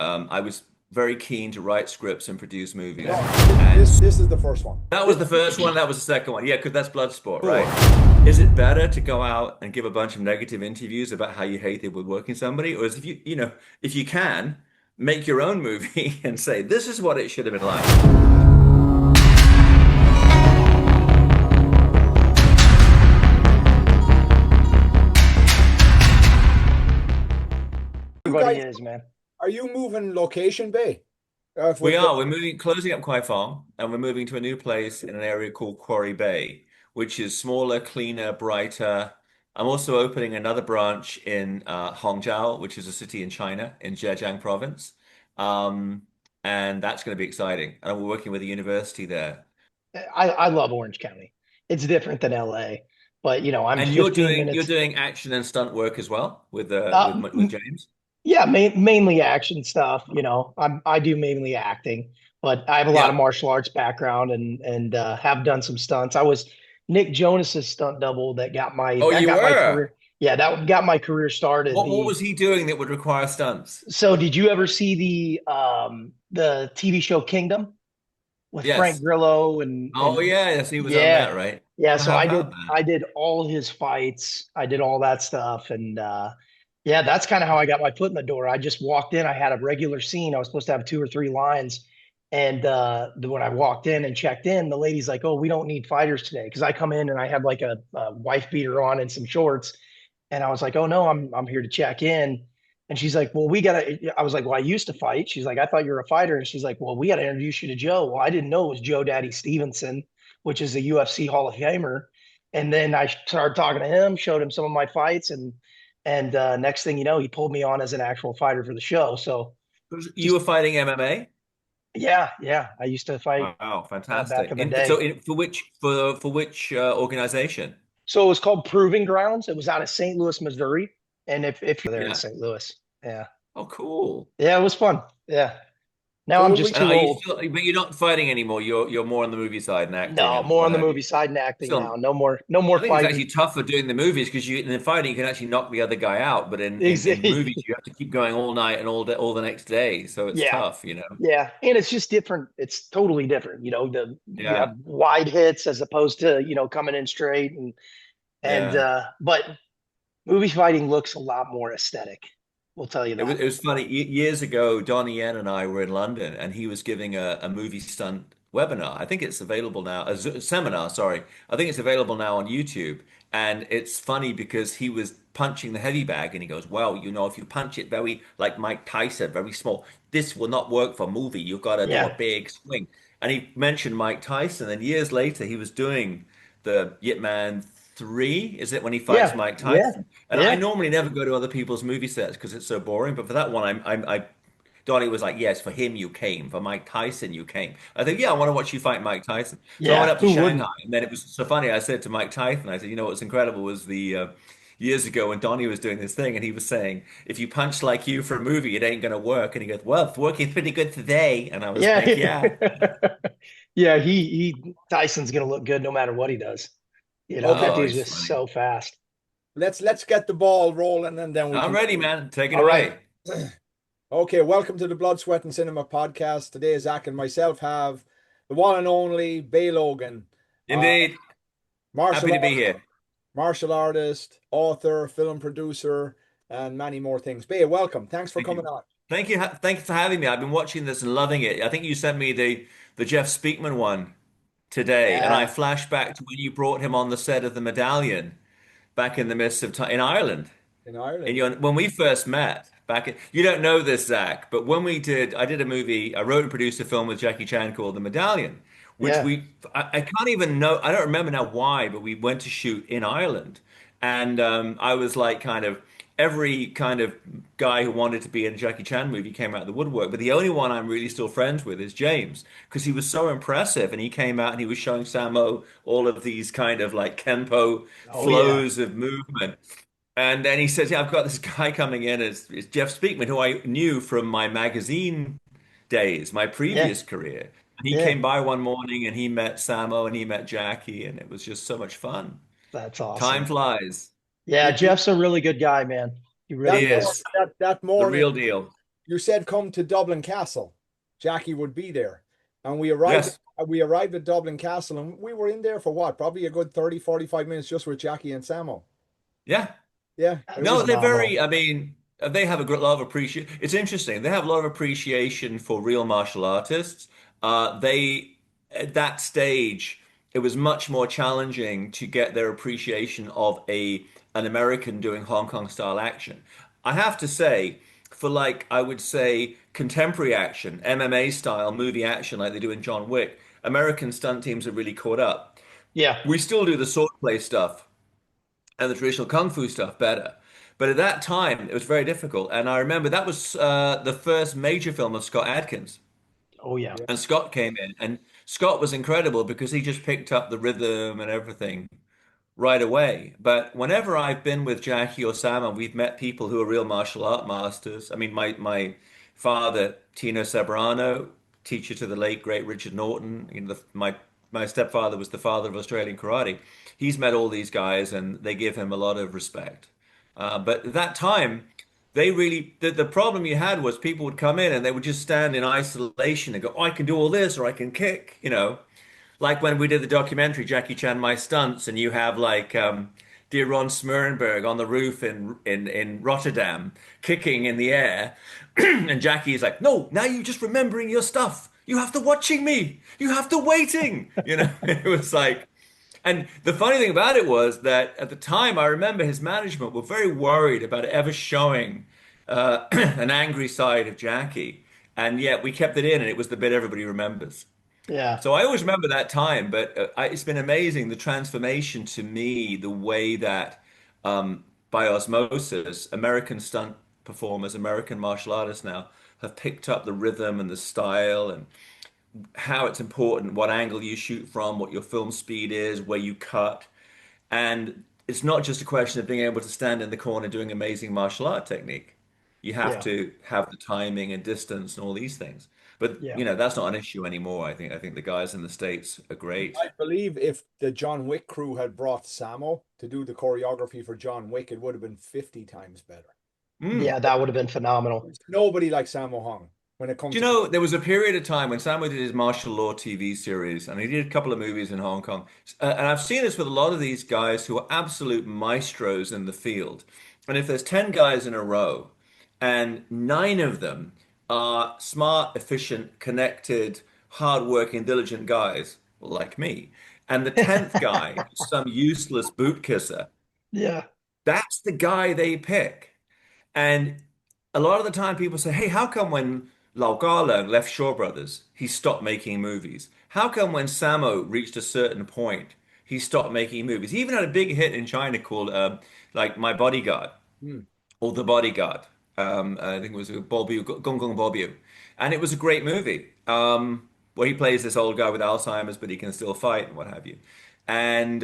I was very keen to write scripts and produce No, movies. And this is the first one. that was the first one. That was the second one. Yeah, because that's Bloodsport, Cool. right? Is it better to go out and give a bunch of negative interviews about how you hated woodworking somebody, or is if if you can make your own movie and say this is what it should have been like? You Everybody guys, is, man. are you moving location, Bay? We With the are. We're moving, closing up Kwai Fong, and we're moving to a new place in an area called Quarry Bay, which is smaller, cleaner, brighter. I'm also opening another branch in Hongzhou, which is a city in China, in Zhejiang province. Um, and that's going to be exciting. And we're working with a university there. I love Orange County. It's different than LA, but I'm And 15 you're minutes. doing action and stunt work as well with Uh, James. yeah, mainly action stuff. I do mainly acting, but I have a lot of Yeah. martial arts background and have done some stunts. I was Nick Jonas's stunt double Oh, that you got my were. career. Yeah, that got my career started. What The was he doing that would require stunts? So did you ever see the TV show Kingdom with Frank Yes. Grillo and Oh and yeah, yes, he was on that, yeah. right? Yeah, I so have I heard did that. I did all his fights. I did all that stuff and yeah, that's kind of how I got my foot in the door. I just walked in, I had a regular scene. I was supposed to have two or three lines. And when I walked in and checked in, the lady's like, "Oh, we don't need fighters today." Because I come in and I have like a wife beater on and some shorts. And I was like, "Oh no, I'm here to check in." And she's like, "Well, we gotta." I was like, "Well, I used to fight." She's like, "I thought you were a fighter." And she's like, "Well, we gotta introduce you to Joe." Well, I didn't know it was Joe Daddy Stevenson, which is a UFC Hall of Famer. And then I started talking to him, showed him some of my fights, and next thing you know, he pulled me on as an actual fighter for the show. So You just were fighting MMA? yeah, yeah, I used to fight Wow, back fantastic. in the day. For which organization? So it was called Proving Grounds. It was out of St. Louis, Missouri. And if you're there in Yeah. St. Louis, yeah, Oh, cool. yeah, it was fun. Yeah. Now I'm cool. just And too are you old. still, but you're not fighting anymore. You're more on the movie side and acting No, and more what on the have you. movie side and acting now. Still, No more I think it's fighting. actually tougher doing the movies because you in the fighting you can actually knock the other guy out, but in Exactly. movies you have to keep going all night and all day, all the next day. So it's Yeah. tough, you know. Yeah. And it's just different. It's totally different. You have Yeah, wide hits as opposed to, coming in straight and yeah. but movie fighting looks a lot more aesthetic. We'll tell you that. It was funny. Years ago, Donnie Yen and I were in London, and he was giving a movie stunt webinar. I think it's available now, seminar, sorry. I think it's available now on YouTube. And it's funny because he was punching the heavy bag, and he goes, "Well, if you punch it very like Mike Tyson, very small, this will not work for movie. You've got to do a Yeah. big swing." And he mentioned Mike Tyson, and years later, he was doing the Yip Man 3, is it when he fights Yeah. Mike Yeah. Tyson? And I Yeah. normally never go to other people's movie sets because it's so boring. But for that one, Donnie was like, "Yes, for him you came. For Mike Tyson you came." I think, "Yeah, I want to watch you fight Mike Tyson." So I went Yeah. up to Who Shanghai, wouldn't? and then it was so funny. I said to Mike Tyson, I said, what's incredible was the years ago when Donnie was doing this thing, and he was saying, "If you punch like you for a movie, it ain't gonna work." And he goes, "Well, it's working pretty good today." And I was Yeah. like, "Yeah." Yeah, he Tyson's gonna look good no matter what he does. Okay, That Oh, dude's he's just funny. so fast. let's get the ball rolling and then we I'm can. ready, man. Take it All right. away. Okay, welcome to the Blood, Sweat, and Cinema podcast. Today, Zach and myself have the one and only Bey Logan, uh, Indeed. Happy martial to be art, here. martial artist, author, film producer, and many more things. Bey, welcome. Thanks for Thank coming you. on. Thank you for having me. I've been watching this and loving it. I think you sent me the Jeff Speakman one today, and I Yeah. flashed back to when you brought him on the set of The Medallion back in the midst of time in Ireland. In And Ireland. when we first met you don't know this, Zach, but I did a movie, I wrote and produced a film with Jackie Chan called The Medallion, which Yeah. I can't even know, I don't remember now why, but we went to shoot in Ireland. And I was like kind of every kind of guy who wanted to be in a Jackie Chan movie came out of the woodwork. But the only one I'm really still friends with is James because he was so impressive. And he came out and he was showing Sammo all of these kind of like Kenpo Oh yeah. flows of movement. And then he says, "Yeah, I've got this guy coming in. It's Jeff Speakman, who I knew from my magazine days, my Yeah. previous career." And he Yeah. came by one morning and he met Samo and he met Jackie, and it was just so much fun. That's Time awesome. flies. Yeah, You, you, Jeff's a really good guy, man. He He really that is. is that the morning, real deal. you said come to Dublin Castle. Jackie would be there. And Yes. we arrived at Dublin Castle and we were in there for what? Probably a good 30, 45 minutes just with Jackie and Sammo. Yeah. Yeah, it No, was they're Phenomenal. very, I mean, they have a great lot of appreciation. It's interesting. They have a lot of appreciation for real martial artists. At that stage, it was much more challenging to get their appreciation of an American doing Hong Kong style action. I have to say, for like, I would say contemporary action, MMA style movie action like they do in John Wick, American stunt teams are really caught up. Yeah. We still do the swordplay stuff and the traditional kung fu stuff better. But at that time, it was very difficult. And I remember that was the first major film of Scott Adkins. Oh yeah. yeah. And Scott came in, and Scott was incredible because he just picked up the rhythm and everything right away. But whenever I've been with Jackie or Sam and we've met people who are real martial art masters, I mean, my father, Tino Ceberano, teacher to the late great Richard Norton, my stepfather was the father of Australian karate. He's met all these guys and they give him a lot of respect. But at that time, the problem you had was people would come in and they would just stand in isolation and go, oh, I can do all this or I can kick, you know. Like when we did the documentary Jackie Chan My Stunts, and you have like dear Ron Smernberg on the roof in Rotterdam kicking in the air, and Jackie is like, "No, now you're just remembering your stuff. You have to watching me. You have to waiting." You know, it was like, and the funny thing about it was that at the time, I remember his management were very worried about ever showing an angry side of Jackie, and yet we kept it in, and it was the bit everybody remembers. Yeah. So I always remember that time, but it's been amazing the transformation to me, the way that by osmosis, American stunt performers, American martial artists now have picked up the rhythm and the style and how it's important, what angle you shoot from, what your film speed is, where you cut. And it's not just a question of being able to stand in the corner doing amazing martial art technique. You have Yeah. to have the timing and distance and all these things. But Yeah. you know, that's not an issue anymore. I think the guys in the States are great. I believe if the John Wick crew had brought Sammo to do the choreography for John Wick, it would have been 50 times better. Mm. Yeah. That would have been phenomenal. There's nobody like Sammo Hung when it Do comes you to. know there was a period of time when Sammo did his martial law TV series, and he did a couple of movies in Hong Kong. And I've seen this with a lot of these guys who are absolute maestros in the field. And if there's 10 guys in a row, and nine of them are smart, efficient, connected, hardworking, diligent guys like me, and the 10th guy is some useless boot kisser, Yeah. that's the guy they pick. And a lot of the time people say, hey, how come when Lau Garlung left Shaw Brothers, he stopped making movies? How come when Sammo reached a certain point, he stopped making movies? He even had a big hit in China called like My Bodyguard Hmm. or The Bodyguard. I think it was Bobiu, Gong Gong Bobiu. And it was a great movie where he plays this old guy with Alzheimer's, but he can still fight and what have you. And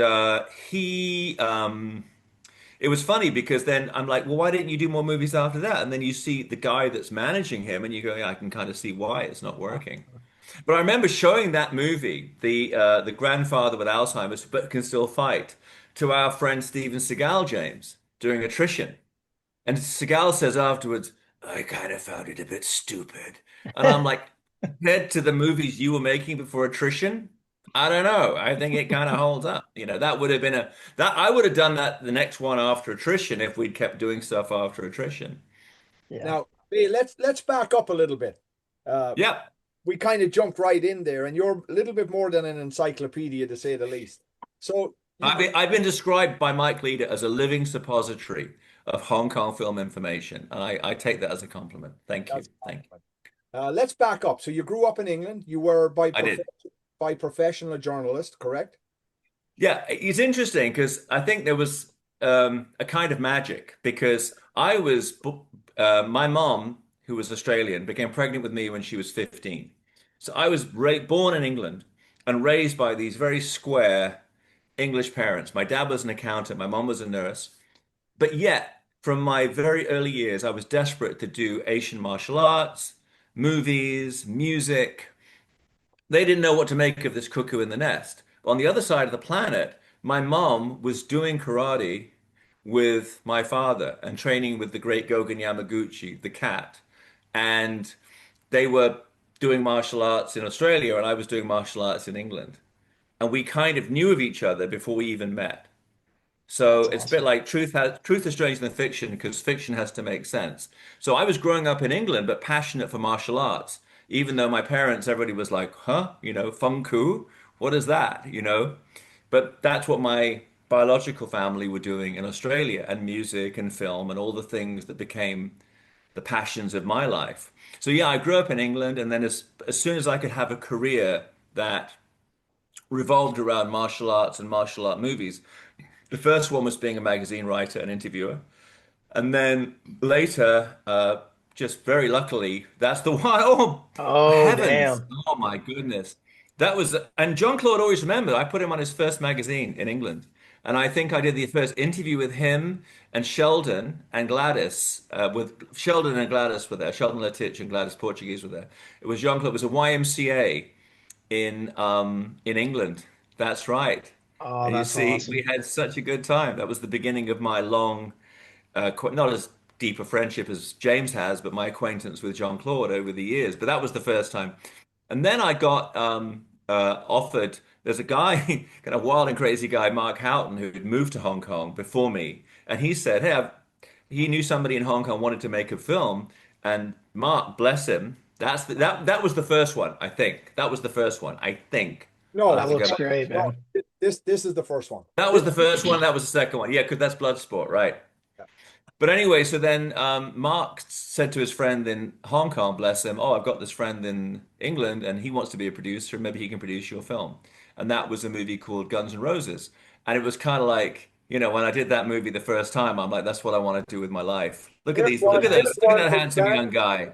it was funny because then I'm like, well, why didn't you do more movies after that? And then you see the guy that's managing him, and you go, yeah, I can kind of see why it's not working. But I remember showing that movie, the grandfather with Alzheimer's but can still fight, to our friend Steven Seagal, James, during attrition. And Seagal says afterwards, I kind of found it a bit stupid. And I'm like, compared to the movies you were making before attrition, I don't know. I think it kind of holds up. You know, that would have been that I would have done that the next one after attrition if we'd kept doing stuff after attrition. Yeah. Now, hey, let's back up a little bit. Uh, Yeah. we kind of jumped right in there, and you're a little bit more than an encyclopedia to say the least. So you I've been described by Mike Leader as a living suppository of Hong Kong film information, and I take that as a compliment. Thank you. that's Thank you. let's back up. So you grew up in England. You were I did. by profession a journalist, correct? Yeah, it's interesting because I think there was a kind of magic because my mom, who was Australian, became pregnant with me when she was 15. So I was born in England and raised by these very square English parents. My dad was an accountant, my mom was a nurse. But yet, from my very early years, I was desperate to do Asian martial arts, movies, music. They didn't know what to make of this cuckoo in the nest. On the other side of the planet, my mom was doing karate with my father and training with the great Gogen Yamaguchi, the cat. and they were doing martial arts in Australia, and I was doing martial arts in England, and we kind of knew of each other before we even met. So That's it's a bit awesome. like truth is stranger than fiction because fiction has to make sense. So I was growing up in England, but passionate for martial arts, even though my parents, everybody was like, huh, Feng Ku, what is that, But that's what my biological family were doing in Australia, and music and film and all the things that became the passions of my life. So yeah, I grew up in England, and then as soon as I could have a career that revolved around martial arts and martial art movies, the first one was being a magazine writer and interviewer. And then later, just very luckily, that's the one. Oh, Oh, heavens. damn. Oh, my goodness. That was, and Jean-Claude always remembered, I put him on his first magazine in England. And I think I did the first interview with him and Sheldon and Gladys, with Sheldon and Gladys were there. Sheldon Letitch and Gladys Portuguese were there. It was Jean-Claude, it was a YMCA in England. That's right. Oh, And you that's see, we awesome. had such a good time. That was the beginning of my long, not as deep a friendship as James has, but my acquaintance with Jean-Claude over the years. But that was the first time. And then I got offered. There's a guy, kind of wild and crazy guy, Mark Houghton, who had moved to Hong Kong before me, and he said, "Hey, he knew somebody in Hong Kong wanted to make a film." And Mark, bless him, that was the first one. I think that was the first one. I think I'll No, have That to go looks back. great, no, man. this is the first one. That was the first one. That was the second one. Yeah, because that's Bloodsport, right? Yeah. But anyway, so then Mark said to his friend in Hong Kong, bless him, "Oh, I've got this friend in England and he wants to be a producer. Maybe he can produce your film." And that was a movie called Guns N' Roses. And it was kind of like, when I did that movie the first time, I'm like, that's what I want to do with my life. Look at these, Here's look at one that for handsome Dan. young guy.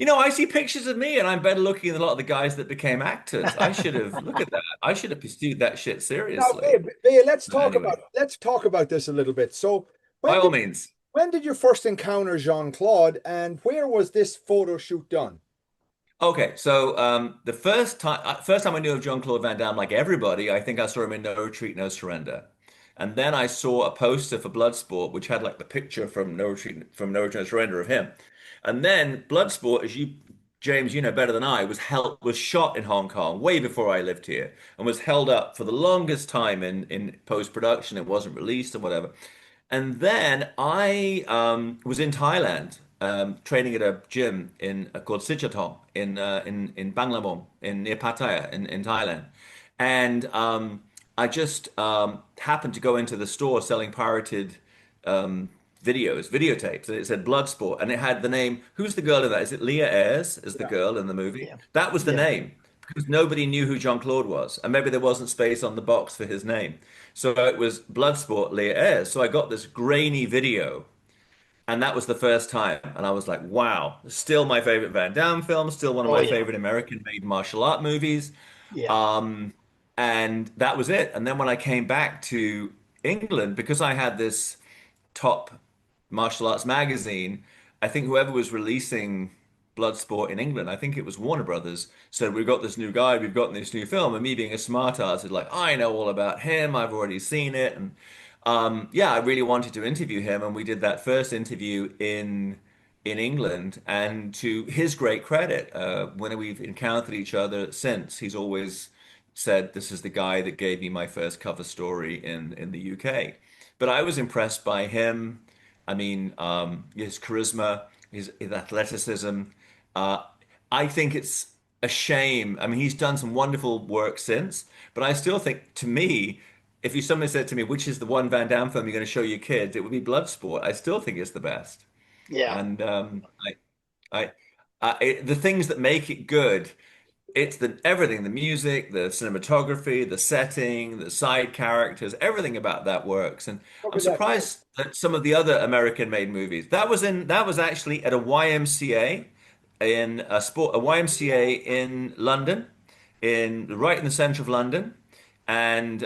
I see pictures of me and I'm better looking than a lot of the guys that became actors. Look at that. I should have pursued that shit Now, Bey, seriously. Bey, Anyway, let's talk about this a little bit. So, by when all did means. when did you first encounter Jean-Claude, and where was this photo shoot done? Okay, so the first time I knew of Jean-Claude Van Damme, like everybody, I think I saw him in No Retreat, No Surrender, and then I saw a poster for Bloodsport, which had like the picture No Retreat, No Surrender of him, and then Bloodsport, as you, James, you know better than I, was shot in Hong Kong way before I lived here, and was held up for the longest time in post production. It wasn't released or whatever. And then I was in Thailand training at a gym called Sichathong in Banglamong in near Pattaya in Thailand, and I just happened to go into the store selling pirated um, videotapes, and it said Bloodsport, and it had the name. Who's the girl in that? Is it Leah Ayres? Is the Yeah, girl in the movie? Yeah. That was the Yeah. name because nobody knew who Jean-Claude was, and maybe there wasn't space on the box for his name. So it was Bloodsport Leah Ayres. So I got this grainy video, and that was the first time. And I was like, wow, still my favorite Van Damme film, still one of Oh, my yeah. favorite American-made martial art movies. Yeah. Um, and that was it. And then when I came back to England, because I had this top martial arts magazine, I think whoever was releasing Bloodsport in England, I think it was Warner Brothers, said, "We've got this new guy, we've got this new film." And me being a smart ass, said, like, "I know all about him, I've already seen it." And yeah, I really wanted to interview him. And we did that first interview in England. And to his great credit, when we've encountered each other since, he's always said, "This is the guy that gave me my first cover story in the UK." But I was impressed by him. I mean, his charisma, his athleticism. Uh, I think it's a shame. I mean, he's done some wonderful work since, but I still think, to me, if you somebody said to me, which is the one Van Damme film you're going to show your kids, it would be Bloodsport. I still think it's the best. Yeah. And the things that make it good, it's everything, the music, the cinematography, the setting, the side characters, everything about that works. And look I'm at that. surprised that some of the other American-made movies. That was actually at a YMCA a YMCA in London, in right in the center of London. And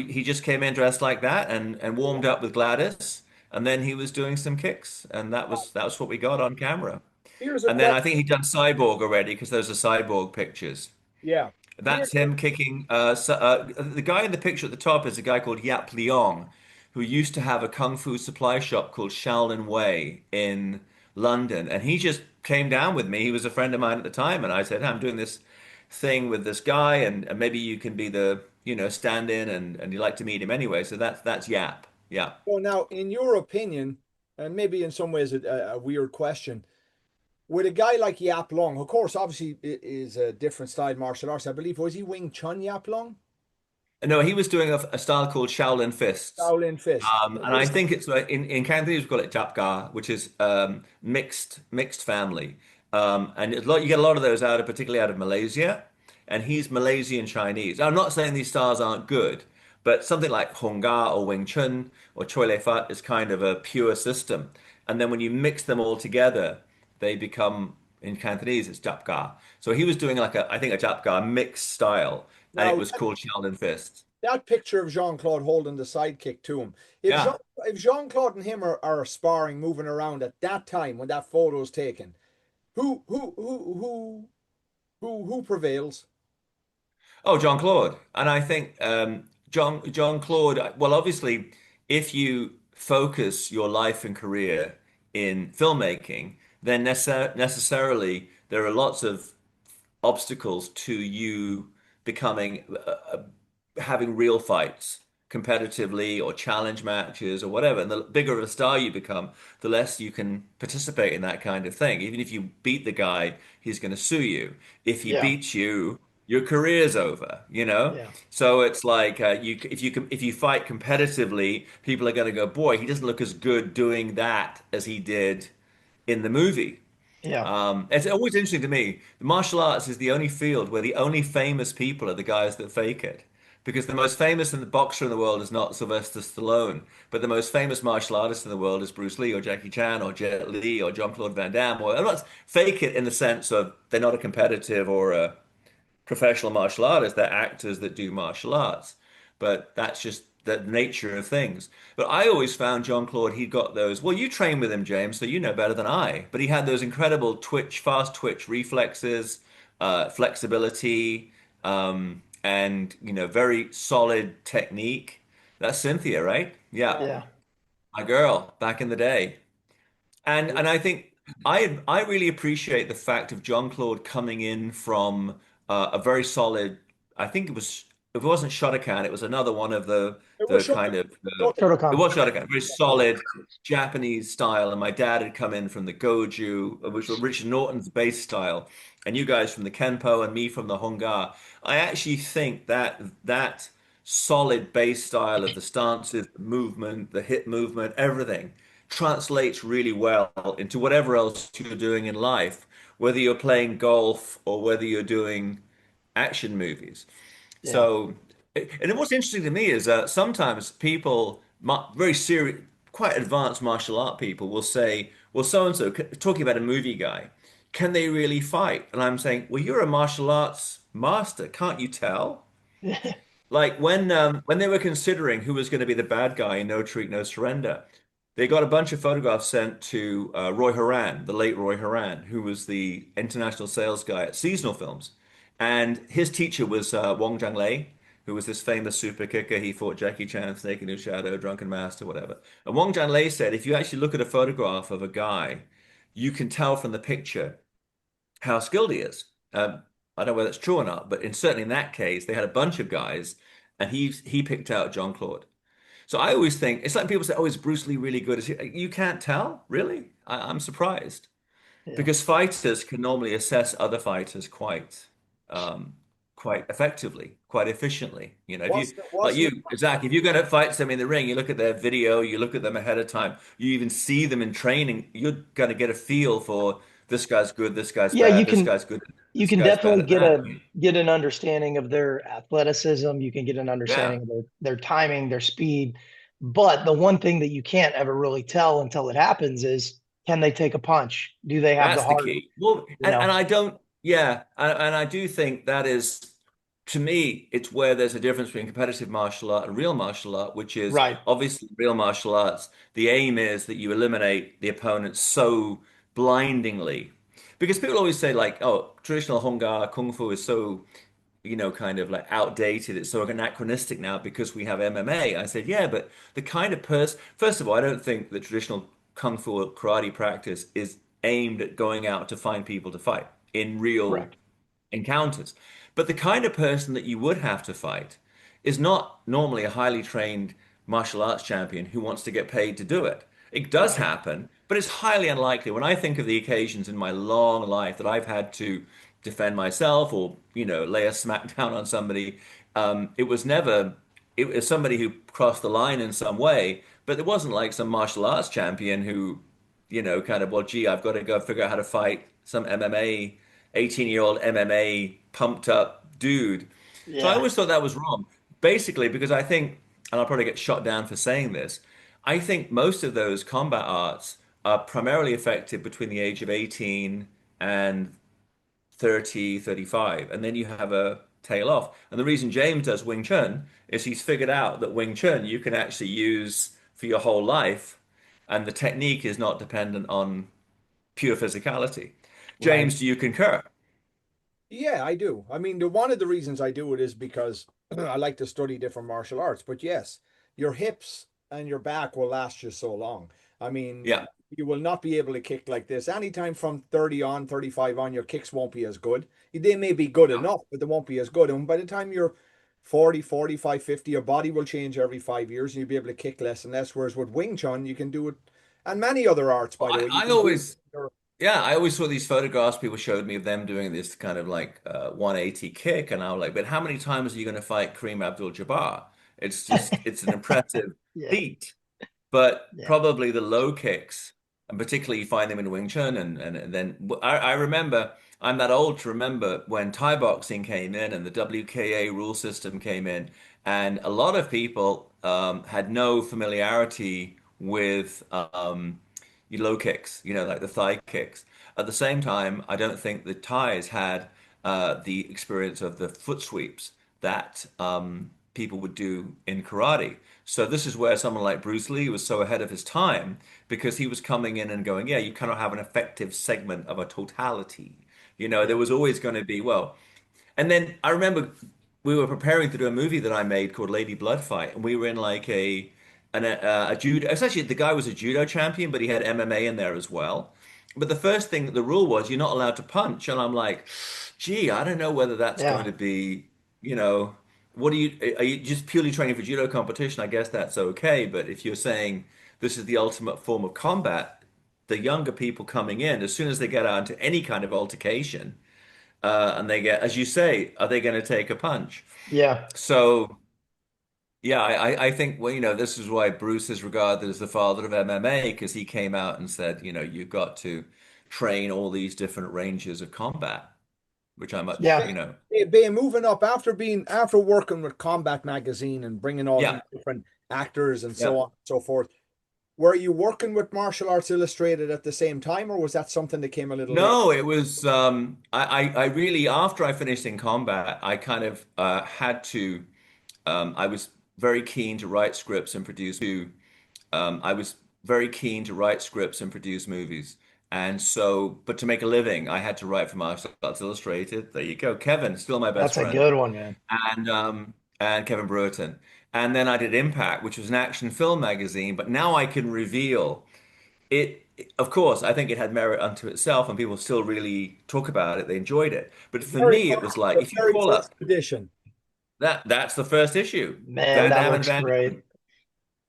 he just came in dressed like that and warmed up with Gladys, and then he was doing some kicks, and that was what we got on camera. Here's a And then question. I think he'd done Cyborg already because those are Cyborg pictures. Yeah, here. That's him kicking. The guy in the picture at the top is a guy called Yap Leong, who used to have a kung fu supply shop called Shaolin Way in London, and he just came down with me. He was a friend of mine at the time, and I said, I'm doing this thing with this guy, and maybe you can be the, stand-in, and you'd like to meet him anyway. So that's Yap. Yeah. So now, in your opinion, and maybe in some ways a weird question, with a guy like Yap Long, of course, obviously it is a different style martial arts. I believe was he Wing Chun Yap Long? No, he was doing a style called Shaolin Fists. Shaolin Fist. And I think it's like in Cantonese we call it Japga, which is mixed family. And you get a lot of those particularly out of Malaysia, and he's Malaysian Chinese. I'm not saying these styles aren't good, but something like Hung Gar or Wing Chun or Choi Lei Fat is kind of a pure system. And then when you mix them all together, they become in Cantonese it's Japga. So he was doing like I think a Japga mixed style, and it Now was called Shaolin Fists. that picture of Jean-Claude holding the sidekick to him. If Yeah. Jean-Claude and him are sparring, moving around at that time when that photo is taken, who prevails? Oh, Jean-Claude. And I think Jean-Claude, well, obviously, if you focus your life and career in filmmaking, then necessarily there are lots of obstacles to you becoming having real fights competitively or challenge matches or whatever. And the bigger of a star you become, the less you can participate in that kind of thing. Even if you beat the guy, he's going to sue you. If he Yeah. beats you, your career's over, you know? Yeah. So it's like if you fight competitively, people are going to go, boy, he doesn't look as good doing that as he did in the movie. Yeah. It's always interesting to me. The martial arts is the only field where the only famous people are the guys that fake it. Because the most famous boxer in the world is not Sylvester Stallone, but the most famous martial artist in the world is Bruce Lee or Jackie Chan or Jet Li or Jean-Claude Van Damme. Or I'm not fake it in the sense of they're not a competitive or a professional martial artists, they're actors that do martial arts. But that's just the nature of things. But I always found Jean-Claude, he got those. Well, you train with him, James, so you know better than I. But he had those incredible fast twitch reflexes, flexibility, and very solid technique. That's Cynthia, right? Yeah, Yeah. my girl back in the day. And I think I really appreciate the fact of John Claude coming in from a very solid. I think if it wasn't Shotokan, it was another one of It was the kind of it Shotokan. was Shotokan, very solid Japanese style. And my dad had come in from the Goju, which was Richard Norton's base style, and you guys from the Kenpo and me from the Honga. I actually think that solid base style of the stances, the movement, the hip movement, everything translates really well into whatever else you're doing in life, whether you're playing golf or whether you're doing action movies. Yeah. So, and what's interesting to me is sometimes people, very serious, quite advanced martial art people, will say, well, so and so, talking about a movie guy, can they really fight? And I'm saying, well, you're a martial arts master, can't you tell? Like when they were considering who was going to be the bad guy in No Retreat, No Surrender, they got a bunch of photographs sent to Roy Horan, the late Roy Horan, who was the international sales guy at Seasonal Films, and his teacher was Wong Lei, who was this famous super kicker. He fought Jackie Chan, Snake in His Shadow, Drunken Master, whatever. And Wong Lei said, if you actually look at a photograph of a guy, you can tell from the picture how skilled he is. I don't know whether it's true or not, but certainly in that case, they had a bunch of guys, and he picked out John Claude. So I always think it's like people say, "Oh, is Bruce Lee really good?" You can't tell, really. I'm surprised Yeah. because fighters can normally assess other fighters um, quite effectively, quite efficiently. You know, if What's you the, like what's the, you, Zach, if you're going to fight somebody in the ring, you look at their video, you look at them ahead of time, you even see them in training. You're going to get a feel for this guy's good, this guy's Yeah, bad, this guy's good, you this can guy's bad definitely at that. get an understanding of their athleticism. You can get an Yeah. understanding of their timing, their speed. But the one thing that you can't ever really tell until it happens is, can they take a punch? Do they have the That's the heart? key. Well, You and know, I don't, yeah, and I do think that is, to me, it's where there's a difference between competitive martial art and real martial art, which is right. obviously real martial arts. The aim is that you eliminate the opponent so blindingly. Because people always say, like, oh, traditional Hung Gar Kung Fu is so, kind of like outdated. It's so anachronistic now because we have MMA. I said, yeah, but the kind of person, first of all, I don't think the traditional Kung Fu or karate practice is aimed at going out to find people to fight in real Correct. encounters. But the kind of person that you would have to fight is not normally a highly trained martial arts champion who wants to get paid to do it. It does Right. happen, but it's highly unlikely. When I think of the occasions in my long life that I've had to defend myself or, lay a smack down on somebody, it was never, it was somebody who crossed the line in some way, but it wasn't like some martial arts champion who, kind of, well, gee, I've got to go figure out how to fight some MMA 18-year-old MMA pumped up dude. So I Yeah. always thought that was wrong. Basically, because I think, and I'll probably get shot down for saying this, I think most of those combat arts are primarily effective between the age of 18 and 30, 35, and then you have a tail off. And the reason James does Wing Chun is he's figured out that Wing Chun you can actually use for your whole life, and the technique is not dependent on pure physicality. Right. James, do you concur? Yeah, I do. I mean, one of the reasons I do it is because I like to study different martial arts. But yes, your hips and your back will last you so long. I mean, Yeah. you will not be able to kick like this. Anytime from 30 on, 35 on, your kicks won't be as good. They may be good enough, but they won't be as good. And by the time you're 40, 45, 50, your body will change every 5 years and you'll be able to kick less and less. Whereas with Wing Chun, you can do it, and many other arts, by the way, you I can do always, it. yeah, I always saw these photographs people showed me of them doing this kind of like 180 kick, and I was like, but how many times are you going to fight Kareem Abdul-Jabbar? It's an impressive Yeah. feat, but Yeah. probably the low kicks, and particularly you find them in Wing Chun, and then I remember I'm that old to remember when Thai boxing came in and the WKA rule system came in, and a lot of people had no familiarity with low kicks, like the thigh kicks. At the same time, I don't think the Thais had the experience of the foot sweeps that people would do in karate. So this is where someone like Bruce Lee was so ahead of his time because he was coming in and going, yeah, you cannot have an effective segment of a totality. There Yeah. was always going to be, well, and then I remember we were preparing to do a movie that I made called Lady Blood Fight, and we were in like a judo. Essentially, the guy was a judo champion, but he had MMA in there as well. But the first thing, the rule was you're not allowed to punch, and I'm like, gee, I don't know whether that's going Yeah. to be, you know, are you just purely training for judo competition? I guess that's okay, but if you're saying this is the ultimate form of combat, the younger people coming in, as soon as they get out into any kind of altercation and they get, as you say, are they going to take a punch? Yeah. So, yeah, I think, well, this is why Bruce is regarded as the father of MMA because he came out and said, you've got to train all these different ranges of combat, which I much, Yeah. Being moving up after working with Combat Magazine and bringing all these yeah, different actors and yeah. so on and so forth. Were you working with Martial Arts Illustrated at the same time, or was that something that came a little later? No, it was, I really, after I finished in combat, I kind of had to, I was very keen to write scripts and I was very keen to write scripts and produce movies. And so, but to make a living, I had to write for Martial Arts Illustrated. There you go. Kevin, still my best That's a friend. good one, man. And Kevin Brewerton. And then I did Impact, which was an action film magazine, but now I can reveal it. Of course, I think it had merit unto itself and people still really talk about it. They enjoyed it. But for Very me, it was first, like the if you very call first up edition. that's the first issue. Man, Van that Damme and looks Van great. Damme.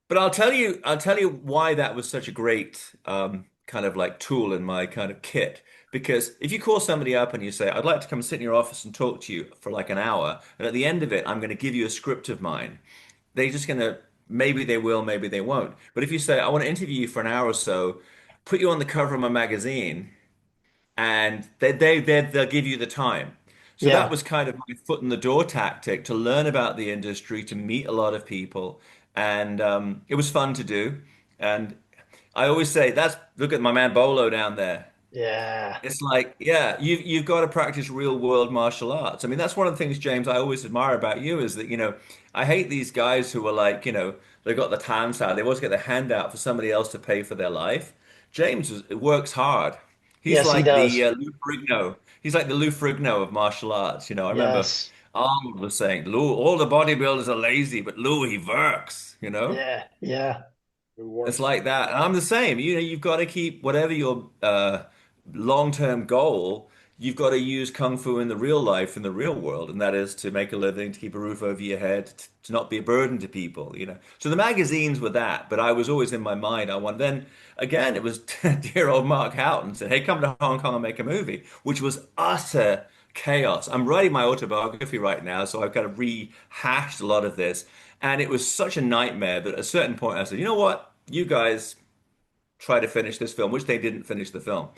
But I'll tell you why that was such a great kind of like tool in my kind of kit. Because if you call somebody up and you say, I'd like to come sit in your office and talk to you for like an hour, and at the end of it, I'm going to give you a script of mine, they're just going to, maybe they will, maybe they won't. But if you say, I want to interview you for an hour or so, put you on the cover of my magazine, and they'll give you the time. So that Yeah. was kind of my foot in the door tactic to learn about the industry, to meet a lot of people, and it was fun to do. And I always say, that's look at my man Bolo down there. Yeah. It's like, yeah, you've got to practice real world martial arts. I mean, that's one of the things, James, I always admire about you is that, I hate these guys who are like, they've got the time side. They always get the handout for somebody else to pay for their life. Works hard. He's Yes, he like the does. Lou Ferrigno. He's like the Lou Ferrigno of martial arts. I remember Yes. Arnold was saying, Lou, all the bodybuilders are lazy, but Lou, he works. Yeah. Yeah. It It's works. like that. And I'm the same. You've got to keep whatever your long-term goal, you've got to use kung fu in the real life, in the real world, and that is to make a living, to keep a roof over your head, to not be a burden to people, you know. So the magazines were that, but I was always in my mind, I want then again, it was dear old Mark Houghton said, "Hey, come to Hong Kong and make a movie," which was utter chaos. I'm writing my autobiography right now, so I've kind of rehashed a lot of this, and it was such a nightmare that at a certain point I said, "You know what? You guys try to finish this film," which they didn't finish the film.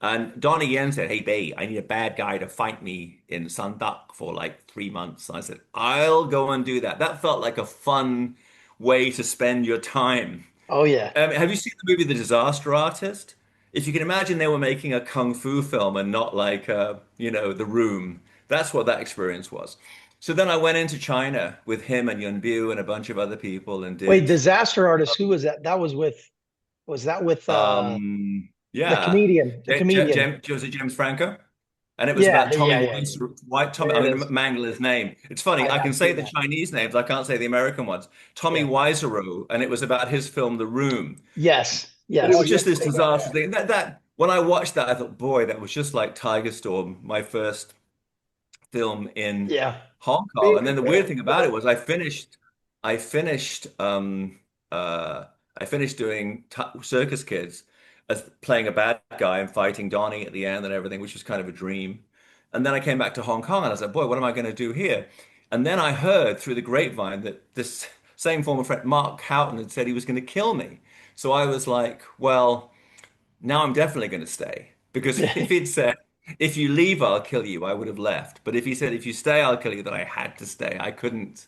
And Donnie Yen said, "Hey, Bey, I need a bad guy to fight me in Sandak for like 3 months." I said, "I'll go and do that." That felt like a fun way to spend your time. Oh yeah. Have you seen the movie The Disaster Artist? If you can imagine they were making a kung fu film and not like, The Room. That's what that experience was. So then I went into China with him and Yuen and a bunch of other people and Wait, did, Disaster Artist, who was that? That was with, was that with yeah, the comedian? Was it James Franco? And it was Yeah, about Tommy yeah, yeah. Wiseau, White Tommy. There I'm it going to is. mangle his name. It's I funny. I have can say seen the that. Chinese names. I can't say the American ones. Tommy Yeah. Wiseau, and it was about his film, The Room. Yes. But it Oh was yeah, Yes. just this yeah, yeah, disaster yeah. thing. That when I watched that, I thought, boy, that was just like Tiger Storm, my first film in Yeah. Hong Kong. And then Maybe the yeah, weird thing about it was I finished I finished doing t Circus Kids as playing a bad guy and fighting Donnie at the end and everything, which was kind of a dream. And then I came back to Hong Kong and I was like, boy, what am I going to do here? And then I heard through the grapevine that this same former friend, Mark Houghton, had said he was going to kill me. So I was like, well, now I'm definitely going to stay because if he'd said, if you leave, I'll kill you, I would have left. But if he said, if you stay, I'll kill you, then I had to stay. I couldn't,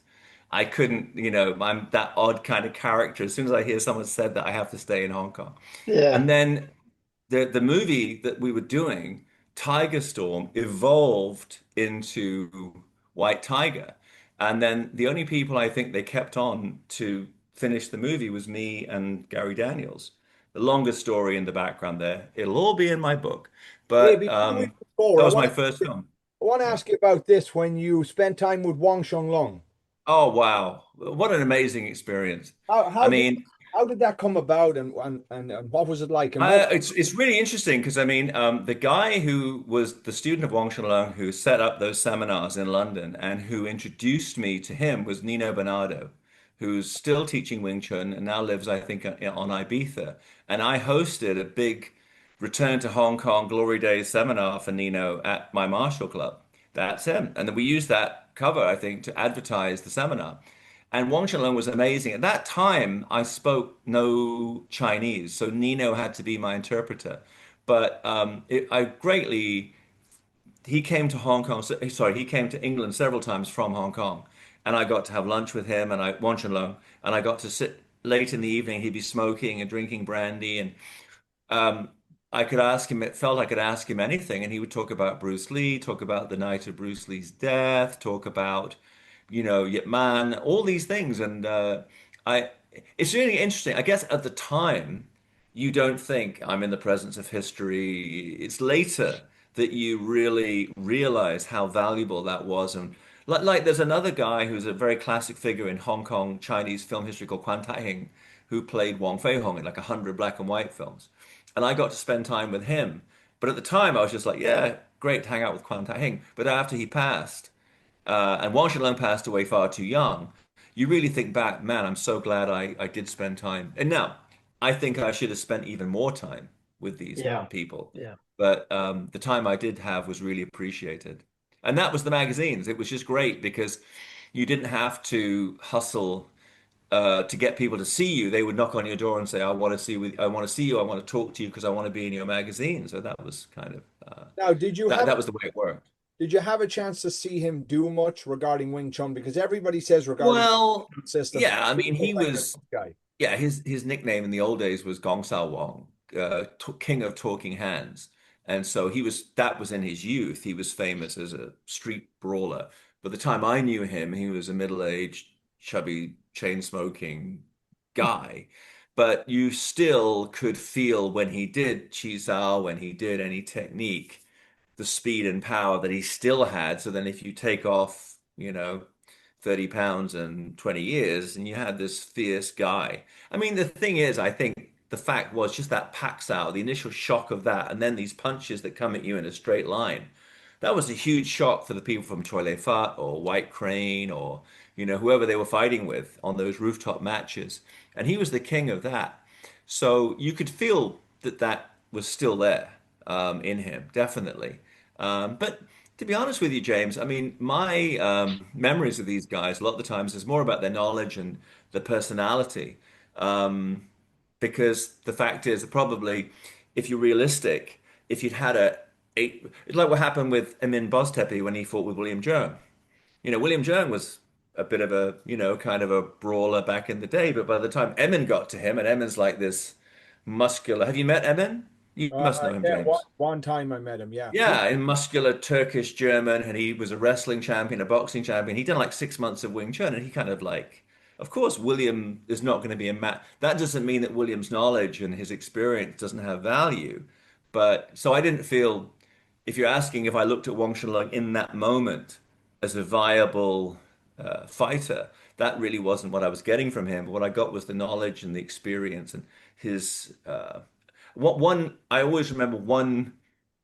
I'm that odd kind of character. As soon as I hear someone said that, I have to stay in Hong Kong. Yeah. And then the movie that we were doing, Tiger Storm, evolved into White Tiger. And then the only people I think they kept on to finish the movie was me and Gary Daniels. The longest story in the background there. It'll all be in my book. Hey, But before we move that forward, was my first film. I want to Yeah. ask you about this when you spent time with Wang Xianglong. Oh, wow. What an amazing experience. How I how did mean, how did that come about, and what was it like, and what? it's really interesting because I mean the guy who was the student of Wang Shenlong who set up those seminars in London and who introduced me to him was Nino Bernardo, who's still teaching Wing Chun and now lives I think on Ibiza. And I hosted a big Return to Hong Kong Glory Days seminar for Nino at my Marshall Club. That's him, and then we used that cover I think to advertise the seminar. And Wang Shenlong was amazing. At that time, I spoke no Chinese, so Nino had to be my interpreter. But I greatly, he came to Hong Kong, sorry, he came to England several times from Hong Kong. And I got to have lunch with him and Wang Shenlong, and I got to sit late in the evening. He'd be smoking and drinking brandy. And um, I could ask him, it felt I could ask him anything, and he would talk about Bruce Lee, talk about the night of Bruce Lee's death, talk about, Yip Man, all these things. And I, it's really interesting. I guess at the time, you don't think I'm in the presence of history. It's later that you really realize how valuable that was. And there's another guy who's a very classic figure in Hong Kong Chinese film history called Quan Tai Hing, who played Wong Fei Hong in like 100 black and white films. And I got to spend time with him. But at the time, I was just like, yeah, great to hang out with Quan Tai Hing. But after he passed, and Wang Shenlong passed away far too young, you really think back, man, I'm so glad I did spend time. And now, I think I should have spent even more time with these Yeah. people. Yeah. But the time I did have was really appreciated. And that was the magazines. It was just great because you didn't have to hustle to get people to see you. They would knock on your door and say, I want to see you, I want to talk to you because I want to be in your magazine." So that was kind of Now, did you that have that was the way it worked. did you have a chance to see him do much regarding Wing Chun? Because everybody says regarding Well, the system, yeah, I mean, look he like a was, tough guy. yeah, his nickname in the old days was Gong Sao Wong, t King of Talking Hands. And so that was in his youth. He was famous as a street brawler. By the time I knew him, he was a middle-aged, chubby, chain-smoking guy. But you still could feel when he did Chi Sao, when he did any technique, the speed and power that he still had. So then if you take off, 30 pounds and 20 years, and you had this fierce guy. I mean, the thing is, I think the fact was just that packs out, the initial shock of that, and then these punches that come at you in a straight line. That was a huge shock for the people from Choi Le Fat or White Crane or, whoever they were fighting with on those rooftop matches. And he was the king of that. So you could feel that that was still there in him, definitely. But to be honest with you, James, I mean, my memories of these guys a lot of the times is more about their knowledge and the personality. Um, because the fact is that probably, if you're realistic, if you'd had it's like what happened with Emin Boztepe when he fought with William Jern. William Jern was a bit of a, kind of a brawler back in the day, but by the time Emin got to him, and Emin's like this muscular. Have you met Emin? You must know him, Yeah, James. one time I met him. Yeah. Yeah, a muscular Turkish German, and he was a wrestling champion, a boxing champion. He'd done like 6 months of Wing Chun, and he kind of like, of course, William is not going to be a match. That doesn't mean that William's knowledge and his experience doesn't have value. But so I didn't feel, if you're asking if I looked at Wang Shenlong in that moment as a viable fighter, that really wasn't what I was getting from him. But what I got was the knowledge and the experience and his. What one I always remember one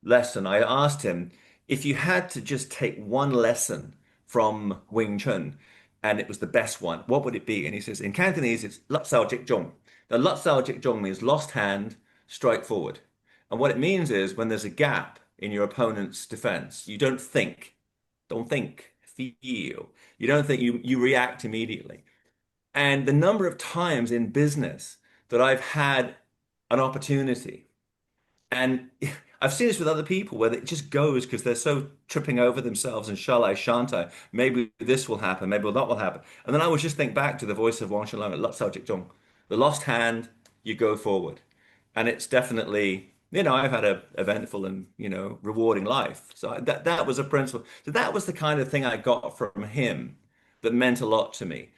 lesson. I asked him if you had to just take one lesson from Wing Chun and it was the best one, what would it be? And he says, in Cantonese, it's Lat Sao Jik Zhong. Now, Lat Sao Jik Zhong means lost hand, strike forward. And what it means is when there's a gap in your opponent's defense, you don't think, feel. You don't think, you react immediately. And the number of times in business that I've had an opportunity and I've seen this with other people where it just goes because they're so tripping over themselves and shall I, shan't I? Maybe this will happen, maybe that will happen. And then I would just think back to the voice of Wang Shenlong, Lat Sao Jik Zhong. The lost hand, you go forward. And it's definitely, I've had a eventful and, rewarding life. So that was a principle. So that was the kind of thing I got from him that meant a lot to me.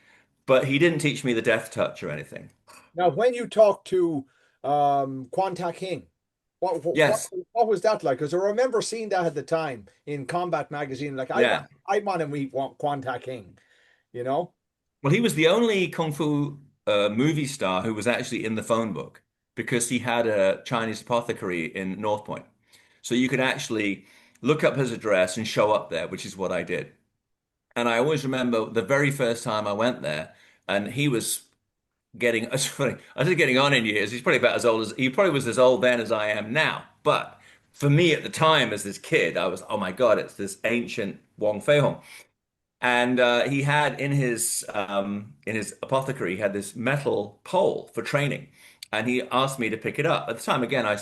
But he didn't teach me the death touch or anything. Now, when you talk to Quan Ta King, Yes. what was that like? Because I remember seeing that at the time in Combat Magazine. Like Yeah. I want to meet Quan Ta King, you know? Well, he was the only Kung Fu movie star who was actually in the phone book because he had a Chinese apothecary in North Point. So you could actually look up his address and show up there, which is what I did. And I always remember the very first time I went there, and he was getting, it's funny, I said getting on in years. He's probably about as old as, he probably was as old then as I am now. But for me at the time as this kid, I was, oh my God, it's this ancient Wong Fei Hung. And he had in his apothecary, he had this metal pole for training, and he asked me to pick it up. At the time, again, I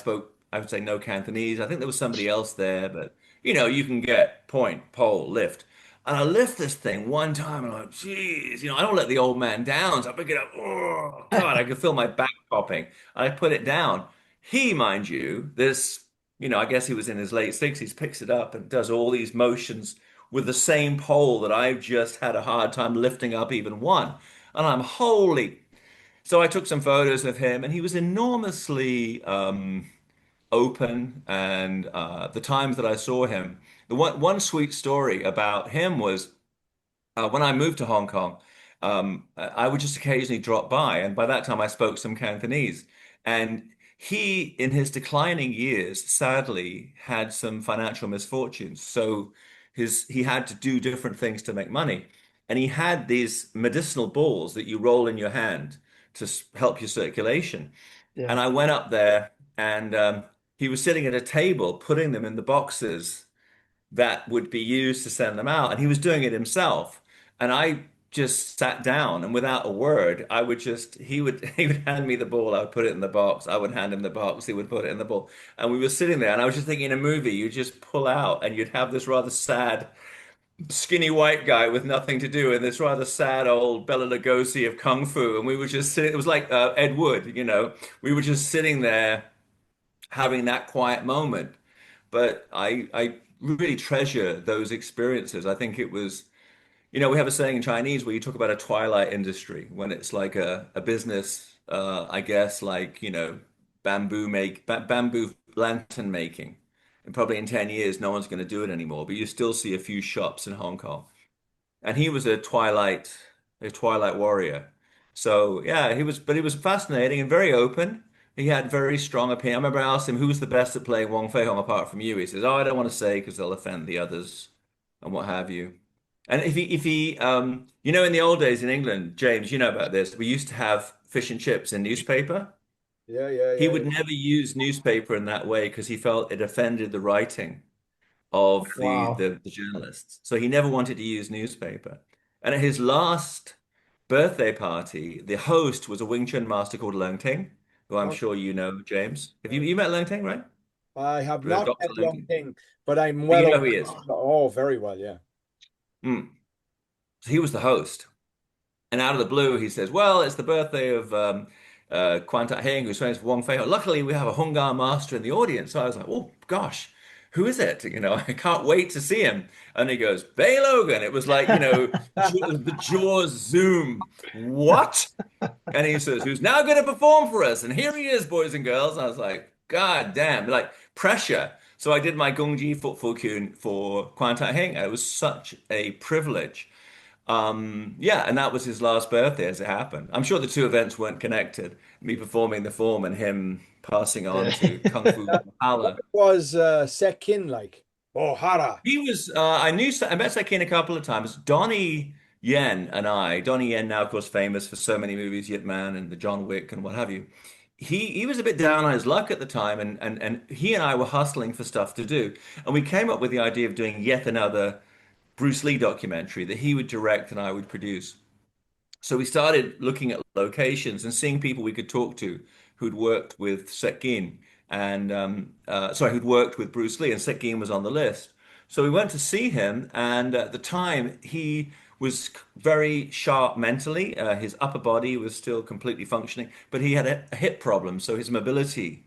would say no Cantonese. I think there was somebody else there, but you can get point, pole, lift. And I lift this thing one time, and I'm like, geez, I don't let the old man down. So I pick it up. Oh God, I could feel my back popping. I put it down. He, mind you, I guess he was in his late 60s, picks it up and does all these motions with the same pole that I've just had a hard time lifting up even one. And I'm holy. So I took some photos of him, and he was enormously open. And the times that I saw him, the one sweet story about him was when I moved to Hong Kong, I would just occasionally drop by, and by that time I spoke some Cantonese. And he, in his declining years, sadly had some financial misfortunes. So he had to do different things to make money, and he had these medicinal balls that you roll in your hand to help your circulation. Yeah. And I went up there, and he was sitting at a table putting them in the boxes that would be used to send them out. And he was doing it himself. And I just sat down and without a word, he would hand me the ball, I would put it in the box, I would hand him the box, he would put it in the ball. And we were sitting there and I was just thinking in a movie, you just pull out and you'd have this rather sad, skinny white guy with nothing to do and this rather sad old Bela Lugosi of Kung Fu. And we were just sitting, it was like Ed Wood. We were just sitting there having that quiet moment. But I really treasure those experiences. I think it was, we have a saying in Chinese where you talk about a twilight industry when it's like a business, I guess, like, bamboo lantern making. And probably in 10 years, no one's going to do it anymore, but you still see a few shops in Hong Kong. And he was a twilight warrior. So yeah, but he was fascinating and very open, He had very strong opinion. I remember I asked him who was the best at playing Wong Fei Hong apart from you. He says, "Oh, I don't want to say because they'll offend the others and what have you." And you know, in the old days in England, James, you know about this. We used to have fish and chips in newspaper. Yeah, yeah, He yeah, yeah. would never use newspaper in that way because he felt it offended the writing of Wow. the journalists. So he never wanted to use newspaper. And at his last birthday party, the host was a Wing Chun master called Leung Ting, who I'm Oh, sure you know, James. Have yeah. you met Leung Ting, right? I have not Dr. met Leung Long Ting. King, but I'm But well you know aware. who he is. Oh, very well, yeah. Mm. So he was the host. And out of the blue, he says, "Well, it's the birthday of Quan Tak Hing, who's famous for Wong Fei. Luckily, we have a Hung Gar master in the audience." So I was like, "Oh gosh, who is it? You know, I can't wait to see him." And he goes, "Bey Logan." It was like, you know, the Jaws zoom. What? And he says, "Who's now going to perform for us?" And here he is, boys and girls. And I was like, "God damn!" Like pressure. So I did my Gongji Foot Fu Kyun for Quan Tak Hing. It was such a privilege. Yeah, and that was his last birthday as it happened. I'm sure the two events weren't connected, me performing the form and him passing on to Kung Fu What Halla. was Sekin like? Oh, Hara. I met Sakin a couple of times. Donnie Yen and Donnie Yen now, of course, famous for so many movies, Yip Man and the John Wick and what have you. He was a bit down on his luck at the time, and he and I were hustling for stuff to do. And we came up with the idea of doing yet another Bruce Lee documentary that he would direct and I would produce. So we started looking at locations and seeing people we could talk to who'd worked with Sekgin and sorry, who'd worked with Bruce Lee, and Sekgin was on the list. So we went to see him, and at the time he was very sharp mentally. His upper body was still completely functioning, but he had a hip problem, so his mobility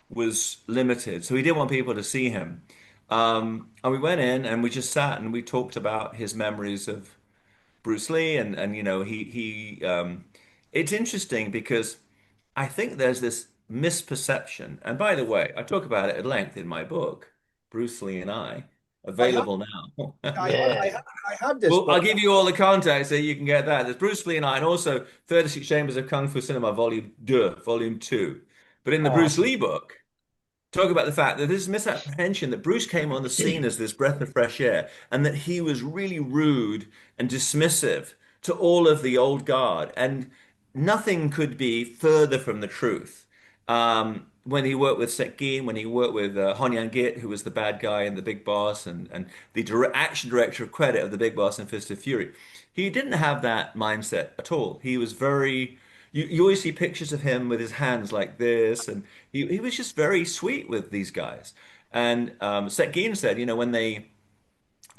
was limited. So he didn't want people to see him. And we went in and we just sat and we talked about his memories of Bruce Lee, and you know he it's interesting because I think there's this misperception. And by the way, I talk about it at length in my book, Bruce Lee and I, I have, available now. Yeah. I have this Well, book. I'll give you all the context so you can get that. There's Bruce Lee and I, and also 36 Chambers of Kung Fu Cinema, Volume 2, Volume 2. But in the Bruce Awesome. Lee book, talk about the fact that there's misapprehension that Bruce came on the scene as this breath of fresh air and that he was really rude and dismissive to all of the old guard. And nothing could be further from the truth. When he worked with Sekgin, when he worked with Hon Yang-git, who was the bad guy and the big boss and the action director of credit of the big boss in Fist of Fury, he didn't have that mindset at all. He was very you always see pictures of him with his hands like this, and he was just very sweet with these guys. And Seth Gein said, you know, when they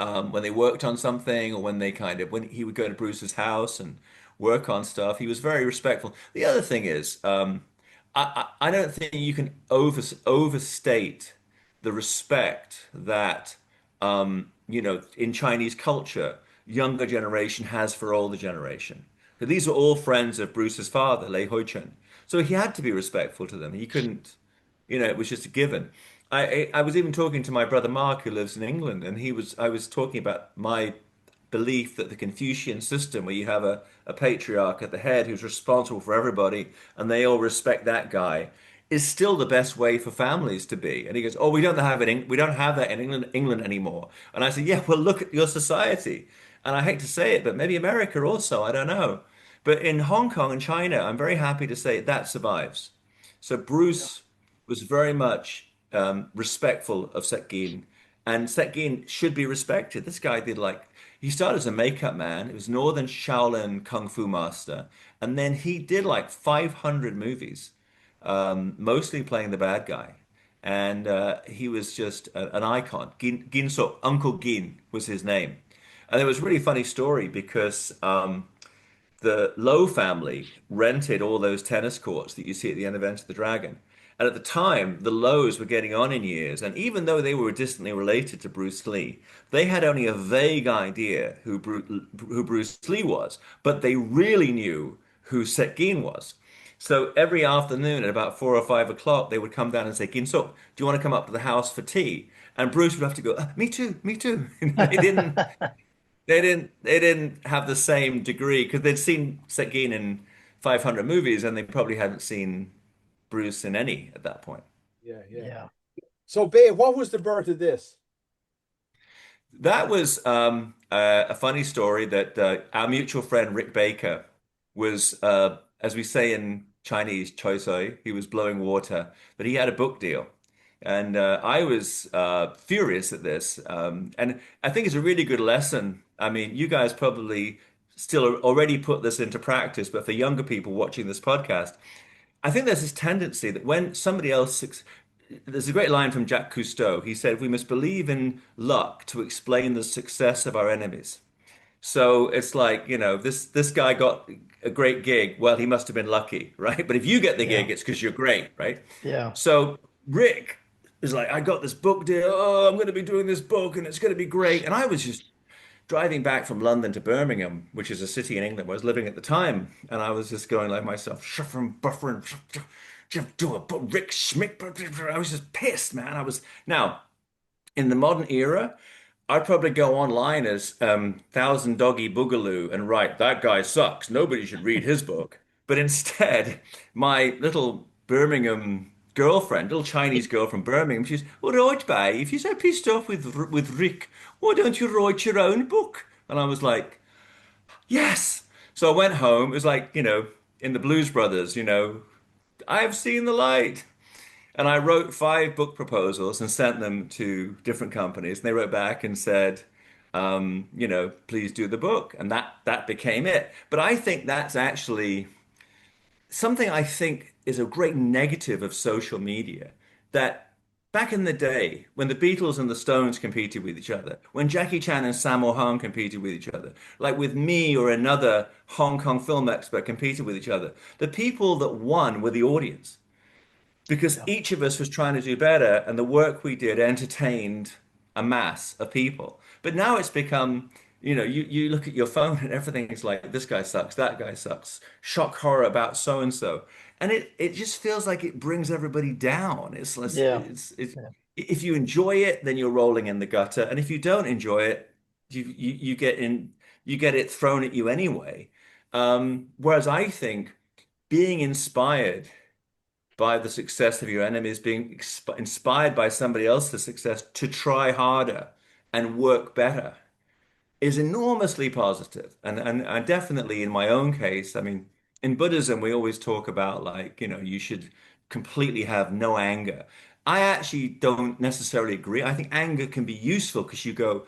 worked on something, or when they when he would go to Bruce's house and work on stuff, he was very respectful. The other thing is, I don't think you can overstate the respect that you know, in Chinese culture, younger generation has for older generation. So these were all friends of Bruce's father, Lei Hoichun. So he had to be respectful to them. He couldn't, you know, it was just a given. I was even talking to my brother Mark, who lives in England, and I was talking about my belief that the Confucian system, where you have a patriarch at the head who's responsible for everybody, and they all respect that guy, is still the best way for families to be. And he goes, "Oh, we don't have that in England anymore." And I said, "Yeah, well, look at your society." And I hate to say it, but maybe America also, I don't know. But in Hong Kong and China, I'm very happy to say that survives. So Bruce was very much respectful of Sekgin, and Sekgin should be respected. This guy did like he started as a makeup man. He was Northern Shaolin Kung Fu master, and then he did like 500 movies, mostly playing the bad guy. And he was just an icon. Gin So, Uncle Gin was his name. And it was a really funny story because the Low family rented all those tennis courts that you see at the end of Enter the Dragon. And at the time, the Lows were getting on in years, and even though they were distantly related to Bruce Lee, they had only a vague idea who Bruce Lee was, but they really knew who Set Gin was. So every afternoon at about 4 or 5 o'clock, they would come down and say, "Ginsuk, do you want to come up to the house for tea?" And Bruce would have to go, "Me too, me too." They didn't have the same degree because they'd seen Sekgin in 500 movies and they probably hadn't seen Bruce in any at that point. Yeah, yeah. Yeah. So, Babe, what was the birth of this? That was a funny story that our mutual friend Rick Baker was, as we say in Chinese, choi soi, he was blowing water, but he had a book deal. And I was furious at this. And I think it's a really good lesson. I mean, you guys probably still already put this into practice, but for younger people watching this podcast, I think there's this tendency that when somebody else, there's a great line from Jacques Cousteau. He said, "We must believe in luck to explain the success of our enemies." So it's like, this guy got a great gig. Well, he must have been lucky, right? But if you get the Yeah. gig, it's because you're great, right? Yeah. So Rick is like, I got this book deal. Oh, I'm going to be doing this book and it's going to be great. And I was just driving back from London to Birmingham, which is a city in England where I was living at the time, and I was just going like myself, shuffling, buffering, do a Rick Schmidt. I was just pissed, man. I was now in the modern era. I'd probably go online as Thousand Doggy Boogaloo and write, that guy sucks. Nobody should read his book. But instead, my little Birmingham girlfriend, little Chinese girl from Birmingham, she's, all right, babe, if you're so pissed off with Rick, why don't you write your own book? And I was like, yes. So I went home. It was like, in the Blues Brothers, I've seen the light. And I wrote 5 book proposals and sent them to different companies. And they wrote back and said, please do the book. And that became it. But I think that's actually something I think is a great negative of social media. That back in the day, when the Beatles and the Stones competed with each other, when Jackie Chan and Sammo Hung competed with each other, like with me or another Hong Kong film expert competed with each other, the people that won were the audience because Yeah. each of us was trying to do better and the work we did entertained a mass of people. But now it's become, you look at your phone and everything's like, this guy sucks, that guy sucks, shock horror about so and so. And it just feels like it brings everybody down. It's less, Yeah. it's Yeah. if you enjoy it, then you're rolling in the gutter. And if you don't enjoy it, you get it thrown at you anyway. Whereas I think being inspired by the success of your enemies, being inspired by somebody else's success to try harder and work better is enormously positive. And definitely in my own case, I mean, in Buddhism, we always talk about like, you should completely have no anger. I actually don't necessarily agree. I think anger can be useful because you go,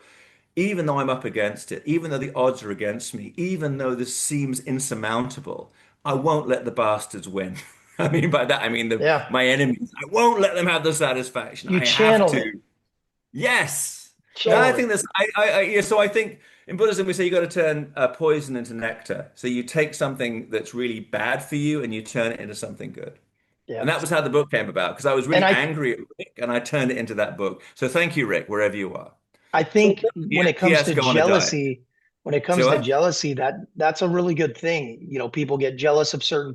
even though I'm up against it, even though the odds are against me, even though this seems insurmountable, I won't let the bastards win. I mean, by that, I mean Yeah. my enemies. I won't let them have the satisfaction. You I have channel it. to. Yes. And I Channel think it. this, yeah, so I think in Buddhism, we say you got to turn poison into nectar. So you take something that's really bad for you and you turn it into something good. Yeah. And that was how the book came about because I was And really angry at Rick and I turned it into that book. So thank you, Rick, wherever you are. I So, think when it comes P.S. to Go on a diet. So what? jealousy, that's a really good thing. People get jealous of certain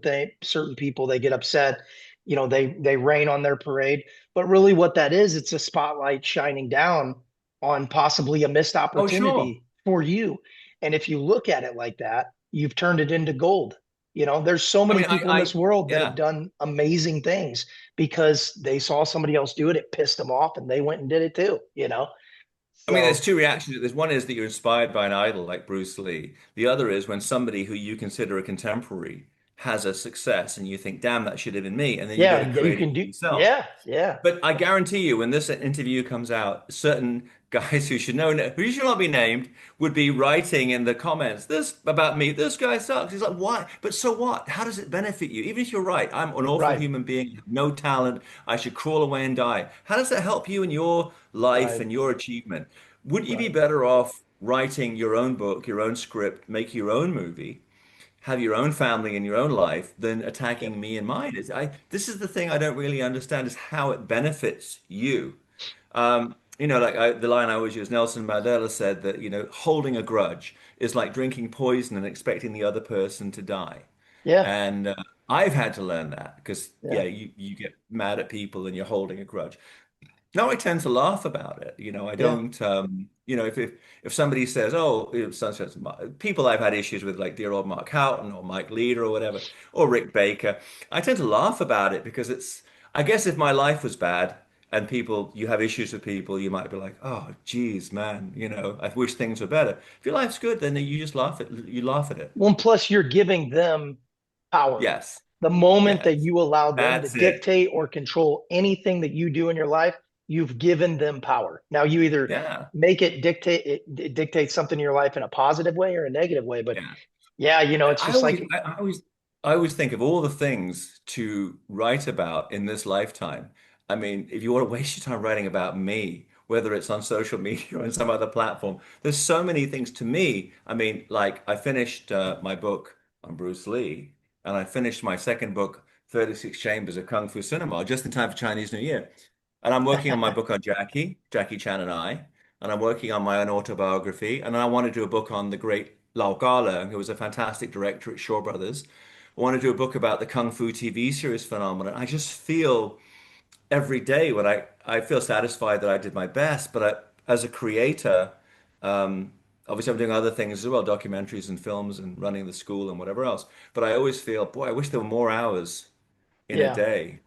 people, they get upset, they rain on their parade. But really what that is, it's a spotlight shining down on possibly a missed Oh, sure. opportunity for you. And if you look at it like that, you've turned it into gold. There's so I many mean, people in this world that have yeah. done amazing things because they saw somebody else do it, it pissed them off, and they went and did it too. I mean, there's So two reactions. There's one is that you're inspired by an idol like Bruce Lee. The other is when somebody who you consider a contemporary has a success and you think, damn, that should have been me. And then you go yeah, to yeah, you create it can do. yourself. Yeah, yeah, But I guarantee you, when this interview comes out, certain guys who should know, who should not be named, would be writing in the comments, this about me, this guy sucks. He's like, why? But so what? How does it benefit you? Even if you're right, I'm an awful right, human being, no talent, I should crawl away and die. How does that help you in your life right, and your achievement? Wouldn't you be right. better off writing your own book, your own script, make your own movie? Have your own family in your own life than Yeah, attacking me and mine. This is the thing I don't really understand is how it benefits you. Like the line I always use, Nelson Mandela said that, holding a grudge is like drinking poison and expecting the other person to die. yeah, And I've had to learn that because, yeah, yeah, you get mad at people and you're holding a grudge. No, I tend to laugh about it. I Yeah. don't, if somebody says, oh, people I've had issues with, like dear old Mark Houghton or Mike Leader or whatever, or Rick Baker, I tend to laugh about it because I guess if my life was bad and you have issues with people, you might be like, oh, geez, man, I wish things were better. If your life's good, then you laugh at it. Well, and plus you're giving them power. Yes, The moment that yes, you allow them to that's it. dictate or control anything that you do in your life, you've given them power. Now you either Yeah, make it dictate something in your life in a positive way or a negative way. But yeah. yeah, it's I just always, like, I always, I always think of all the things to write about in this lifetime. I mean, if you want to waste your time writing about me, whether it's on social media or on some other platform, there's so many things to me. I mean, like I finished my book on Bruce Lee, and I finished my second book, 36 Chambers of Kung Fu Cinema, just in time for Chinese New Year. And I'm working on my book on Jackie Chan and I, and I'm working on my own autobiography, and I want to do a book on the great Lau Gala, who was a fantastic director at Shaw Brothers. I want to do a book about the Kung Fu TV series phenomenon. I just feel every day when I feel satisfied that I did my best, but as a creator, obviously I'm doing other things as well, documentaries and films and running the school and whatever else. But I always feel, boy, I wish there were more hours in a yeah, day.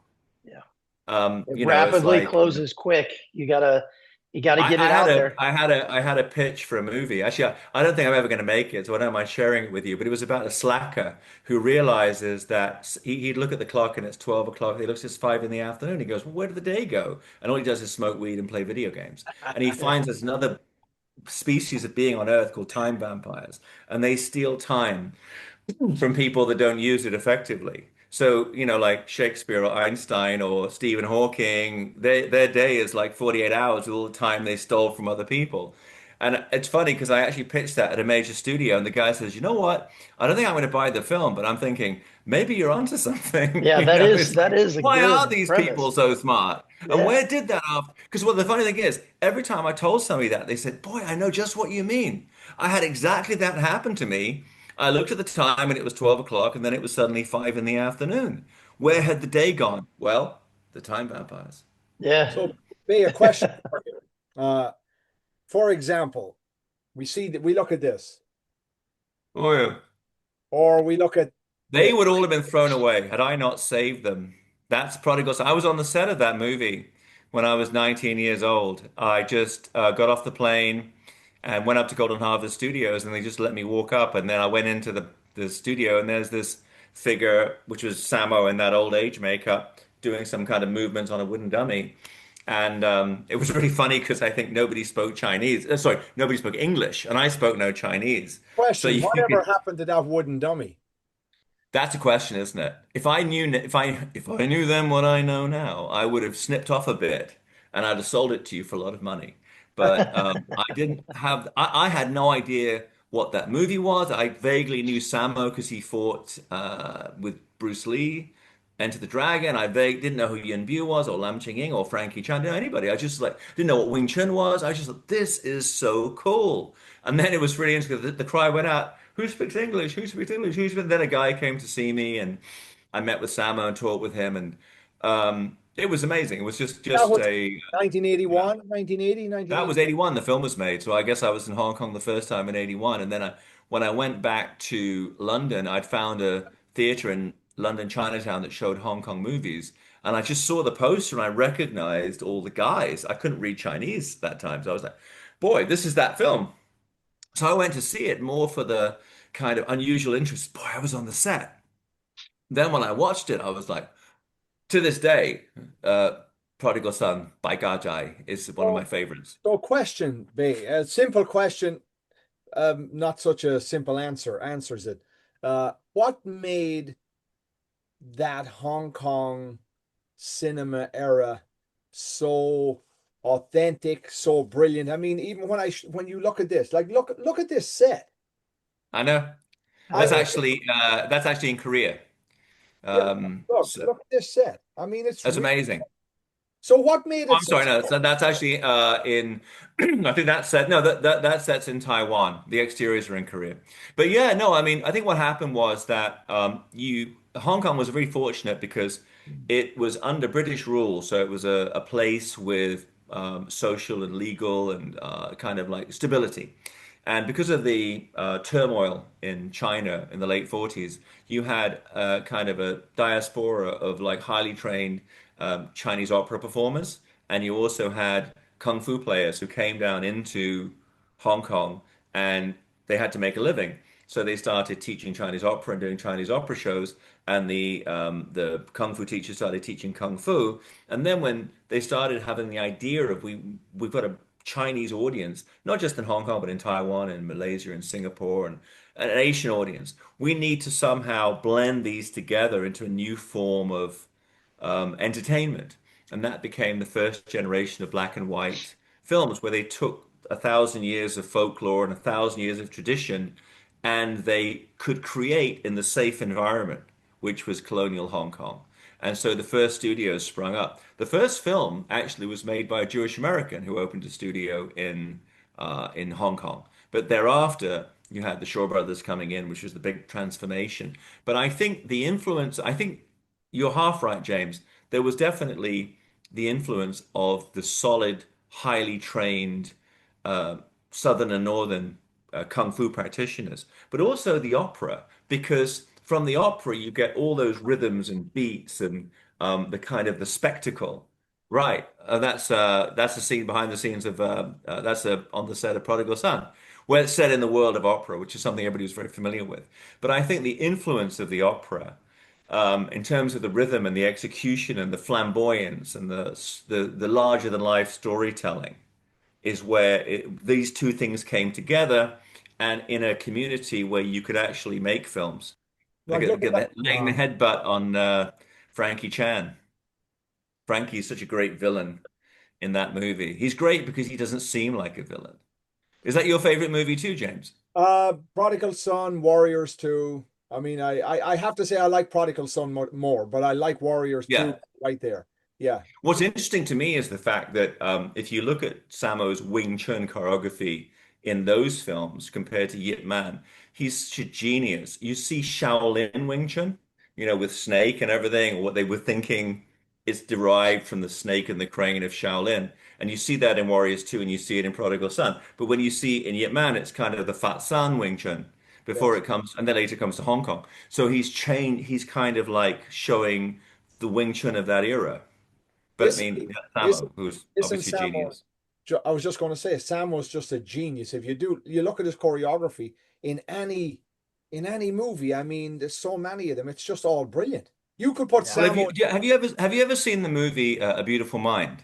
yeah. Um, It you know, it's rapidly like closes quick. You gotta get I it had out a there. I had a pitch for a movie. Actually, I don't think I'm ever going to make it, so I don't mind sharing it with you. But it was about a slacker who realizes that he'd look at the clock and it's 12 o'clock. He looks, it's 5 in the afternoon. He goes, well, where did the day go? And all he does is smoke weed and play video games. And he Yeah, finds there's another species of being on Earth called time vampires, and they steal time from people that don't use it effectively. So, like Shakespeare or Einstein or Stephen Hawking, their day is like 48 hours with all the time they stole from other people. And it's funny because I actually pitched that at a major studio, and the guy says, "You know what? I don't think I'm going to buy the film, but I'm thinking maybe you're onto something." yeah. That is It's that like, is a why are good these people premise. so smart? And Yeah, where did that after? Because the funny thing is, every time I told somebody that, they said, "Boy, I know just what you mean. I had exactly that happen to me. I looked at the time and it was 12 o'clock, and then it was suddenly 5 in the afternoon. Where had the day gone? Well, the time vampires." yeah. So, be a question for you. For example, we see that we look at this, Oh, yeah. or we look at They this. would all have been thrown away had I not saved them. That's Prodigal Son. I was on the set of that movie when I was 19 years old. I just got off the plane and went up to Golden Harvest Studios, and they just let me walk up. And then I went into the studio, and there's this figure, which was Sammo in that old age makeup, doing some kind of movement on a wooden dummy. And it was really funny because I think nobody spoke Chinese. Sorry, nobody spoke English, and I spoke no Chinese. So Question: you whatever could happened to that wooden dummy? That's a question, isn't it? If I knew then what I know now, I would have snipped off a bit and I'd have sold it to you for a lot of money. But I didn't have I had no idea what that movie was. I vaguely knew Sammo because he fought with Bruce Lee, Enter the Dragon. Didn't know who Yuen was or Lam Ching Ying or Frankie Chan, didn't know anybody. I just like didn't know what Wing Chun was. I just thought this is so cool. And then it was really interesting. The cry went out, who speaks English? Who speaks English? Then a guy came to see me, and I met with Sammo and talked with him, and it was amazing. It was just That just was a yeah. 1981, 1980, That 1980. was 81. The film was made, so I guess I was in Hong Kong the first time in 81, and then when I went back to London, I'd found a theater in London Chinatown that showed Hong Kong movies, and I just saw the poster and I recognized all the guys. I couldn't read Chinese that time, so I was like, "Boy, this is that film." So I went to see it more for the kind of unusual interest. Boy, I was on the set. Then when I watched it, I was like, to this day, Prodigal Son by Gajai is one of my So, favorites. so question, Bay, a simple question, not such a simple answer, answers it. What made that Hong Kong cinema era so authentic, so brilliant? I mean, even when you look at this, like look at this set. I know I mean, that's actually in Korea. yeah, So look at this set. I mean, it's that's real. amazing. So what made Oh, it I'm sorry, such? no, that's actually in I think that's set no that set's in Taiwan. The exteriors are in Korea. But yeah, no, I mean I think what happened was that you Hong Kong was very fortunate because it was under British rule, so it was a place with social and legal and kind of like stability. And because of the turmoil in China in the late 40s, you had kind of a diaspora of like highly trained Chinese opera performers, and you also had kung fu players who came down into Hong Kong and they had to make a living. So they started teaching Chinese opera and doing Chinese opera shows, and the kung fu teachers started teaching kung fu. And then when they started having the idea of we've got a Chinese audience, not just in Hong Kong, but in Taiwan and Malaysia and Singapore and an Asian audience, we need to somehow blend these together into a new form of entertainment. And that became the first generation of black and white films where they took 1,000 years of folklore and 1,000 years of tradition and they could create in the safe environment, which was colonial Hong Kong. And so the first studios sprung up. The first film actually was made by a Jewish American who opened a studio in Hong Kong. But thereafter, you had the Shaw Brothers coming in, which was the big transformation. But I think the influence, I think you're half right, James. There was definitely the influence of the solid, highly trained Southern and Northern kung fu practitioners, but also the opera, because from the opera you get all those rhythms and beats and the kind of the spectacle. Right, that's the scene behind the scenes of that's on the set of Prodigal Son, where it's set in the world of opera, which is something everybody was very familiar with. But I think the influence of the opera in terms of the rhythm and the execution and the flamboyance and the larger than life storytelling is where these two things came together and in a community where you could actually make films. I Like, look at that. laying the headbutt on Frankie Chan. Frankie's such a great villain in that movie. He's great because he doesn't seem like a villain. Is that your favorite movie too, James? Prodigal Son, Warriors 2. I mean, I have to say I like Prodigal Son more, but I like Warriors 2 Yeah. right there. Yeah, What's interesting to me is the fact that if you look at Sammo's Wing Chun choreography in those films compared to Yip Man, he's a genius. You see Shaolin Wing Chun, with snake and everything, what they were thinking is derived from the snake and the crane of Shaolin. And you see that in Warriors 2 and you see it in Prodigal Son. But when you see in Yip Man, it's kind of the Fat San Wing Chun before yes. it comes, and then later comes to Hong Kong. So he's kind of like showing the Wing Chun of that era. But I Is mean, isn't Sammo, who's isn't obviously a Sammo? genius. I was just going to say Sam was just a genius. If you look at his choreography in any movie, I mean, there's so many of them. It's just all brilliant. You could put Yeah. Well, Samo. have you ever seen the movie A Beautiful Mind?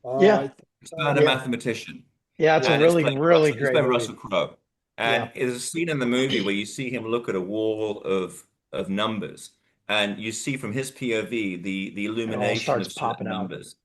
Yeah. I think It's so. about a Yeah. mathematician, Yeah. It's a Yeah, and it's really, played really Russell. It's great by movie. Russell Crowe, Yeah. and there's a scene in the movie where you see him look at a wall of numbers, and you see from his POV the It all illumination starts of popping certain out. numbers.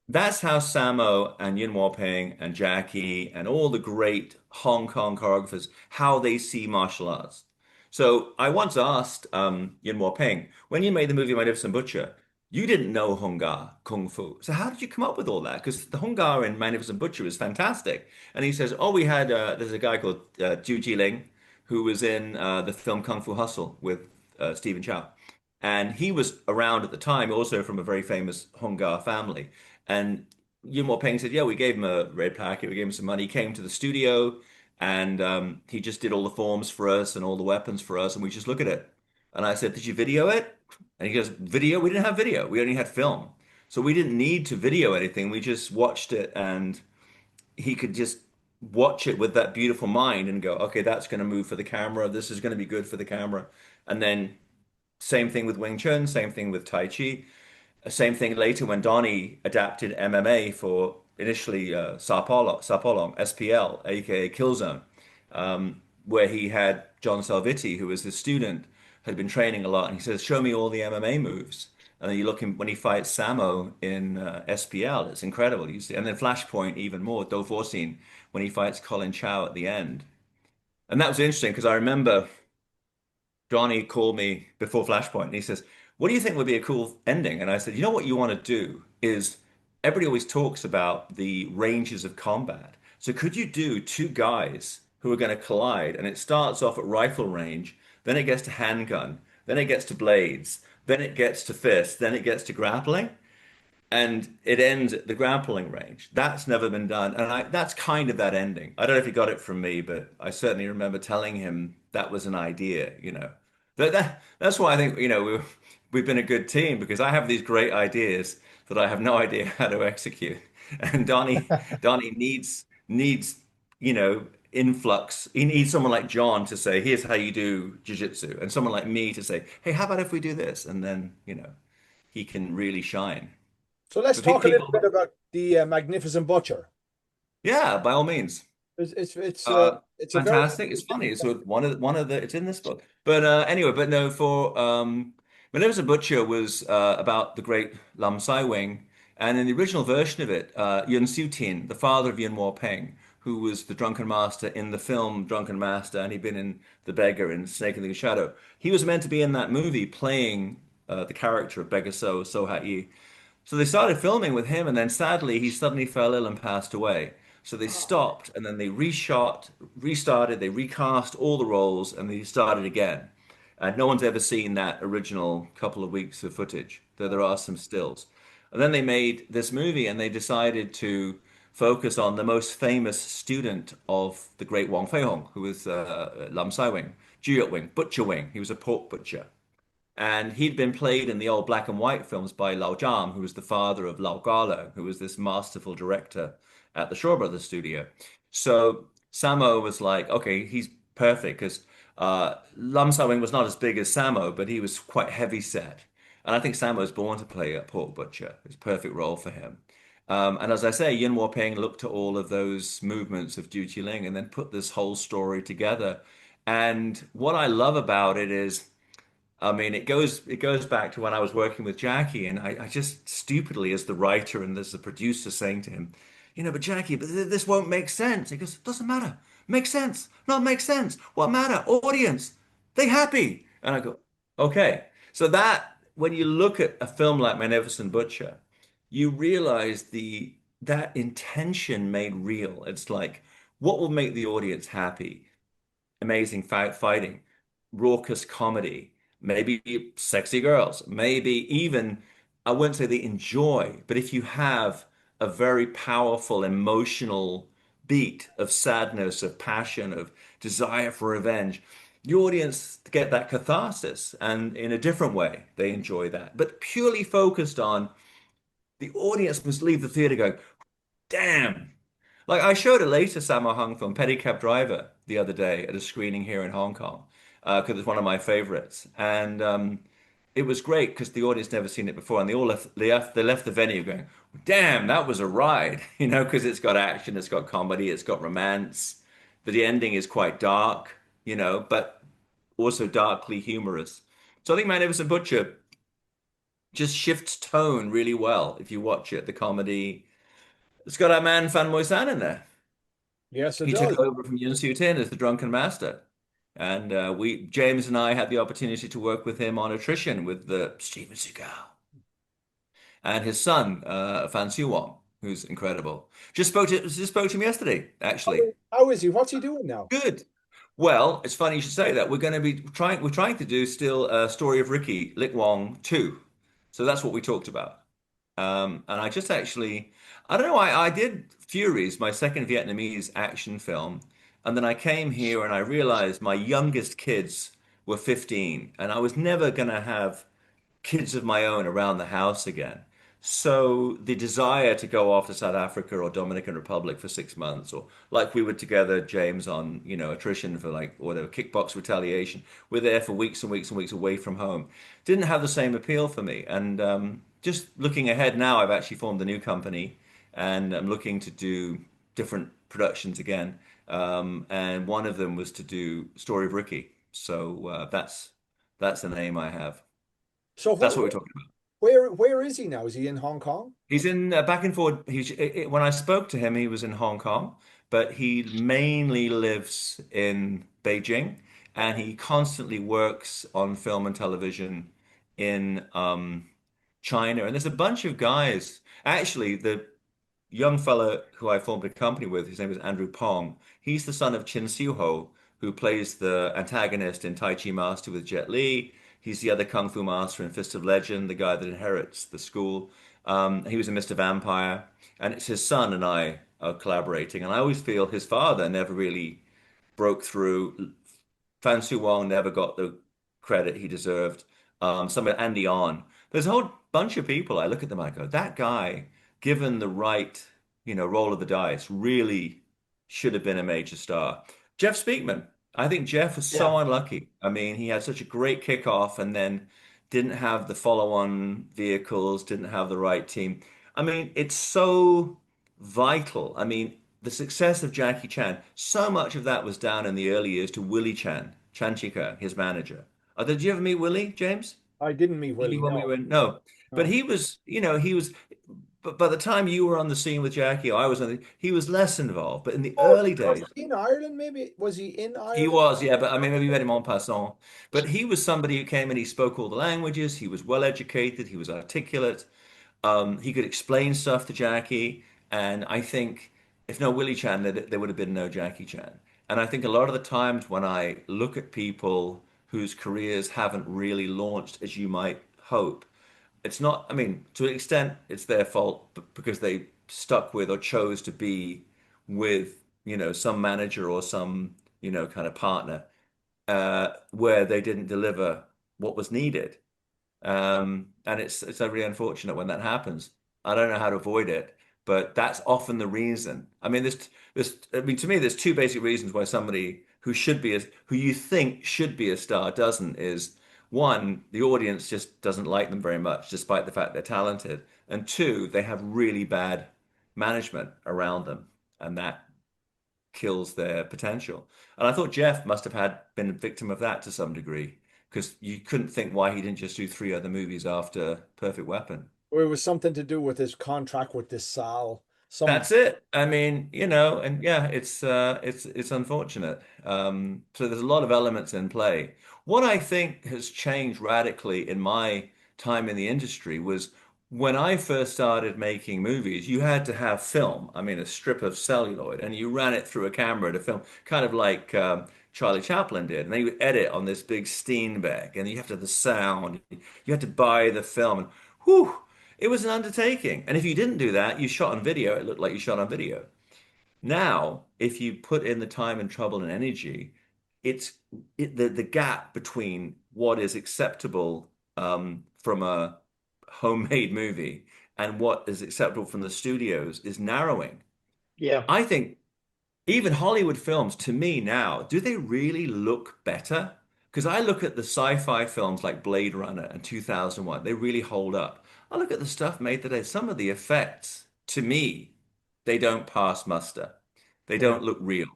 That's how Sammo and Yuen Ping and Jackie and all the great Hong Kong choreographers, how they see martial arts. So I once asked Yuen Ping, when you made the movie Magnificent Butcher, you didn't know Hung Gar, Kung Fu. So how did you come up with all that? Because the Hung Gar in Magnificent Butcher is fantastic. And he says, oh, there's a guy called Ju Jiling who was in the film Kung Fu Hustle with Stephen Chow. And he was around at the time, also from a very famous Hung Gar family. And Yuen Peng said, yeah, we gave him a red packet, we gave him some money. He came to the studio and he just did all the forms for us and all the weapons for us, and we just look at it. And I said, did you video it? And he goes, video? We didn't have video. We only had film. So we didn't need to video anything. We just watched it and he could just watch it with that beautiful mind and go, okay, that's going to move for the camera. This is going to be good for the camera. And then same thing with Wing Chun, same thing with Tai Chi. Same thing later when Donnie adapted MMA for initially Sapolong, SPL, aka Killzone, where he had John Salvitti, who was his student, had been training a lot, and he says, "Show me all the MMA moves." And then you look him when he fights Sammo in SPL, it's incredible. You see, and then Flashpoint even more, Do scene when he fights Colin Chow at the end, and that was interesting because I remember Donnie called me before Flashpoint and he says, what do you think would be a cool ending? And I said, you know what you want to do is everybody always talks about the ranges of combat. So could you do two guys who are going to collide and it starts off at rifle range, then it gets to handgun, then it gets to blades, then it gets to fist, then it gets to grappling? and it ends at the grappling range. That's never been done, and that's kind of that ending. I don't know if he got it from me, but I certainly remember telling him that was an idea. That's why I think we've been a good team because I have these great ideas that I have no idea how to execute, and Donnie needs influx. He needs someone like John to say, "Here's how you do jiu-jitsu," and someone like me to say, "Hey, how about if we do this?" And then he can really shine. So let's But talk a little bit people, about the Magnificent Butcher. yeah, by all means. It's a very Fantastic. It's funny. It's sort of one of the it's in this book. But anyway, but no, for Magnificent Butcher was about the great Lam Sai Wing, and in the original version of it, Yun Siu Tin, the father of Yuen Peng, who was the drunken master in the film Drunken Master, and he'd been in The Beggar and Snake in the Shadow. He was meant to be in that movie playing the character of Beggar So Ha Yi. So they started filming with him, and then sadly, he suddenly fell ill and passed away. So they stopped, and then they reshot, restarted, they recast all the roles, and they started again. And no one's ever seen that original couple of weeks of footage, though there are some stills. And then they made this movie, and they decided to focus on the most famous student of the great Wong Fei Hung, who was Lam Sai Wing, Jiu Wing, Butcher Wing. He was a pork butcher. And he'd been played in the old black and white films by Lau Jam, who was the father of Lau Garlo, who was this masterful director at the Shaw Brothers studio. So Sammo was like, okay, he's perfect because Lam Sawing was not as big as Sammo, but he was quite heavy set. And I think Sammo was born to play a pork butcher. It's a perfect role for him. And as I say, Yin Ping looked at all of those movements of Duty Ling and then put this whole story together. And what I love about it is I mean, it goes back to when I was working with Jackie, and I just stupidly, as the writer and as the producer, saying to him, but Jackie, but this won't make sense. He goes, it doesn't matter. Make sense. Not make sense. What matter? Audience. They happy. And I go, okay. So that when you look at a film like Magnificent Butcher, you realize the that intention made real. It's like, what will make the audience happy? Amazing fighting, raucous comedy, maybe sexy girls, maybe even, I wouldn't say they enjoy, but if you have a very powerful emotional beat of sadness, of passion, of desire for revenge, the audience get that catharsis and in a different way they enjoy that. But purely focused on the audience must leave the theater going, damn. Like I showed a later Sammo Hung film, Pedicab Driver, the other day at a screening here in Hong Kong, because it's one of my favorites, and it was great because the audience never seen it before, and they all left the venue going, "Damn, that was a ride," because it's got action, it's got comedy, it's got romance, but the ending is quite dark, but also darkly humorous. So I think Magnificent Butcher just shifts tone really well if you watch it. The comedy. It's got our man Fan Moisan in there. yes, it He took does. over from Yun Siu Tin as the drunken master. And James and I had the opportunity to work with him on Attrition with the Steven Seagal and his son, Fan Siu Wong, who's incredible. Just spoke to him yesterday, actually. How is he? What's he doing now? Good. Well, it's funny you should say that. We're trying to do still a Story of Ricky, Lick Wong 2. So that's what we talked about. And I just actually, I don't know, I did Furies, my second Vietnamese action film. And then I came here and I realized my youngest kids were 15 and I was never going to have kids of my own around the house again. So the desire to go off to South Africa or Dominican Republic for 6 months, or like we were together, James, on attrition for like whatever kickbox retaliation, we're there for weeks and weeks and weeks away from home. Didn't have the same appeal for me. And just looking ahead now, I've actually formed a new company, and I'm looking to do different productions again. And one of them was to do Story of Ricky. So that's the name I have. So That's what we're talking about. where is he now? Is he in Hong Kong? He's in back and forth. When I spoke to him, he was in Hong Kong, but he mainly lives in Beijing, and he constantly works on film and television in China. And there's a bunch of guys. Actually, the young fella who I formed a company with, his name is Andrew Pong. He's the son of Chin Siu Ho, who plays the antagonist in Tai Chi Master with Jet Li. He's the other kung fu master in Fist of Legend, the guy that inherits the school. He was in Mr. Vampire, and it's his son and I are collaborating. And I always feel his father never really broke through. Fan Su Wong never got the credit he deserved. Somebody, Andy On. There's a whole bunch of people. I look at them, I go, that guy, given the right, roll of the dice, really should have been a major star. Jeff Speakman. I think Jeff was Yeah. so unlucky. I mean, he had such a great kickoff and then didn't have the follow-on vehicles, didn't have the right team. I mean, it's so vital. I mean, the success of Jackie Chan, so much of that was down in the early years to Willie Chan, Chan Chika, his manager. Did you ever meet Willie, James? I didn't meet Maybe Willie. when we No, were no, but no. he was, but by the time you were on the scene with Jackie, I was on he was less involved. But in the Oh, early was days, he in Ireland? Maybe was he in he Ireland? was, yeah, but I mean, maybe you met him en passant. But he was somebody who came and he spoke all the languages. He was well educated. He was articulate. He could explain stuff to Jackie. And I think if no Willie Chan, there would have been no Jackie Chan. And I think a lot of the times when I look at people whose careers haven't really launched as you might hope, it's not, I mean, to an extent, it's their fault because they stuck with or chose to be with, some manager or some, kind of partner where they didn't deliver what was needed. And it's really unfortunate when that happens. I don't know how to avoid it, but that's often the reason. I mean, I mean, to me, there's two basic reasons why somebody who you think should be a star doesn't is one, the audience just doesn't like them very much, despite the fact they're talented. And two, they have really bad management around them, and that kills their potential. And I thought Jeff must have been a victim of that to some degree, because you couldn't think why he didn't just do three other movies after Perfect Weapon. Or it was something to do with his contract with this Sal. Some That's it. I mean, and yeah, it's unfortunate. So there's a lot of elements in play. What I think has changed radically in my time in the industry was when I first started making movies, you had to have film. I mean, a strip of celluloid, and you ran it through a camera to film, kind of like Charlie Chaplin did. And then you would edit on this big Steenbeck, and you have to have the sound. You had to buy the film, and whew. It was an undertaking. And if you didn't do that, you shot on video. It looked like you shot on video. Now, if you put in the time and trouble and energy, it's the gap between what is acceptable from a homemade movie and what is acceptable from the studios is narrowing. Yeah. I think even Hollywood films, to me now, do they really look better? Because I look at the sci-fi films like Blade Runner and 2001, they really hold up. I look at the stuff made today, some of the effects, to me, they don't pass muster. They yeah, don't look real.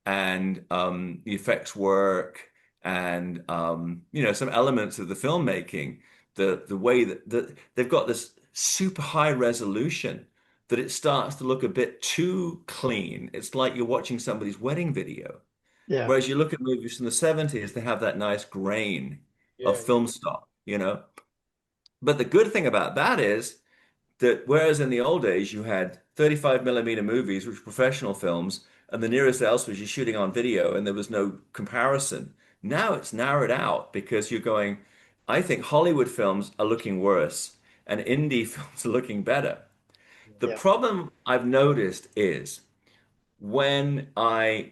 And the effects work and some elements of the filmmaking, the way that they've got this super high resolution that it starts to look a bit too clean. It's like you're watching somebody's wedding video. Yeah. Whereas you look at movies from the 70s, they have that nice grain of yeah, film stock. But the good thing about that is that whereas in the old days you had 35 millimeter movies, which were professional films, and the nearest else was you're shooting on video and there was no comparison. Now it's narrowed out because you're going, I think Hollywood films are looking worse and indie films are looking better. The Yeah. problem I've noticed is when I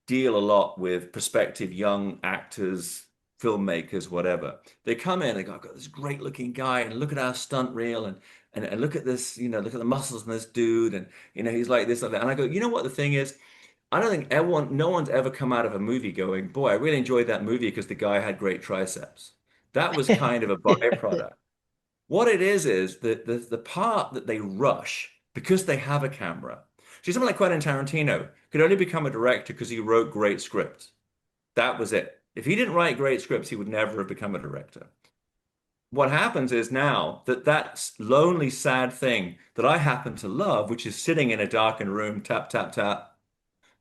deal a lot with prospective young actors, filmmakers, whatever. They come in, they go, I've got this great looking guy, and look at our stunt reel, and look at this, look at the muscles in this dude, and he's like this, like that. And I go, you know what the thing is? I don't think no one's ever come out of a movie going, boy, I really enjoyed that movie because the guy had great triceps. That was kind of a byproduct. What it is that the part that they rush because they have a camera. See, someone like Quentin Tarantino could only become a director because he wrote great scripts. That was it. If he didn't write great scripts, he would never have become a director. What happens is now that lonely, sad thing that I happen to love, which is sitting in a darkened room, tap, tap, tap,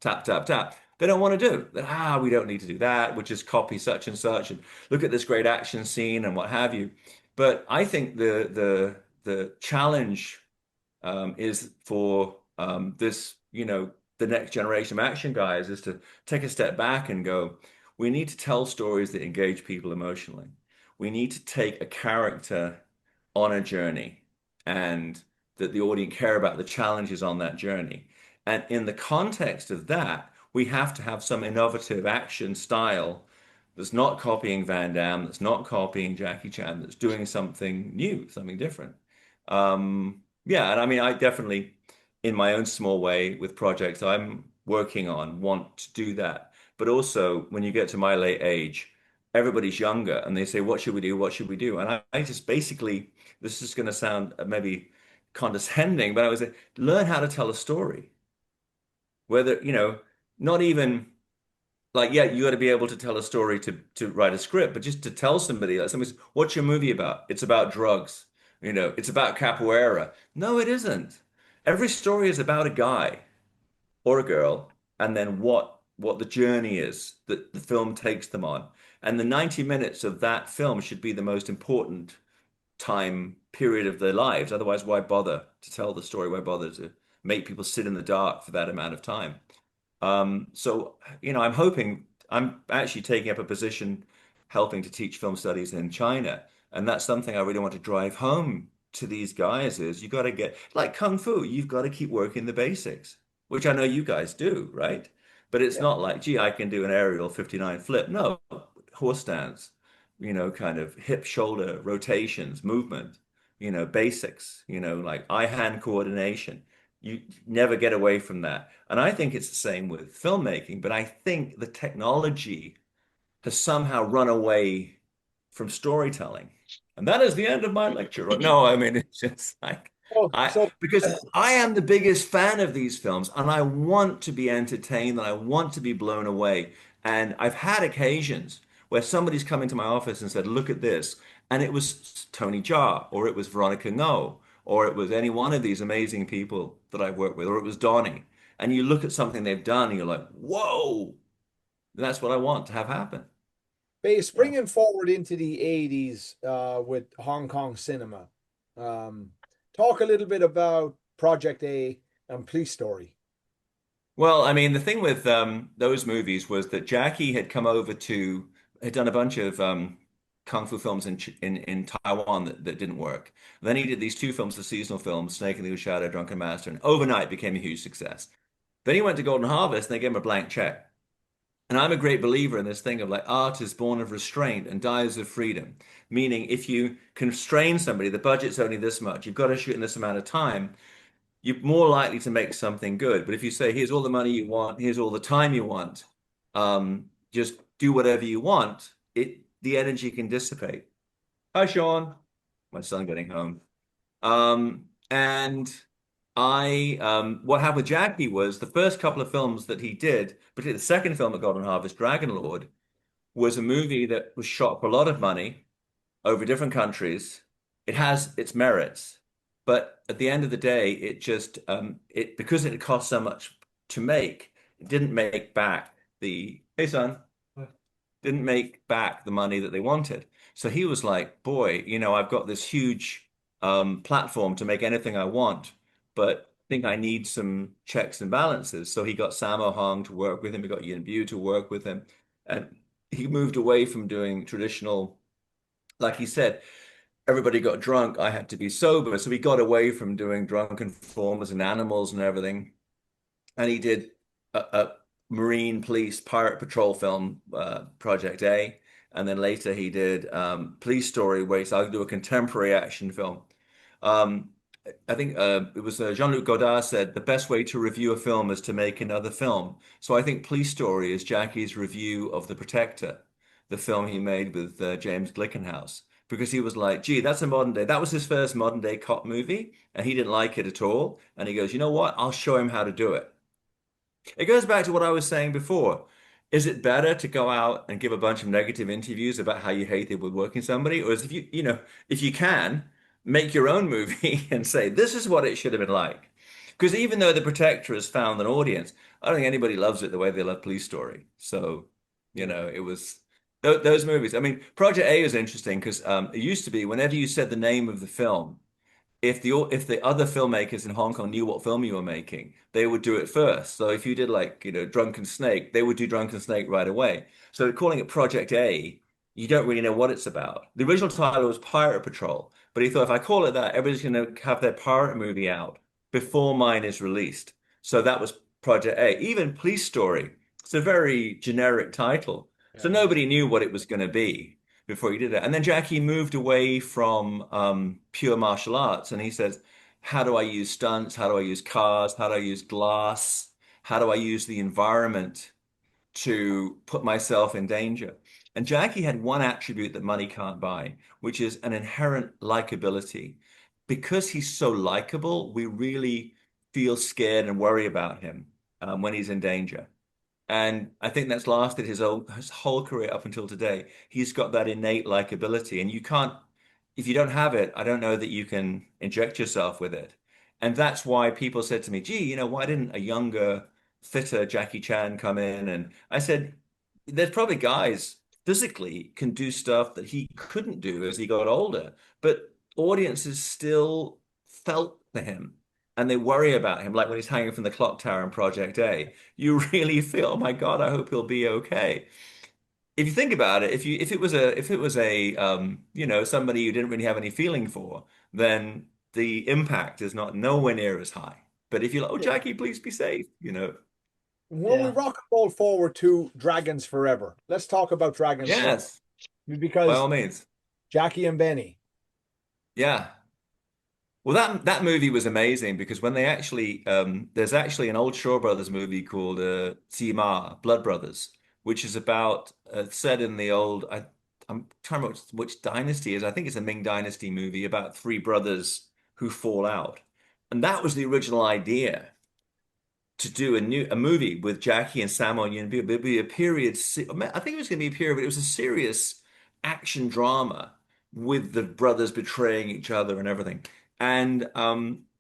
tap, tap, tap. They don't want to do that. We don't need to do that. We'll just copy such and look at this great action scene and what have you. But I think the challenge is for the next generation of action guys is to take a step back and go, we need to tell stories that engage people emotionally. we need to take a character on a journey and that the audience care about the challenges on that journey. And in the context of that, we have to have some innovative action style that's not copying Van Damme, that's not copying Jackie Chan, that's doing something new, something different. Yeah, and I mean, I definitely, in my own small way, with projects I'm working on, want to do that. But also, when you get to my late age, everybody's younger and they say, what should we do? What should we do? And I just basically, this is going to sound maybe condescending, but I was like, learn how to tell a story. Whether, not even like, yeah, you got to be able to tell a story to write a script, but just to tell somebody, like somebody says, what's your movie about? It's about drugs. It's about capoeira. No, it isn't. Every story is about a guy or a girl, and then what the journey is that the film takes them on. And the 90 minutes of that film should be the most important time period of their lives. Otherwise, why bother to tell the story? Why bother to make people sit in the dark for that amount of time? So, I'm actually taking up a position helping to teach film studies in China. And that's something I really want to drive home to these guys is you got to get like Kung Fu, you've got to keep working the basics, which I know you guys do, right? But it's Yeah. not like, gee, I can do an aerial 59 flip. No, horse stance, kind of hip shoulder rotations, movement, basics, like eye-hand coordination. You never get away from that. And I think it's the same with filmmaking, but I think the technology has somehow run away from storytelling. And that is the end of my lecture. No, I mean, it's just like, Oh, so because I am the biggest fan of these films and I want to be entertained and I want to be blown away. And I've had occasions where somebody's come into my office and said, look at this. And it was Tony Jaa, or it was Veronica Ngo, or it was any one of these amazing people that I've worked with, or it was Donnie. And you look at something they've done and you're like, whoa, that's what I want to have happen. Yeah. springing forward into the 80s with Hong Kong cinema. Um, Talk a little bit about Project A and Police Story. Well, I mean, the thing with those movies was that Jackie had done a bunch of kung fu films in Taiwan that didn't work. Then he did these two films, the seasonal films, Snake and the Shadow, Drunken Master, and overnight became a huge success. Then he went to Golden Harvest and they gave him a blank check. And I'm a great believer in this thing of like art is born of restraint and dies of freedom. Meaning, if you constrain somebody, the budget's only this much, you've got to shoot in this amount of time, you're more likely to make something good. But if you say, here's all the money you want, here's all the time you want, just do whatever you want, the energy can dissipate. Hi, Sean. My son getting home. And what happened with Jackie was the first couple of films that he did, particularly the second film at Golden Harvest, Dragon Lord, was a movie that was shot for a lot of money over different countries. It has its merits, but at the end of the day, it just because it cost so much to make, it didn't make back the hey son, didn't make back the money that they wanted. So he was like, boy, I've got this huge platform to make anything I want, but I think I need some checks and balances. So he got Sammo Hung to work with him. He got Yuen to work with him, and he moved away from doing traditional, like he said, everybody got drunk. I had to be sober. So he got away from doing drunken performers and animals and everything. And he did a Marine Police Pirate Patrol film, Project A. And then later he did Police Story, where he said, I'll do a contemporary action film. Um, I think it was Jean-Luc Godard said the best way to review a film is to make another film. So I think Police Story is Jackie's review of The Protector, the film he made with James Glickenhaus, because he was like, gee, that's a modern day. That was his first modern day cop movie, and he didn't like it at all. And he goes, you know what? I'll show him how to do it. It goes back to what I was saying before. Is it better to go out and give a bunch of negative interviews about how you hated woodworking somebody? Or is if if you can, make your own movie and say, this is what it should have been like. Because even though The Protector has found an audience, I don't think anybody loves it the way they love Police Story. So, it was those movies. I mean, Project A is interesting because it used to be whenever you said the name of the film, if the other filmmakers in Hong Kong knew what film you were making, they would do it first. So if you did like, Drunken Snake, they would do Drunken Snake right away. So calling it Project A you don't really know what it's about. The original title was Pirate Patrol, but he thought if I call it that, everybody's going to have their pirate movie out before mine is released. So that was Project A. Even Police Story, it's a very generic title. So Yeah. nobody knew what it was going to be before he did it. And then Jackie moved away from pure martial arts and he says, how do I use stunts? How do I use cars? How do I use glass? How do I use the environment to put myself in danger? And Jackie had one attribute that money can't buy, which is an inherent likability. Because he's so likable, we really feel scared and worry about him when he's in danger. And I think that's lasted his whole career up until today. He's got that innate likability, and you can't, if you don't have it, I don't know that you can inject yourself with it. And that's why people said to me, gee, why didn't a younger, fitter Jackie Chan come in? And I said, there's probably guys physically can do stuff that he couldn't do as he got older, but audiences still felt for him and they worry about him, like when he's hanging from the clock tower in Project A. You really feel, oh my God, I hope he'll be okay. If you think about it, if it was a somebody you didn't really have any feeling for, then the impact is not nowhere near as high. But if you're like, oh Yeah. Jackie, please be safe. When we Yeah. rock and roll forward to Dragons Forever, let's talk about Dragons Forever Yes, by because all means. Jackie and Benny. Yeah. Well, that movie was amazing because when they actually there's actually an old Shaw Brothers movie called Blood Brothers, which is about set in the old I'm trying to remember which dynasty it is. I think it's a Ming Dynasty movie about three brothers who fall out, and that was the original idea to do a movie with Jackie and Sammo and Yuen. It'd be a period. I think it was going to be a period, but it was a serious action drama with the brothers betraying each other and everything. And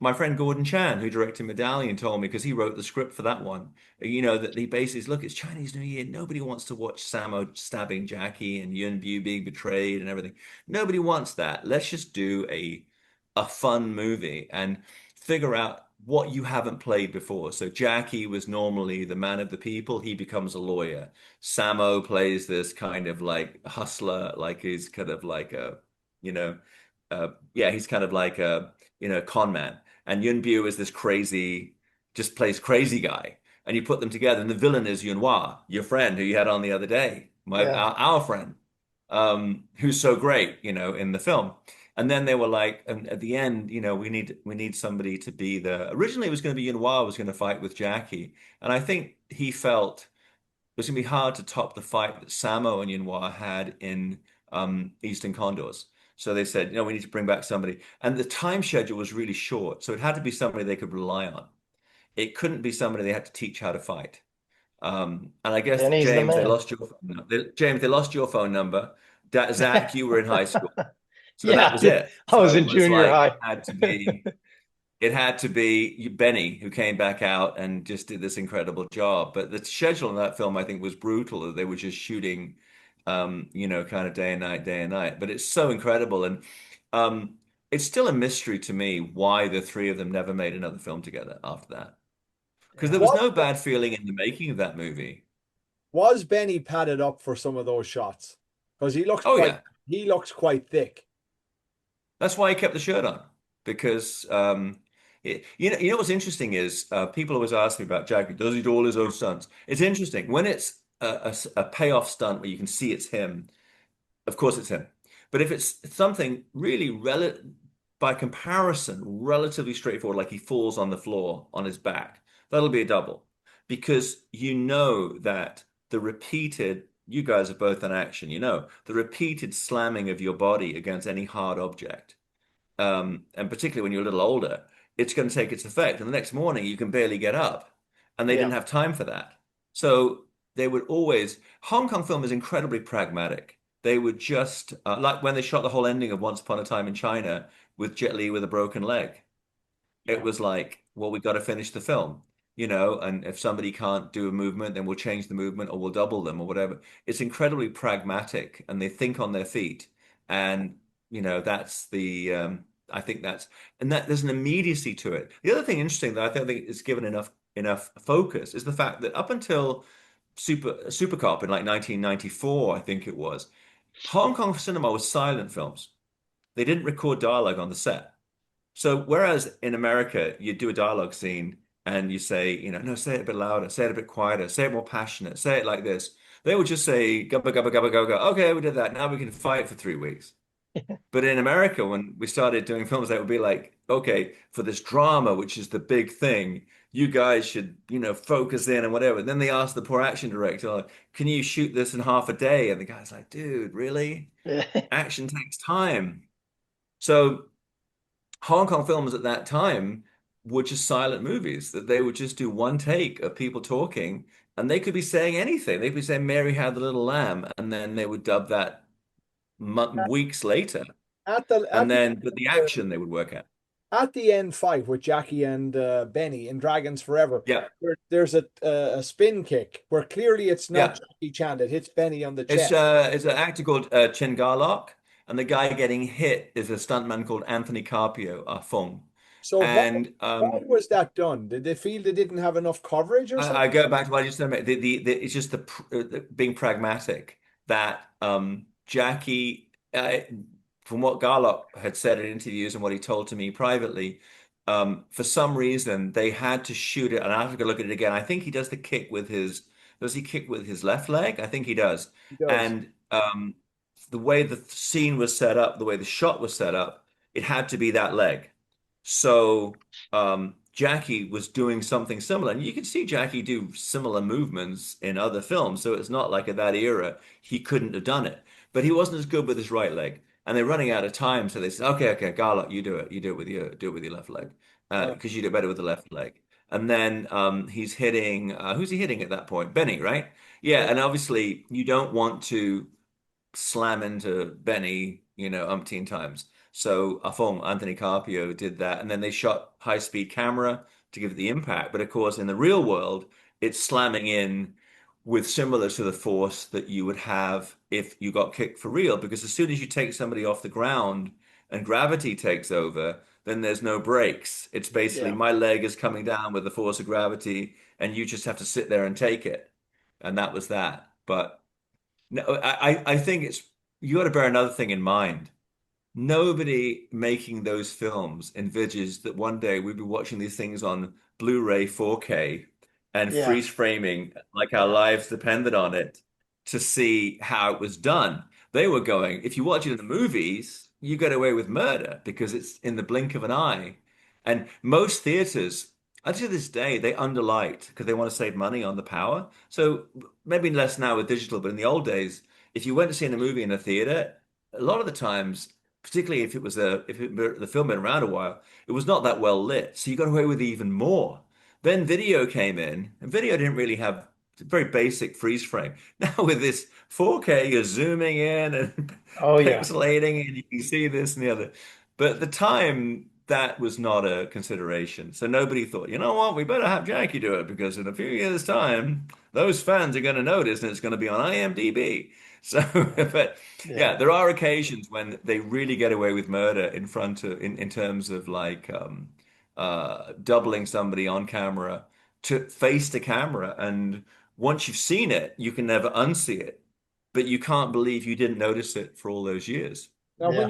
my friend Gordon Chan, who directed Medallion, told me because he wrote the script for that one. That he basically says, look, it's Chinese New Year. Nobody wants to watch Sammo stabbing Jackie and Yuen being betrayed and everything. Nobody wants that. Let's just do a fun movie and figure out what you haven't played before. So Jackie was normally the man of the people. He becomes a lawyer. Sammo plays this kind of like hustler, like he's kind of like you know, yeah, he's kind of like a con man. And Yuen is this crazy, just plays crazy guy. And you put them together, and the villain is Yuen, your friend who you had on the other day, Yeah. our friend, who's so great, in the film. And then they were like, and at the end, we need somebody to be the. Originally, it was going to be Yuen was going to fight with Jackie, and I think he felt it was going to be hard to top the fight that Sammo and Yuen had in Eastern Condors. So they said, we need to bring back somebody, and the time schedule was really short, so it had to be somebody they could rely on. It couldn't be somebody they had to teach how to fight. And I guess Benny's the James, they man. lost your phone number. James, they lost your phone number. Zach, you were in high school. So that Yeah, was it. I was So in it was junior like high. it had to be Benny who came back out and just did this incredible job. But the schedule in that film, I think, was brutal. They were just shooting, kind of day and night, day and night. But it's so incredible, and um, it's still a mystery to me why the three of them never made another film together after that. Because there Yeah. was Was no bad feeling in the making of that movie. was Benny padded up for some of those shots? Because Oh yeah. he looks quite thick. That's why he kept the shirt on because you know what's interesting is people always ask me about Jackie. Does he do all his own stunts? It's interesting when it's a payoff stunt where you can see it's him. Of course, it's him. But if it's something really by comparison, relatively straightforward, like he falls on the floor on his back, that'll be a double because you know that the repeated, you guys are both in action, the repeated slamming of your body against any hard object, and particularly when you're a little older, it's going to take its effect. And the next morning, you can barely get up. And they didn't Yeah. have time for that. So they would always, Hong Kong film is incredibly pragmatic. They would just, like when they shot the whole ending of Once Upon a Time in China with Jet Li with a broken leg. It Yeah. was like, well, we got to finish the film, and if somebody can't do a movement, then we'll change the movement or we'll double them or whatever. It's incredibly pragmatic and they think on their feet. And, that's I think and that there's an immediacy to it. The other thing interesting that I don't think is given enough focus is the fact that up until Super Cop in like 1994, I think it was, Hong Kong cinema was silent films. They didn't record dialogue on the set. So whereas in America, you do a dialogue scene and you say, no, say it a bit louder, say it a bit quieter, say it more passionate, say it like this. They would just say, gubba, gubba, gubba, go, go. Okay, we did that. Now we can fight for 3 weeks. But in America, when we started doing films, that would be like, okay, for this drama, which is the big thing, you guys should, focus in and whatever. Then they asked the poor action director, like, can you shoot this in half a day? And the guy's like, dude, really? Action takes time. So Hong Kong films at that time were just silent movies, that they would just do one take of people talking, and they could be saying anything. They could be saying Mary Had the Little Lamb, and then they would dub that weeks later. At the And at the then, but the action they would work at. at the end fight with Jackie and Benny in Dragons Forever, Yeah, there's a spin kick where clearly it's not yeah. Jackie Chan. It hits Benny on the It's chest. it's an actor called Chin Garlock, and the guy getting hit is a stuntman called Anthony Carpio, Fong. So And why was that done? Did they feel they didn't have enough coverage or I something? go back to what I just said. It's just being pragmatic that Jackie, from what Garlock had said in interviews and what he told to me privately, for some reason they had to shoot it. And I have to go look at it again. I think he does the kick with his. Does he kick with his left leg? I think he does. He does. And the way the scene was set up, the way the shot was set up, it had to be that leg. So Jackie was doing something similar. And you can see Jackie do similar movements in other films. So it's not like at that era he couldn't have done it. But he wasn't as good with his right leg. And they're running out of time. So they said, okay, okay, Garlock, you do it. You do it with your left leg. Uh, Because you do better with the left leg. And then he's hitting who's he hitting at that point? Benny, right? Yeah, yeah. and obviously you don't want to slam into Benny, umpteen times. So Afong, Anthony Carpio did that, and then they shot high speed camera to give it the impact. But of course, in the real world, it's slamming in with similar to the force that you would have if you got kicked for real. Because as soon as you take somebody off the ground and gravity takes over, then there's no brakes. It's basically Yeah. my leg is coming down with the force of gravity, and you just have to sit there and take it. And that was that. But no, I think it's you got to bear another thing in mind. Nobody making those films envisages that one day we'd be watching these things on Blu-ray 4K and Yeah. freeze framing like our Yeah. lives depended on it to see how it was done. They were going, if you watch it in the movies, you get away with murder because it's in the blink of an eye. And most theaters, to this day, they underlight because they want to save money on the power. So maybe less now with digital, but in the old days, if you went to see a movie in a theater, a lot of the times, particularly if it was the film had been around a while, it was not that well lit. So you got away with even more. Then video came in, and video didn't really have very basic freeze frame. Now with this 4K, you're zooming in and Oh yeah. pixelating, and you can see this and the other. But at the time, that was not a consideration. So nobody thought, you know what, we better have Jackie do it because in a few years' time, those fans are going to notice and it's going to be on IMDb. So, but yeah, Yeah. there are occasions when they really get away with murder in terms of like doubling somebody on camera to face the camera. And once you've seen it, you can never unsee it. But you can't believe you didn't notice it for all those years. Now, Yeah.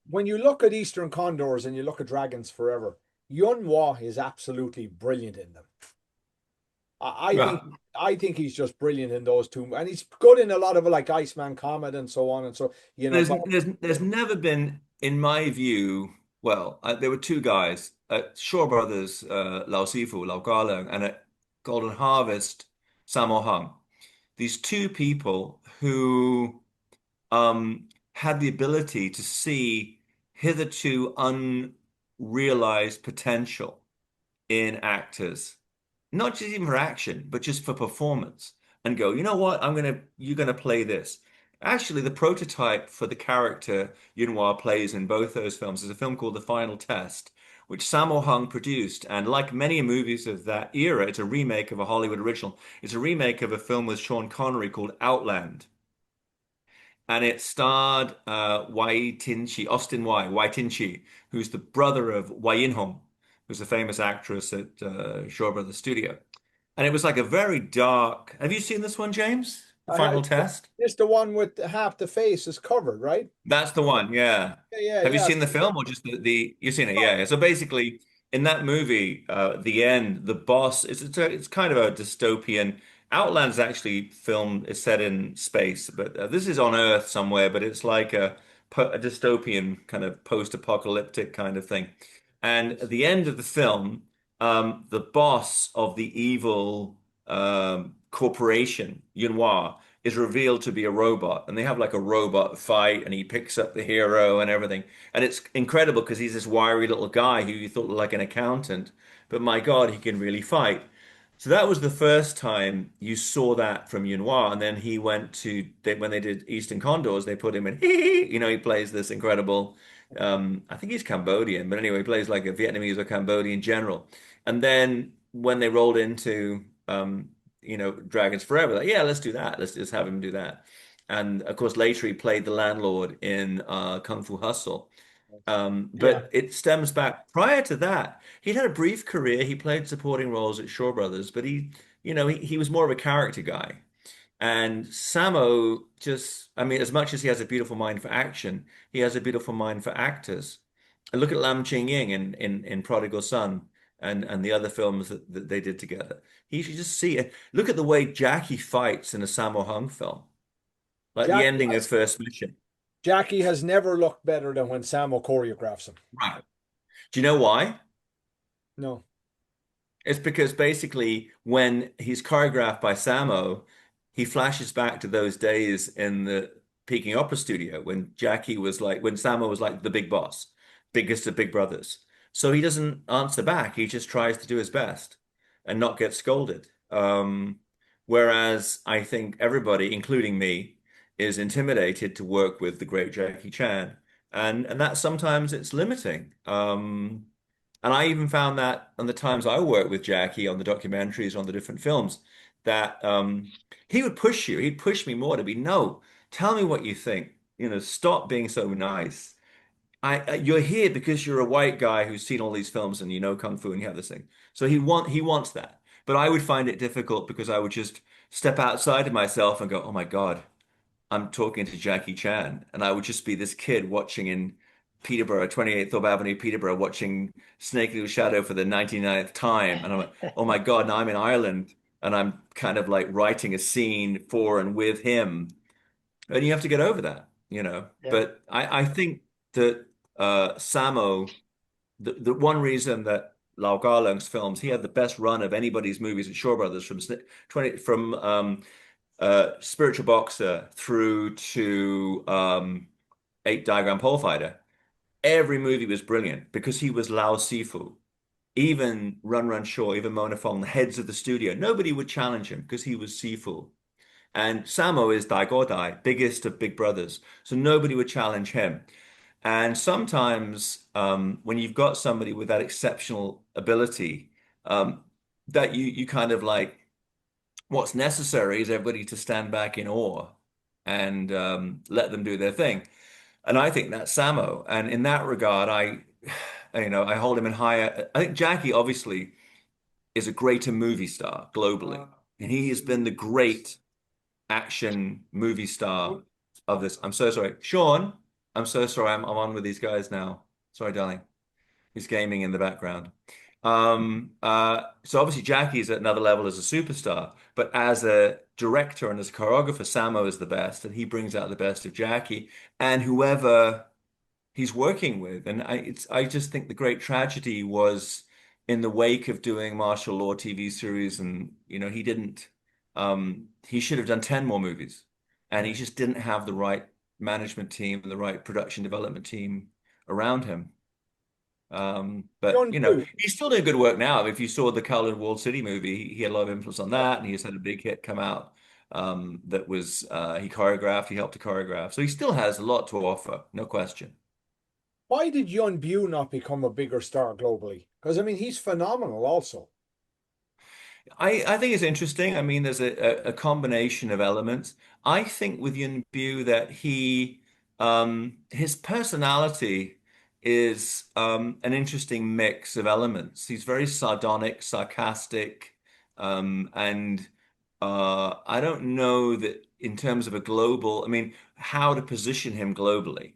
when you look at Eastern Condors and you look at Dragons Forever, Yuen is absolutely brilliant in them. I think Yeah. I think he's just brilliant in those two, and he's good in a lot of like Iceman Comet and so on and so There's But there's never been, in my view, well, there were two guys at Shaw Brothers, Lao Sifu, Lao Garlang, and at Golden Harvest, Sammo Hung. These two people who had the ability to see hitherto unrealized potential in actors, not just even for action, but just for performance, and go, you know what, you're gonna play this. Actually, the prototype for the character Yuen plays in both those films is a film called The Final Test, which Sammo Hung produced. And like many movies of that era, it's a remake of a Hollywood original. It's a remake of a film with Sean Connery called Outland. And it starred Wai Tinchi, who's the brother of Wai Yin-hong, who's a famous actress at Shaw Brothers Studio. And it was like a very dark. Have you seen this one, James? The I had Final Test? it's the one with half the face is covered, right? That's the one, yeah. Yeah, yeah, Have you yeah. seen the film or just you've seen it, yeah. So basically in that movie, the end, the boss it's kind of a dystopian. Outland's actually filmed is set in space, but this is on Earth somewhere, but it's like a dystopian kind of post-apocalyptic kind of thing. And at the end of the film, the boss of the evil corporation, Yuen, is revealed to be a robot, and they have like a robot fight, and he picks up the hero and everything, and it's incredible because he's this wiry little guy who you thought looked like an accountant, but my God, he can really fight. So that was the first time you saw that from Yuen, and then he went to when they did Eastern Condors, they put him in, he plays this incredible. I think he's Cambodian, but anyway, he plays like a Vietnamese or Cambodian general. And then when they rolled into Dragons Forever. Like, yeah, let's do that. Let's just have him do that. And of course, later he played the landlord in Kung Fu Hustle. Yeah. But it stems back. Prior to that, he'd had a brief career. He played supporting roles at Shaw Brothers, but he was more of a character guy. And Sammo just, I mean, as much as he has a beautiful mind for action, he has a beautiful mind for actors. And look at Lam Ching Ying in Prodigal Son and the other films that they did together. You should just see it. Look at the way Jackie fights in a Sammo Hung film, like the Jackie ending of has First Mission. Jackie has never looked better than when Sammo choreographs him. Right. Do you know why? No. It's because basically when he's choreographed by Sammo, he flashes back to those days in the Peking Opera Studio when when Sammo was like the big boss, biggest of big brothers. So he doesn't answer back. He just tries to do his best and not get scolded. Whereas I think everybody, including me, is intimidated to work with the great Jackie Chan. And that sometimes it's limiting. And I even found that on the times I worked with Jackie on the documentaries, on the different films, that he would push you. He'd push me more to be, no, tell me what you think. Stop being so nice. You're here because you're a white guy who's seen all these films and you know kung fu and you have this thing. So he wants that. But I would find it difficult because I would just step outside of myself and go, oh my God, I'm talking to Jackie Chan, and I would just be this kid watching in Peterborough, 28th Thorpe Avenue, Peterborough, watching Snake Little Shadow for the 99th time. And I'm like, oh my God, now I'm in Ireland and I'm kind of like writing a scene for and with him. And you have to get over that. Yeah. But I think that Sammo, the one reason that Lau Garlung's films, he had the best run of anybody's movies at Shaw Brothers from Spiritual Boxer through to Eight Diagram Pole Fighter. Every movie was brilliant because he was Lao Sifu. Even Run Run Shaw, even Mona Fong, the heads of the studio, nobody would challenge him because he was Sifu. And Sammo is Dai Godai, biggest of big brothers. So nobody would challenge him. And sometimes when you've got somebody with that exceptional ability, um, that you kind of like what's necessary is everybody to stand back in awe and let them do their thing. And I think that's Sammo. And in that regard, I hold him in higher. I think Jackie obviously is a greater movie star globally, and he has been the great action movie star of this. I'm so sorry, Sean. I'm so sorry. I'm on with these guys now. Sorry, darling. He's gaming in the background. So obviously Jackie's at another level as a superstar, but as a director and as a choreographer, Sammo is the best, and he brings out the best of Jackie and whoever he's working with. And I just think the great tragedy was in the wake of doing martial law TV series, and he should have done 10 more movies, and he just didn't have the right management team and the right production development team around him. But John Q. he's still doing good work now. If you saw the Kowloon Walled City movie, he had a lot of influence on that, and he's had a big hit come out that was he helped to choreograph. So he still has a lot to offer, no question. Why did Yun Bu not become a bigger star globally? Because I mean, he's phenomenal also. I think it's interesting. I mean, there's a combination of elements. I think with Yuen that his personality is an interesting mix of elements. He's very sardonic, sarcastic, and I don't know that in terms of a global, I mean, how to position him globally.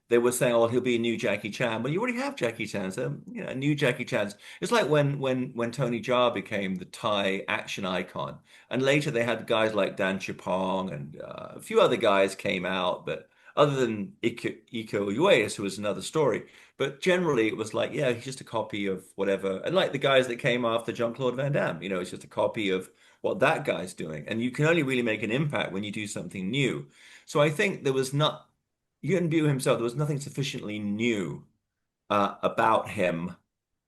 They were saying, "Oh, he'll be a new Jackie Chan." Well, you already have Jackie Chan, so a new Jackie Chan's. It's like when Tony Jaa became the Thai action icon, and later they had guys like Dan Chapong and a few other guys came out, but other than Iko Uwais, who was another story. But generally, it was like, yeah, he's just a copy of whatever. And like the guys that came after Jean-Claude Van Damme, it's just a copy of what that guy's doing. And you can only really make an impact when you do something new. So I think there was not, Yuen himself, there was nothing sufficiently new about him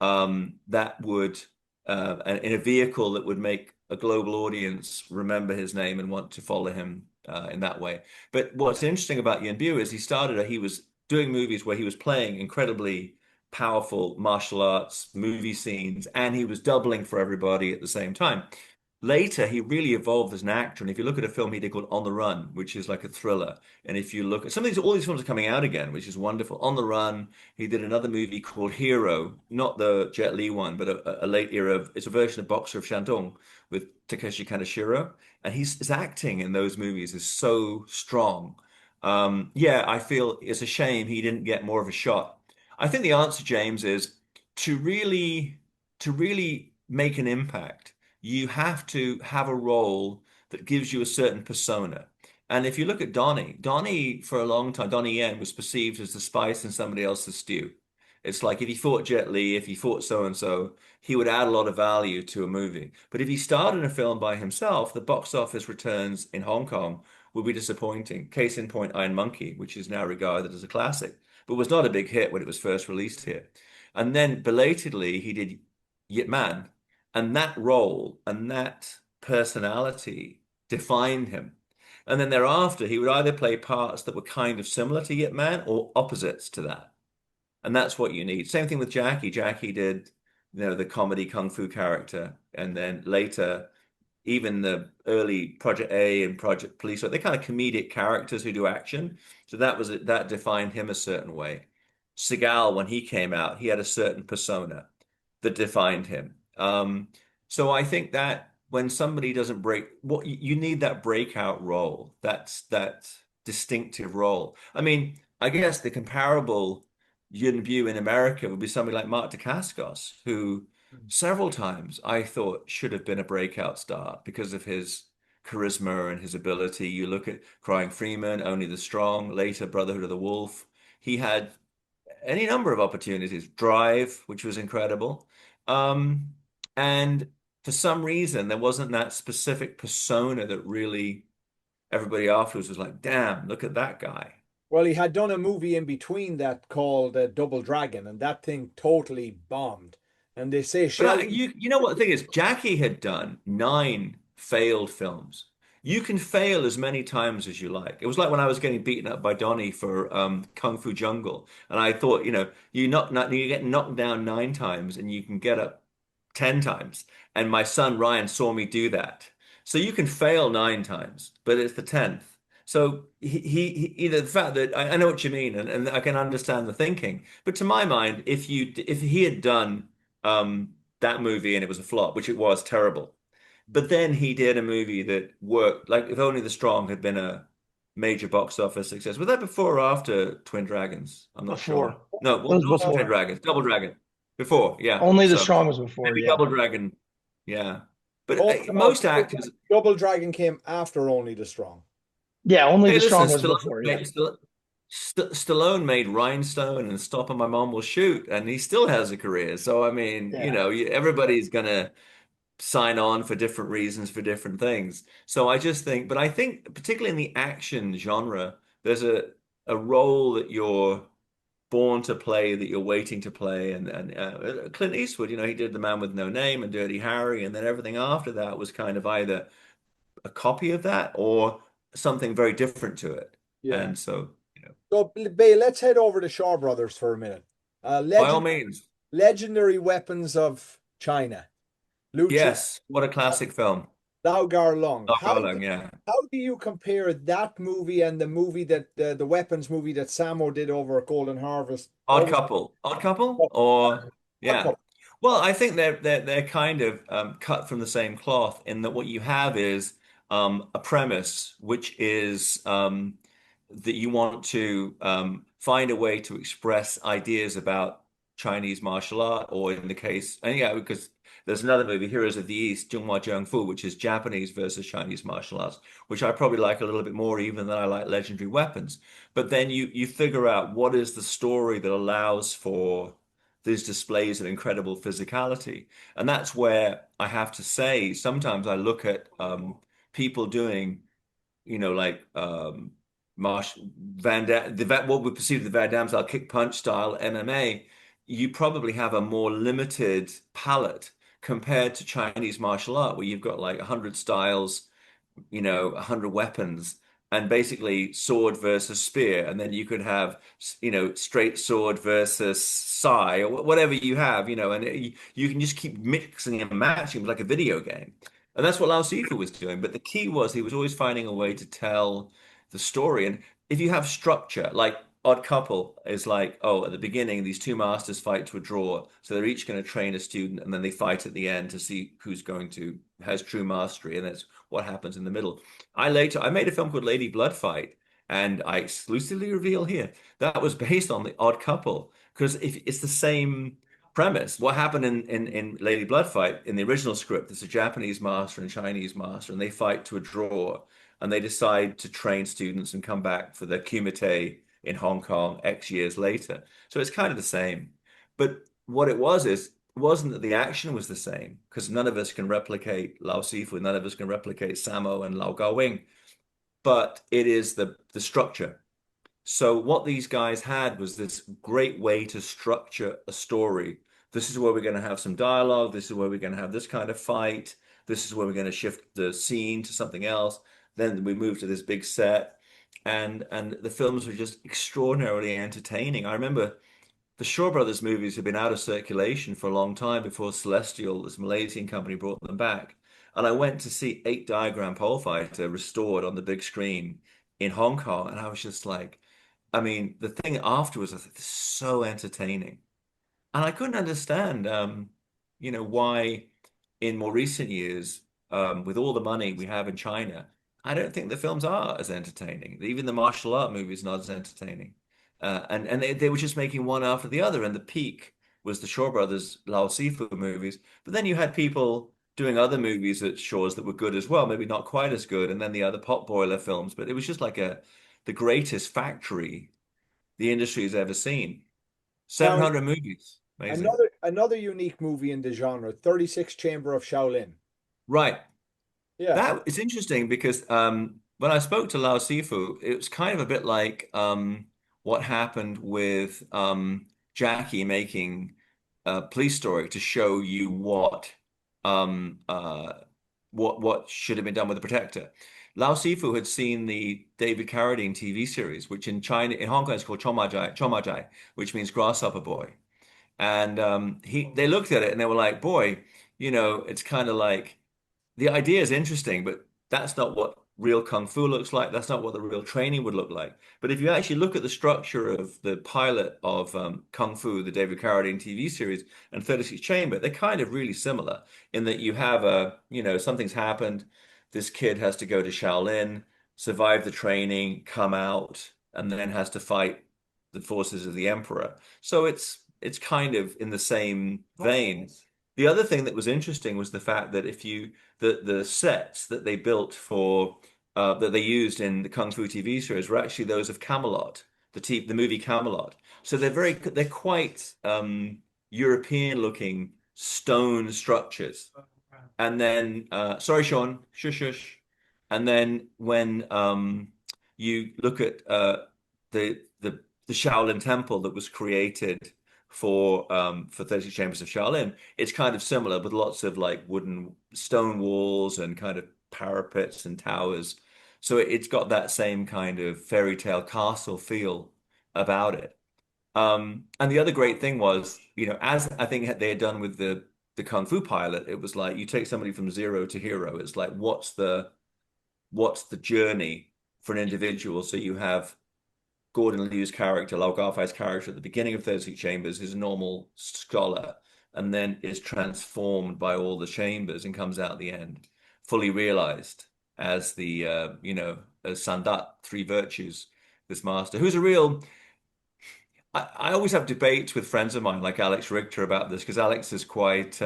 that would, in a vehicle that would make a global audience remember his name and want to follow him in that way. But what's interesting about Yuen is he was doing movies where he was playing incredibly powerful martial arts movie scenes and he was doubling for everybody at the same time. Later, he really evolved as an actor. And if you look at a film he did called On the Run, which is like a thriller, and if you look at all these films are coming out again, which is wonderful. On the Run, he did another movie called Hero, not the Jet Li one, but a late era it's a version of Boxer of Shandong with Takeshi Kaneshiro. And his acting in those movies is so strong. Yeah, I feel it's a shame he didn't get more of a shot. I think the answer, James, is to really to really make an impact you have to have a role that gives you a certain persona. And if you look at Donnie for a long time, Donnie Yen was perceived as the spice in somebody else's stew. It's like if he fought Jet Li, if he fought so and so, he would add a lot of value to a movie. But if he starred in a film by himself, the box office returns in Hong Kong will be disappointing. Case in point, Iron Monkey, which is now regarded as a classic, but was not a big hit when it was first released here. And then belatedly, he did Yip Man, and that role and that personality defined him. And then thereafter, he would either play parts that were kind of similar to Yip Man or opposites to that. And that's what you need. Same thing with Jackie. Jackie did, the comedy kung fu character. And then later, even the early Project A and Project Police, they're kind of comedic characters who do action. So that defined him a certain way. Seagal, when he came out, he had a certain persona that defined him. So I think that when somebody doesn't break, what you need that breakout role, that distinctive role. I mean, I guess the comparable Yuen in America would be somebody like Mark Dacascos, who several times I thought should have been a breakout star because of his charisma and his ability. You look at Crying Freeman, Only the Strong, later Brotherhood of the Wolf. He had any number of opportunities. Drive, which was incredible. Um, and for some reason, there wasn't that specific persona that really everybody afterwards was like, damn, look at that guy. Well, he had done a movie in between that called Double Dragon, and that thing totally bombed. And they say But Sheldon. you know what the thing is? Jackie had done 9 failed films. You can fail as many times as you like. It was like when I was getting beaten up by Donnie for Kung Fu Jungle, and I thought, you get knocked down 9 times, and you can get up 10 times. And my son Ryan saw me do that. So you can fail 9 times, but it's the 10th. So the fact that I know what you mean, and I can understand the thinking. But to my mind, if he had done that movie and it was a flop, which it was terrible. But then he did a movie that worked, like If Only the Strong had been a major box office success. Was that before or after Twin Dragons? I'm not sure. Before. No, It well, was not Twin before. Dragons, Double Dragon. Before, yeah. Only the So strong was before, maybe yeah. Double Dragon, yeah. But Oh, no, most actors, Double Dragon came after Only the Strong. Yeah, only hey, the listen, strong was before, yeah. Stallone made Rhinestone and Stop and My Mom Will Shoot, and he still has a career. So I mean, Yeah. everybody's gonna sign on for different reasons for different things. So I just think, but I think particularly in the action genre, there's a role that you're born to play, that you're waiting to play, and Clint Eastwood, he did The Man with No Name and Dirty Harry, and then everything after that was kind of either a copy of that or something very different to it. Yeah. And so, So, Bay, let's head over to Shaw Brothers for a minute. by all means, Legendary Weapons of China. Lucio yes, what a classic film. Lau Gar Lung. Oh, Garland, yeah. How do you compare that movie and the movie that the weapons movie that Sammo did over at Golden Harvest? Odd Couple, or Odd yeah. Couple. Well, I think they're kind of cut from the same cloth in that what you have is a premise, which is that you want to find a way to express ideas about Chinese martial art, or in the case, and yeah, because there's another movie, Heroes of the East, Zhonghua Jiangfu, which is Japanese versus Chinese martial arts, which I probably like a little bit more even than I like Legendary Weapons. But then you figure out what is the story that allows for these displays of incredible physicality. And that's where I have to say, sometimes I look at people doing, like Marsh Van Dam, what we perceive the Van Dam style, kick punch style MMA. You probably have a more limited palette compared to Chinese martial art, where you've got like 100 styles, 100 weapons, and basically sword versus spear. And then you could have, straight sword versus sai, or whatever you have, and you can just keep mixing and matching like a video game. And that's what Lao Sifu was doing. But the key was he was always finding a way to tell the story. And if you have structure, like Odd Couple is like, oh, at the beginning, these two masters fight to a draw. So they're each going to train a student, and then they fight at the end to see has true mastery. And that's what happens in the middle. I made a film called Lady Blood Fight, and I exclusively reveal here that was based on the Odd Couple, because if it's the same premise. What happened in Lady Blood Fight in the original script, there's a Japanese master and Chinese master, and they fight to a draw, and they decide to train students and come back for their Kumite in Hong Kong X years later. So it's kind of the same. But what it was is, it wasn't that the action was the same, because none of us can replicate Lao Sifu, none of us can replicate Sammo and Lao Gao-wing, but it is the structure. So what these guys had was this great way to structure a story. This is where we're going to have some dialogue. This is where we're going to have this kind of fight. This is where we're going to shift the scene to something else. Then we move to this big set, and the films were just extraordinarily entertaining. I remember the Shaw Brothers movies had been out of circulation for a long time before Celestial, this Malaysian company, brought them back. And I went to see Eight Diagram Pole Fighter restored on the big screen in Hong Kong, and I was just like, I mean, the thing afterwards, I thought, this is so entertaining. And I couldn't understand, why in more recent years, with all the money we have in China, I don't think the films are as entertaining. Even the martial art movies not as entertaining. And they were just making one after the other. And the peak was the Shaw Brothers Lao Sifu movies. But then you had people doing other movies at Shaw's that were good as well, maybe not quite as good. And then the other potboiler films. But it was just like the greatest factory the industry has ever seen. Now, 700 movies. Amazing. another unique movie in the genre, 36 Chamber of Shaolin. Right. Yeah. That is interesting because when I spoke to Lao Sifu, it was kind of a bit like what happened with Jackie making Police Story to show you um, uh, what should have been done with the Protector. Lao Sifu had seen the David Carradine TV series, which in Hong Kong is called Chomajai, which means grasshopper boy. And they looked at it and they were like, boy, it's kind of like the idea is interesting, but that's not what real kung fu looks like. That's not what the real training would look like. But if you actually look at the structure of the pilot of Kung Fu, the David Carradine TV series, and 36 Chamber, they're kind of really similar in that you have something's happened. This kid has to go to Shaolin, survive the training, come out, and then has to fight the forces of the emperor. So it's kind of in the same vein. The other thing that was interesting was the fact that if you the sets that they built for that they used in the Kung Fu TV series were actually those of Camelot, the movie Camelot. So they're quite European looking stone structures. And then sorry, Sean, shush shush. And then when you look at the Shaolin Temple that was created for 30 Chambers of Shaolin, it's kind of similar with lots of like wooden stone walls and kind of parapets and towers. So it's got that same kind of fairy tale castle feel about it. And the other great thing was, as I think they had done with the Kung Fu pilot, it was like you take somebody from zero to hero. It's like what's the journey for an individual? So you have Gordon Liu's character, Lau Garfai's character at the beginning of 36 Chambers is a normal scholar and then is transformed by all the chambers and comes out at the end fully realized. as the as Sandat, three virtues, this master, who's a real I always have debates with friends of mine like Alex Richter about this because Alex is quite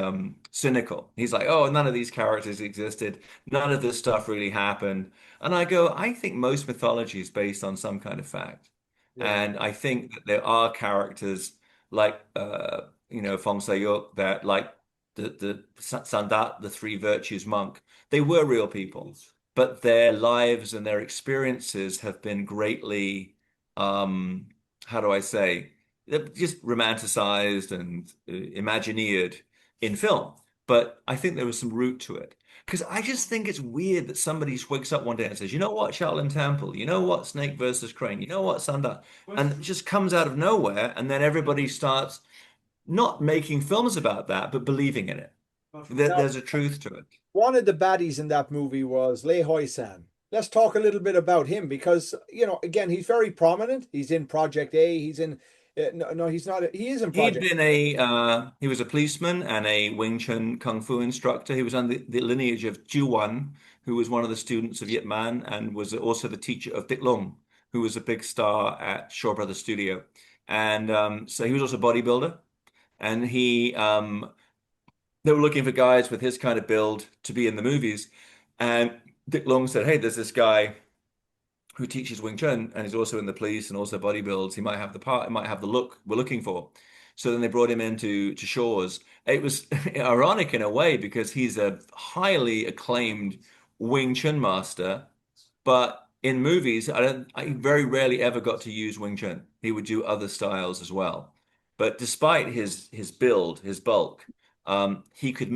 cynical. He's like, oh, none of these characters existed. None of this stuff really happened. And I go, I think most mythology is based on some kind of fact. Yeah. And I think that there are characters like, Fong Sayuk, that like the Sandat, the three virtues monk, they were real people, but their lives and their experiences have been greatly um, how do I say, just romanticized and imagineered in film. But I think there was some root to it. Because I just think it's weird that somebody wakes up one day and says, you know what, Shaolin Temple, you know what, Snake versus Crane, you know what, Sundance, and it just comes out of nowhere, and then everybody starts not making films about that, but believing in it. Now, There's a truth to it. one of the baddies in that movie was Lei Hoi-san. Let's talk a little bit about him because, again, he's very prominent. He's in Project A. He's in, no, no, he's not. He is in He'd Project. been he was a policeman and a Wing Chun Kung Fu instructor. He was on the lineage of Yuen, who was one of the students of Yip Man and was also the teacher of Dick Lung, who was a big star at Shaw Brothers Studio. And so he was also a bodybuilder. And they were looking for guys with his kind of build to be in the movies. And Dick Lung said, hey, there's this guy who teaches Wing Chun and is also in the police and also bodybuilds. He might have the part, he might have the look we're looking for. So then they brought him into to Shaw's. It was ironic in a way because he's a highly acclaimed Wing Chun master, but in movies, I very rarely ever got to use Wing Chun. He would do other styles as well. But despite his build, his bulk, he could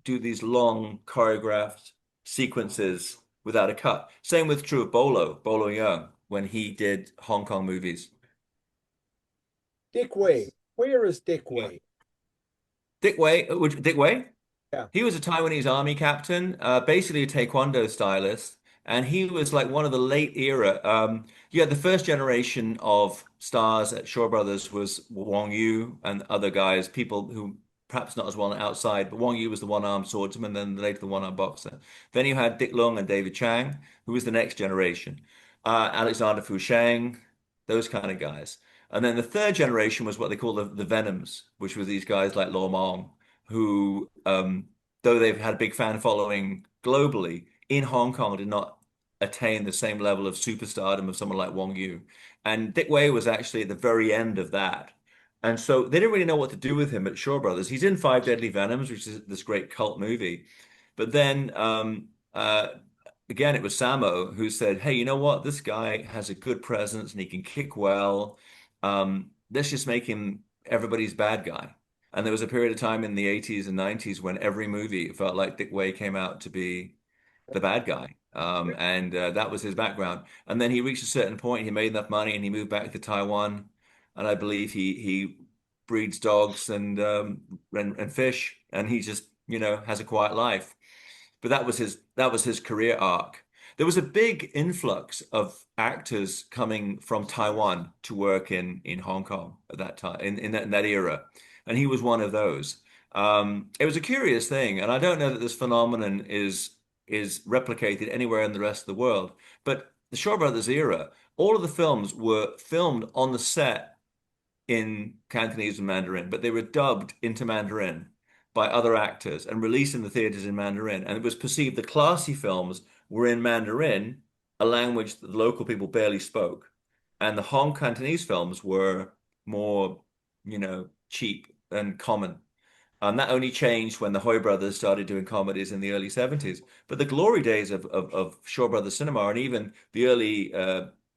do these long choreographed sequences without a cut. Same with true of Bolo Young, when he did Hong Kong movies. Dick Wei. Where is Dick Yeah. Wei? Dick Wei? Yeah. He was a Taiwanese army captain, basically a taekwondo stylist, and he was like one of the late era. The first generation of stars at Shaw Brothers was Wong Yu and other guys, people who perhaps not as well outside, but Wong Yu was the one-armed swordsman, then later the one-armed boxer. Then you had Dick Lung and David Chang, who was the next generation. Alexander Fu Sheng, those kind of guys. And then the third generation was what they call the Venoms, which were these guys like Lo Mong, who though they've had a big fan following globally, in Hong Kong did not attain the same level of superstardom of someone like Wong Yu. And Dick Wei was actually at the very end of that. And so they didn't really know what to do with him at Shaw Brothers. He's in Five Deadly Venoms, which is this great cult movie. But then again, it was Sammo who said, hey, you know what? This guy has a good presence and he can kick well. Let's just make him everybody's bad guy. And there was a period of time in the 80s and 90s when every movie felt like Dick Wei came out to be the bad guy. And that was his background. And then he reached a certain point, he made enough money and he moved back to Taiwan. And I believe he breeds dogs and fish, and he just, has a quiet life. But that was his career arc. There was a big influx of actors coming from Taiwan to work in Hong Kong at that time, in that era, and he was one of those. It was a curious thing, and I don't know that this phenomenon is replicated anywhere in the rest of the world. But the Shaw Brothers era, all of the films were filmed on the set in Cantonese and Mandarin, but they were dubbed into Mandarin by other actors and released in the theaters in Mandarin. And it was perceived the classy films were in Mandarin, a language that the local people barely spoke. And the Hong Cantonese films were more, cheap and common. And that only changed when the Hoy brothers started doing comedies in the early 70s. But the glory days of Shaw Brothers cinema and even the early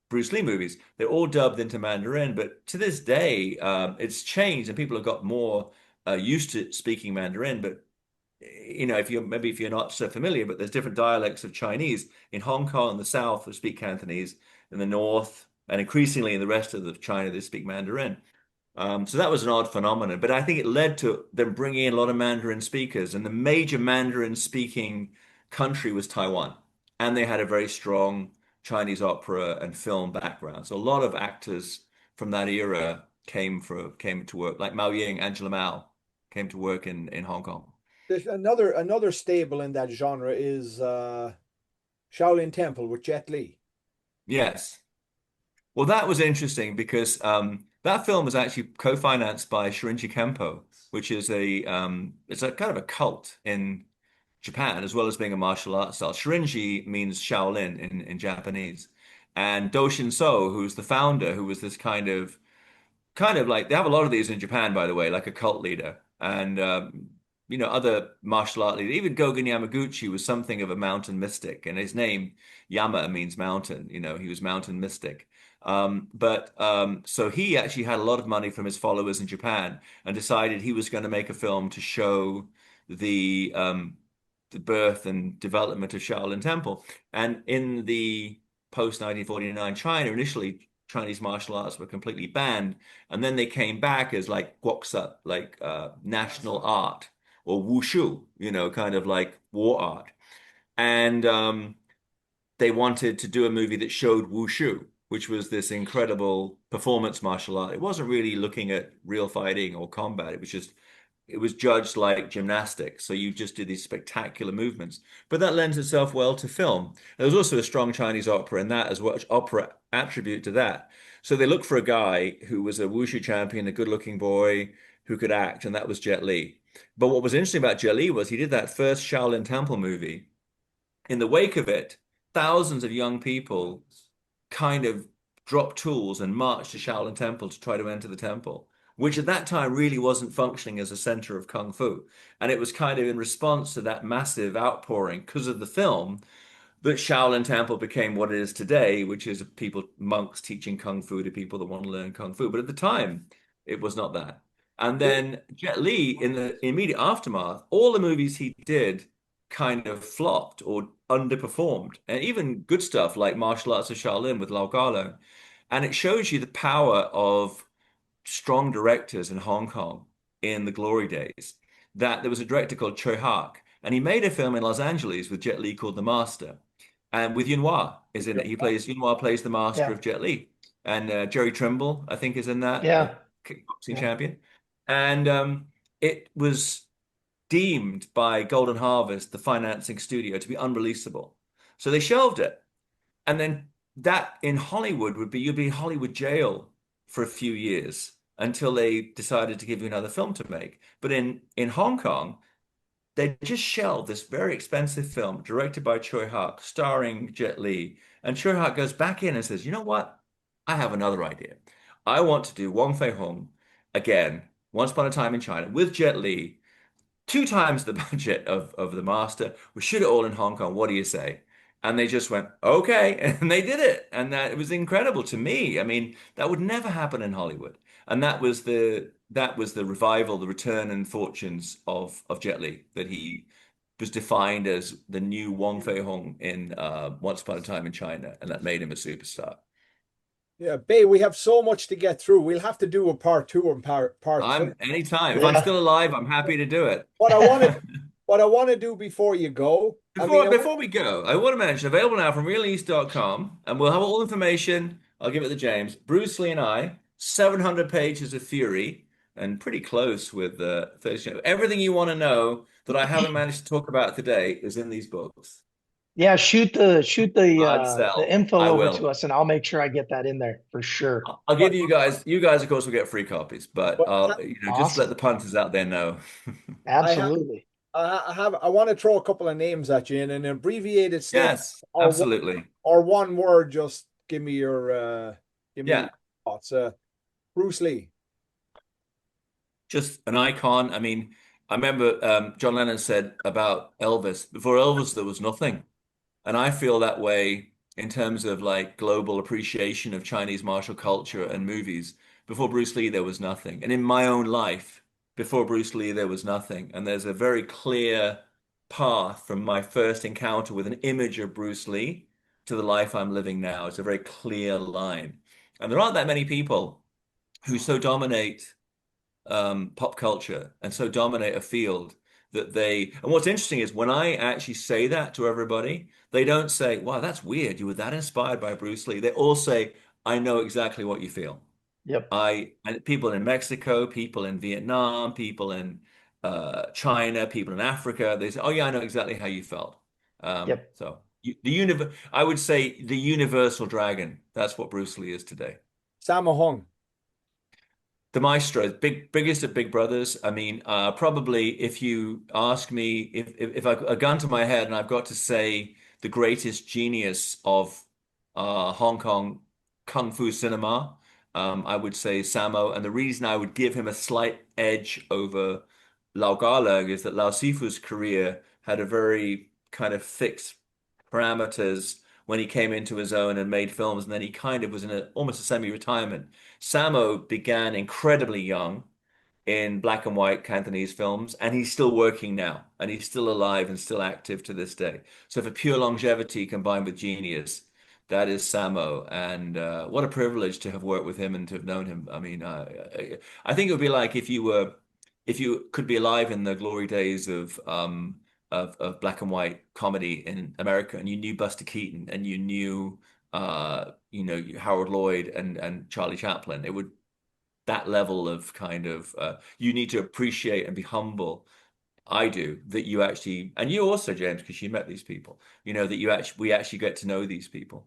Bruce Lee movies, they're all dubbed into Mandarin. But to this day, it's changed and people have got more used to speaking Mandarin. But if you're not so familiar, but there's different dialects of Chinese in Hong Kong and the South who speak Cantonese, in the North, and increasingly in the rest of China they speak Mandarin. So that was an odd phenomenon, but I think it led to them bringing in a lot of Mandarin speakers, and the major Mandarin speaking country was Taiwan, and they had a very strong Chinese opera and film background. So a lot of actors from that era came to work, like Mao Ying, Angela Mao, came to work in Hong Kong. There's another stable in that genre is Shaolin Temple with Jet Li. Yes. Well, that was interesting because that film was actually co-financed by Shurinji Kempo, which is it's a kind of a cult in Japan, as well as being a martial arts style. Shurinji means Shaolin in Japanese. And Doshin So, who's the founder, who was this kind of like they have a lot of these in Japan, by the way, like a cult leader, and other martial art leaders. Even Gogen Yamaguchi was something of a mountain mystic, and his name Yama means mountain. He was mountain mystic. But so he actually had a lot of money from his followers in Japan, and decided he was going to make a film to show the birth and development of Shaolin Temple. And in the post 1949 China, initially Chinese martial arts were completely banned, and then they came back as like guoksa, like national art, or wushu, kind of like war art. And they wanted to do a movie that showed wushu, which was this incredible performance martial art. It wasn't really looking at real fighting or combat. It was judged like gymnastics. So you just did these spectacular movements. But that lends itself well to film. There was also a strong Chinese opera in that as well, opera attribute to that. So they looked for a guy who was a wushu champion, a good-looking boy who could act, and that was Jet Li. But what was interesting about Jet Li was he did that first Shaolin Temple movie. In the wake of it, thousands of young people kind of dropped tools and marched to Shaolin Temple to try to enter the temple, which at that time really wasn't functioning as a center of Kung Fu. And it was kind of in response to that massive outpouring because of the film that Shaolin Temple became what it is today, which is monks teaching Kung Fu to people that want to learn Kung Fu. But at the time, it was not that. And then Jet Li, in the immediate aftermath, all the movies he did kind of flopped or underperformed. And even good stuff like Martial Arts of Shaolin with Lau Kar. And it shows you the power of strong directors in Hong Kong in the glory days. That there was a director called Choi Hark, and he made a film in Los Angeles with Jet Li called The Master, and with Yuen is in it. Yuen plays the master Yeah. of Jet Li, and Jerry Trimble, I think, is in that, Yeah. kickboxing champion, and it was deemed by Golden Harvest, the financing studio, to be unreleasable, so they shelved it. And then that in Hollywood you'd be in Hollywood jail for a few years until they decided to give you another film to make. But in Hong Kong, they just shelved this very expensive film directed by Choi Hark, starring Jet Li. And Choi Hark goes back in and says, "You know what? I have another idea. I want to do Wong Fei Hung again, Once Upon a Time in China, with Jet Li, two times the budget of The Master. We shoot it all in Hong Kong. What do you say?" And they just went, okay. And they did it. And that it was incredible to me. I mean, that would never happen in Hollywood. And that was the revival, the return and fortunes of Jet Li, that he was defined as the new Wong Fei Hung in Once Upon a Time in China, and that made him a superstar. Yeah, Bey, we have so much to get through. We'll have to do a part two and part three. I'm anytime. If I'm Yeah. still alive, I'm happy to do it. What I want to what I want to do before you go, Before we go, I want to mention available now from realeast.com, and we'll have all information. I'll give it to James. Bruce Lee and I, 700 pages of theory, and pretty close with 30. Everything you want to know that I haven't managed to talk about today is in these books. Yeah, shoot the Hard sell. info I over will. to us, and I'll make sure I get that in there for sure. I'll give you guys. You guys, of course, will get free copies, but just let Awesome. the punters out there know. Absolutely. I want to throw a couple of names at you in an abbreviated statement. Yes, or absolutely. or one word. Just give me your Yeah. thoughts. Bruce Lee. Just an icon. I mean, I remember John Lennon said about Elvis, before Elvis, there was nothing. And I feel that way in terms of like global appreciation of Chinese martial culture and movies. Before Bruce Lee, there was nothing. And in my own life, before Bruce Lee, there was nothing. And there's a very clear path from my first encounter with an image of Bruce Lee to the life I'm living now. It's a very clear line. And there aren't that many people who so dominate pop culture and so dominate a field and what's interesting is when I actually say that to everybody, they don't say, "Wow, that's weird. You were that inspired by Bruce Lee." They all say, "I know exactly what you feel." Yep. And people in Mexico, people in Vietnam, people in China, people in Africa, they say, "Oh yeah, I know exactly how you felt." Yep. So I would say the universal dragon. That's what Bruce Lee is today. Sammo Hung. The maestro, biggest of big brothers. I mean, probably if you ask me if a gun to my head and I've got to say the greatest genius of Hong Kong kung fu cinema, I would say Sammo. And the reason I would give him a slight edge over Lau Garleg is that Lau Sifu's career had a very kind of fixed parameters when he came into his own and made films, and then he kind of was in almost a semi-retirement. Sammo began incredibly young in black and white Cantonese films, and he's still working now, and he's still alive and still active to this day. So for pure longevity combined with genius, that is Sammo, and what a privilege to have worked with him and to have known him. I mean, I think it would be like if you could be alive in the glory days of black and white comedy in America, and you knew Buster Keaton and you knew Howard Lloyd and Charlie Chaplin. It would that level of kind of you need to appreciate and be humble. I do that you actually, and you also, James, because you met these people. You know that you actually we actually get to know these people.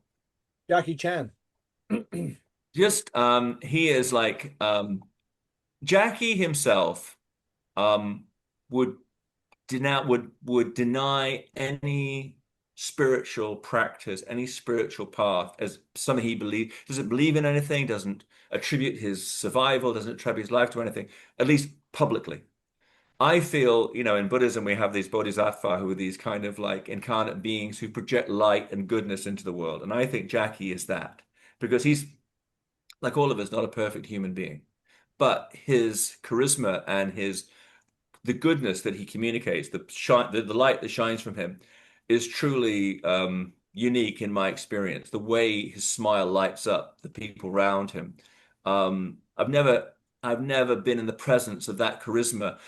Jackie Chan. Just he is like Jackie himself um would would deny any spiritual practice, any spiritual path as something he believes, doesn't believe in anything, doesn't attribute his survival, doesn't attribute his life to anything, at least publicly. I feel, in Buddhism, we have these bodhisattvas who are these kind of like incarnate beings who project light and goodness into the world. And I think Jackie is that because he's, like all of us, not a perfect human being. But his charisma and his the goodness that he communicates, the light that shines from him, is truly unique in my experience. The way his smile lights up the people around him. I've never been in the presence of that charisma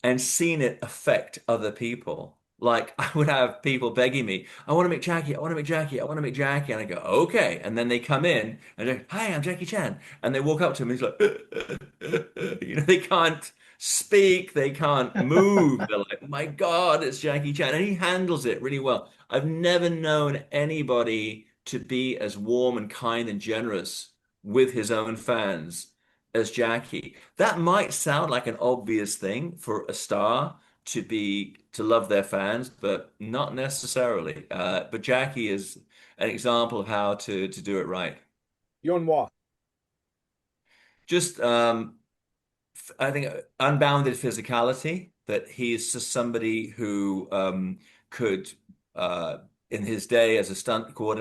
and seen it affect other people. Like I would have people begging me, I want to make Jackie, I want to make Jackie, I want to make Jackie. And I go, okay. And then they come in and they're, hi, I'm Jackie Chan. And they walk up to him and he's like, they can't speak, they can't move. They're like, my God, it's Jackie Chan. And he handles it really well. I've never known anybody to be as warm and kind and generous with his own fans as Jackie. That might sound like an obvious thing for a star to love their fans, but not necessarily. But Jackie is an example of how to do it right. Yuen Wah. Just I think unbounded physicality, that he's just somebody who could in his day as a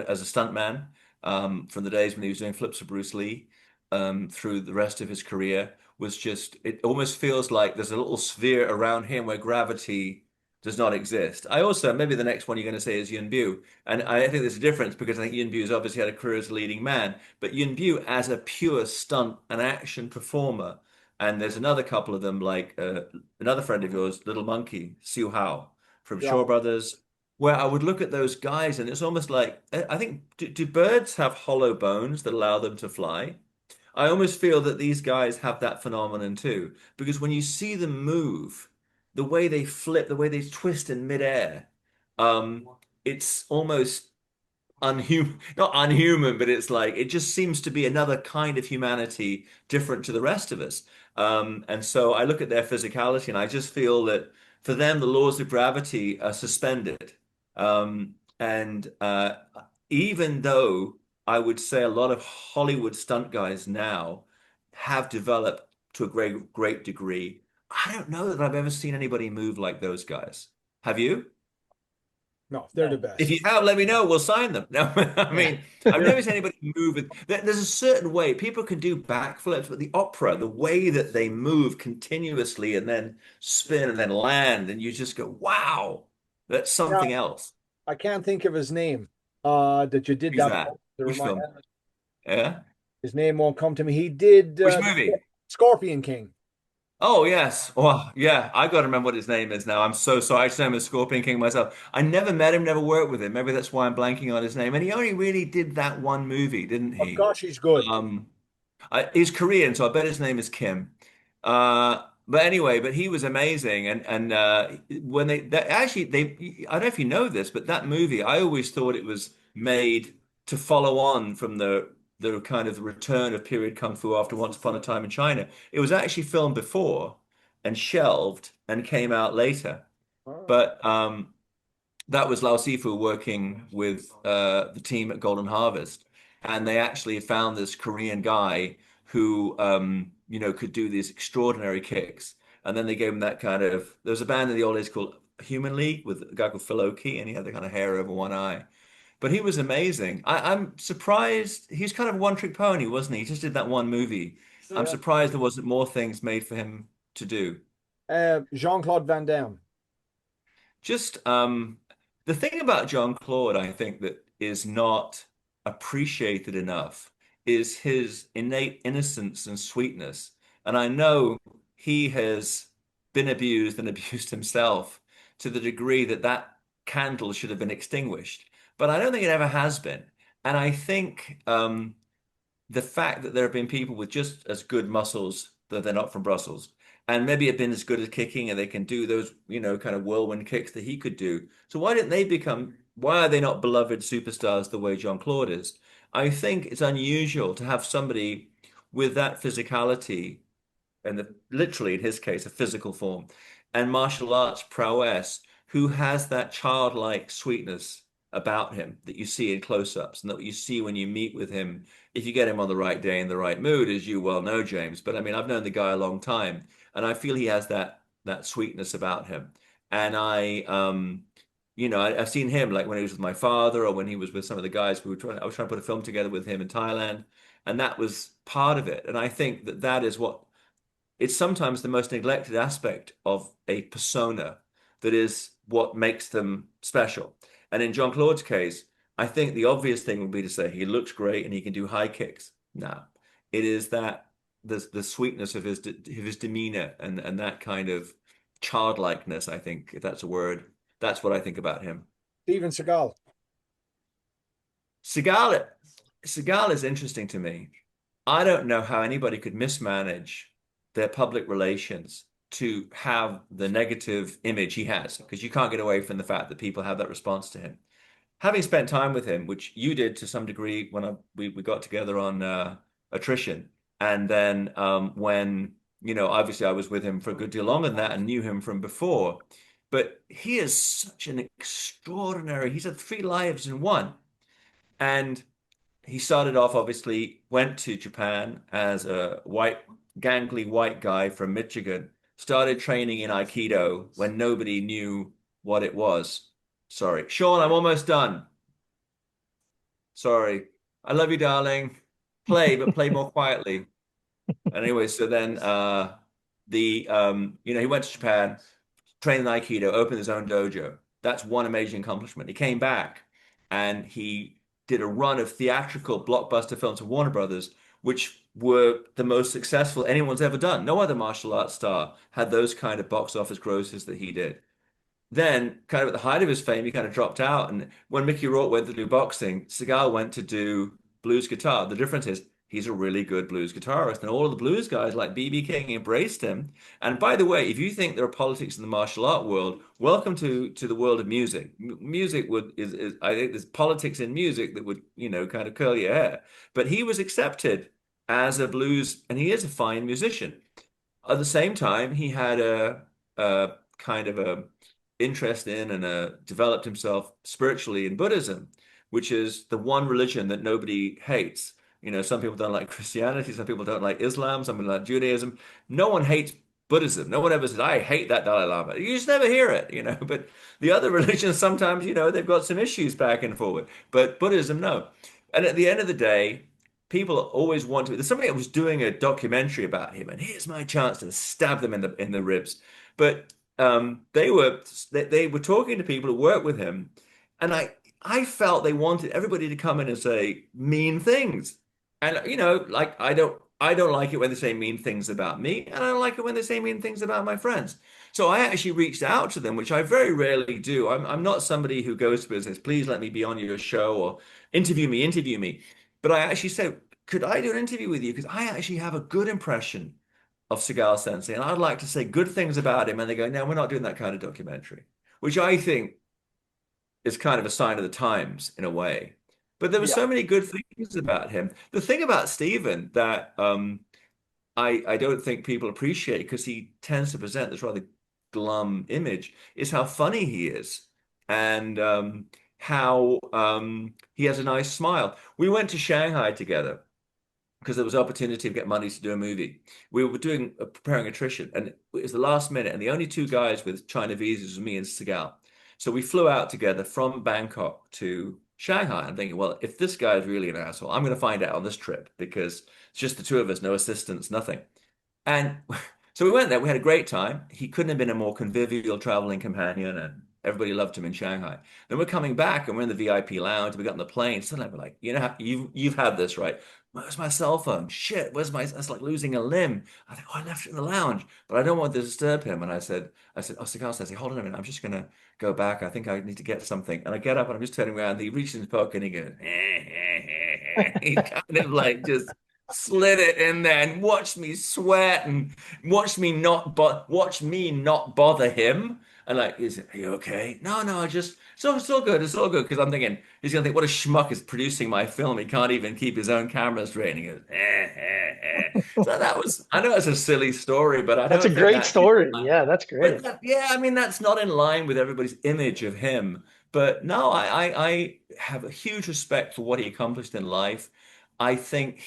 as a stuntman, from the days when he was doing flips for Bruce Lee, through the rest of his career, was just it almost feels like there's a little sphere around him where gravity does not exist. I also, maybe the next one you're going to say is Yuen Biao. And I think there's a difference because I think Yuen Biao has obviously had a career as a leading man, but Yuen Biao as a pure stunt and action performer. And there's another couple of them, like another friend of yours, Little Monkey, Siu Hao from Yeah. Shaw Brothers, where I would look at those guys and it's almost like, I think, do birds have hollow bones that allow them to fly? I almost feel that these guys have that phenomenon too, because when you see them move, the way they flip, the way they twist in midair, um, it's almost unhuman, not unhuman, but it's like it just seems to be another kind of humanity different to the rest of us. And so I look at their physicality and I just feel that for them, the laws of gravity are suspended. And even though I would say a lot of Hollywood stunt guys now have developed to a great degree, I don't know that I've ever seen anybody move like those guys. Have you? No, they're the If best. you have, let me know. We'll sign them. No, I Yeah. mean, I've never seen anybody move with. There's a certain way people can do backflips, but the opera, the way that they move continuously and then spin and then land, and you just go, "Wow, that's Yeah, something else." I can't think of his name. That you did Who's that that? to Which remind film? Yeah. his name won't come to me. He did Which movie? Scorpion King. Oh yes. Oh yeah. I got to remember what his name is now. I'm so sorry. I just know him as Scorpion King myself. I never met him, never worked with him. Maybe that's why I'm blanking on his name. And he only really did that one movie, didn't Oh he? gosh, he's good. He's Korean, so I bet his name is Kim. Uh, But anyway, but he was amazing, and when actually they I don't know if you know this, but that movie I always thought it was made to follow on from the kind of return of period kung fu after Once Upon a Time in China. It was actually filmed before and shelved and came out later. Oh, But that was Lao Sifu working with the team at Golden Harvest, and they actually found this Korean guy who could do these extraordinary kicks. And then they gave him that kind of. There was a band in the old days called Human League with a guy called Phil Oakey, and he had the kind of hair over one eye. But he was amazing. I'm surprised. He's kind of a one-trick pony, wasn't he? He just did that one movie. I'm yeah. surprised there wasn't more things made for him to do. Jean-Claude Van Damme. Just the thing about John Claude, I think that is not appreciated enough is his innate innocence and sweetness. And I know he has been abused and abused himself to the degree that that candle should have been extinguished. But I don't think it ever has been. And I think the fact that there have been people with just as good muscles, though they're not from Brussels, and maybe have been as good at kicking and they can do those, kind of whirlwind kicks that he could do. So why are they not beloved superstars the way Jean-Claude is? I think it's unusual to have somebody with that physicality and literally in his case, a physical form, and martial arts prowess, who has that childlike sweetness about him that you see in close-ups and that you see when you meet with him, if you get him on the right day in the right mood, as you well know, James. But I mean, I've known the guy a long time, and I feel he has that sweetness about him. And I've seen him like when he was with my father or when he was with some of the guys I was trying to put a film together with him in Thailand, and that was part of it. And I think that that is what it's sometimes the most neglected aspect of a persona that is what makes them special. And in John Claude's case, I think the obvious thing would be to say he looks great and he can do high kicks. No, it is that the sweetness of his demeanor and that kind of childlikeness, I think, if that's a word, that's what I think about him. Steven Seagal. Seagal, Seagal is interesting to me. I don't know how anybody could mismanage their public relations to have the negative image he has, because you can't get away from the fact that people have that response to him. Having spent time with him, which you did to some degree when we got together on Attrition, and then when, obviously I was with him for a good deal longer than that and knew him from before, but he is such an extraordinary, he's had three lives in one. And he started off, obviously, went to Japan as a gangly white guy from Michigan, started training in Aikido when nobody knew what it was. Sorry. Sean, I'm almost done. Sorry. I love you, darling. Play, but play more quietly. Anyway, so then he went to Japan, trained in Aikido, opened his own dojo. That's one amazing accomplishment. He came back and he did a run of theatrical blockbuster films for Warner Brothers, which were the most successful anyone's ever done. No other martial arts star had those kind of box office grosses that he did. Then, kind of at the height of his fame, he kind of dropped out. And when Mickey Rourke went to do boxing, Seagal went to do blues guitar. The difference is he's a really good blues guitarist. And all of the blues guys like B.B. King embraced him. And by the way, if you think there are politics in the martial art world, welcome to the world of music. Music is I think there's politics in music that would, kind of curl your hair. But he was accepted as a blues, and he is a fine musician. At the same time, he had a kind of a interest in and developed himself spiritually in Buddhism, which is the one religion that nobody hates. Some people don't like Christianity, some people don't like Islam, some people like Judaism. No one hates Buddhism. No one ever says, I hate that Dalai Lama. You just never hear it. But the other religions sometimes, they've got some issues back and forward. But Buddhism, no. And at the end of the day, people always want to. There's somebody that was doing a documentary about him, and here's my chance to stab them in the ribs. But they were talking to people who work with him, and I felt they wanted everybody to come in and say mean things. And like I don't like it when they say mean things about me, and I don't like it when they say mean things about my friends. So I actually reached out to them, which I very rarely do. I'm not somebody who goes to and says, please let me be on your show or interview me. But I actually said, could I do an interview with you? Because I actually have a good impression of Seagal Sensei, and I'd like to say good things about him, and they go, no, we're not doing that kind of documentary, which I think is kind of a sign of the times in a way. But there were Yeah. so many good things about him. The thing about Stephen that I don't think people appreciate because he tends to present this rather glum image is how funny he is and how he has a nice smile. We went to Shanghai together because there was opportunity to get money to do a movie. We were doing preparing attrition, and it was the last minute, and the only two guys with China visas was me and Seagal. So we flew out together from Bangkok to Shanghai. I'm thinking, well, if this guy is really an asshole, I'm going to find out on this trip because it's just the two of us, no assistants, nothing. And so we went there. We had a great time. He couldn't have been a more convivial traveling companion, and everybody loved him in Shanghai. Then we're coming back, and we're in the VIP lounge. We got on the plane. Suddenly, we're like, you've had this, right? Where's my cell phone? Shit, where's my? That's like losing a limb. I think, oh, I left it in the lounge, but I don't want to disturb him. And oh, Seagal says, hold on a minute. I'm just gonna go back. I think I need to get something. And I get up, and I'm just turning around. And he reaches in his pocket, and he goes, He kind of like just slid it in there and watched me sweat and watch me not bother him. And like, are you okay? No, no, I just it's all good. It's all good. Because I'm thinking he's gonna think, what a schmuck is producing my film. He can't even keep his own camera straight. And he goes, So that was, I know it's a silly story, but I That's a don't think great that's in story. line. Yeah, that's great. Yeah, I mean that's not in line with everybody's image of him. But no, I have a huge respect for what he accomplished in life. I think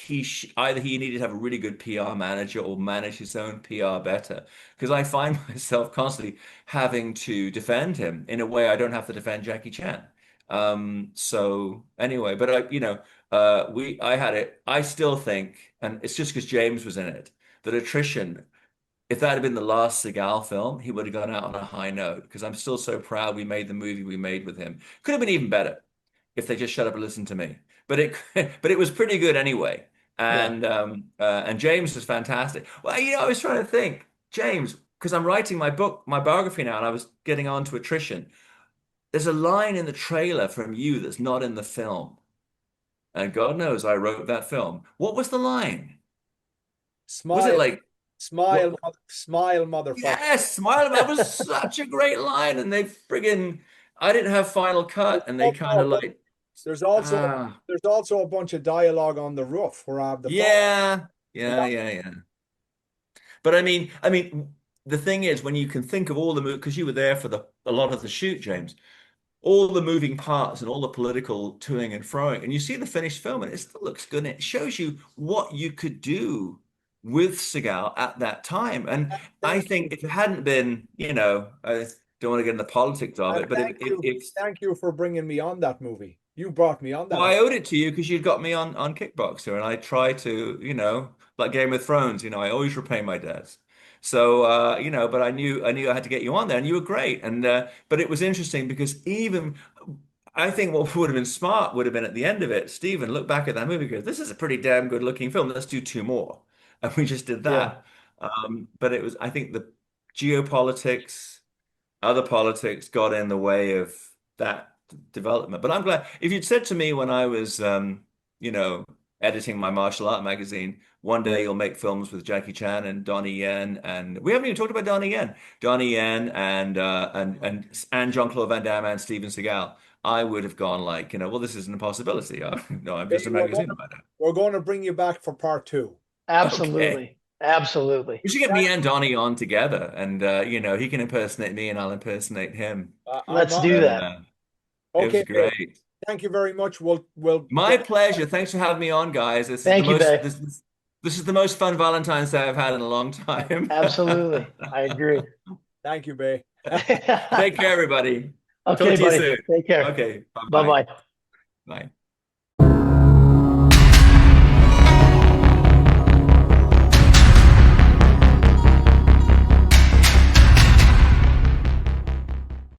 either he needed to have a really good PR manager or manage his own PR better. Because I find myself constantly having to defend him in a way I don't have to defend Jackie Chan. So anyway, but I had it. I still think, and it's just because James was in it, that attrition, if that had been the last Seagal film, he would have gone out on a high note because I'm still so proud we made the movie we made with him. Could have been even better if they just shut up and listened to me. But it but it was pretty good anyway. Yeah. And James was fantastic. Well, I was trying to think, James, because I'm writing my book, my biography now, and I was getting on to attrition. There's a line in the trailer from you that's not in the film. And God knows I wrote that film. What was the line? Was it Smile, like smile, what? smile, motherfucker. Yes, smile. That was such a great line, and they friggin' I didn't have final cut, and they Oh, kind no, of but like there's also ah there's also a bunch of dialogue on the roof where I have the phone. yeah And yeah that, yeah yeah. But I mean, the thing is when you can think of all the because you were there for the a lot of the shoot, James, all the moving parts and all the political toing and froing, and you see the finished film, and it still looks good. And it shows you what you could do with Seagal at that time. And I thank you. think if it hadn't been, I don't want to get into the politics of And it, but thank you for bringing me on that movie. You brought me on well, that. I owed it to you because you'd got me on Kickboxer, and I try to, like Game of Thrones, I always repay my debts. So, but I knew I had to get you on there, and you were great. And but it was interesting because even I think what would have been smart would have been at the end of it, Stephen, look back at that movie because this is a pretty damn good looking film. Let's do two more, and we just did Yeah. that. But it was, I think, the geopolitics other politics got in the way of that development. But I'm glad if you'd said to me when I was, you know, editing my martial art magazine, one day you'll make films with Jackie Chan and Donnie Yen, and we haven't even talked about Donnie Yen and Jean-Claude Van Damme and Steven Seagal. I would have gone like, well, this isn't a possibility. No, I'm just a magazine writer. We're going to bring you back for part two. Okay. Absolutely. Absolutely. We should get me and Donnie on together, and he can impersonate me, and I'll impersonate him. I'm Let's on. do that. It was Okay, Bey. great. Thank you very much. We'll My pleasure. Thanks for having me on, guys. This is the Thank you, most Bey. this is the most fun Valentine's Day I've had in a long time. Absolutely. I agree. thank you, Bey. Take care, everybody. Talk Okay, to you buddy. soon. Take care. Okay. Bye-bye. Bye-bye. Bye.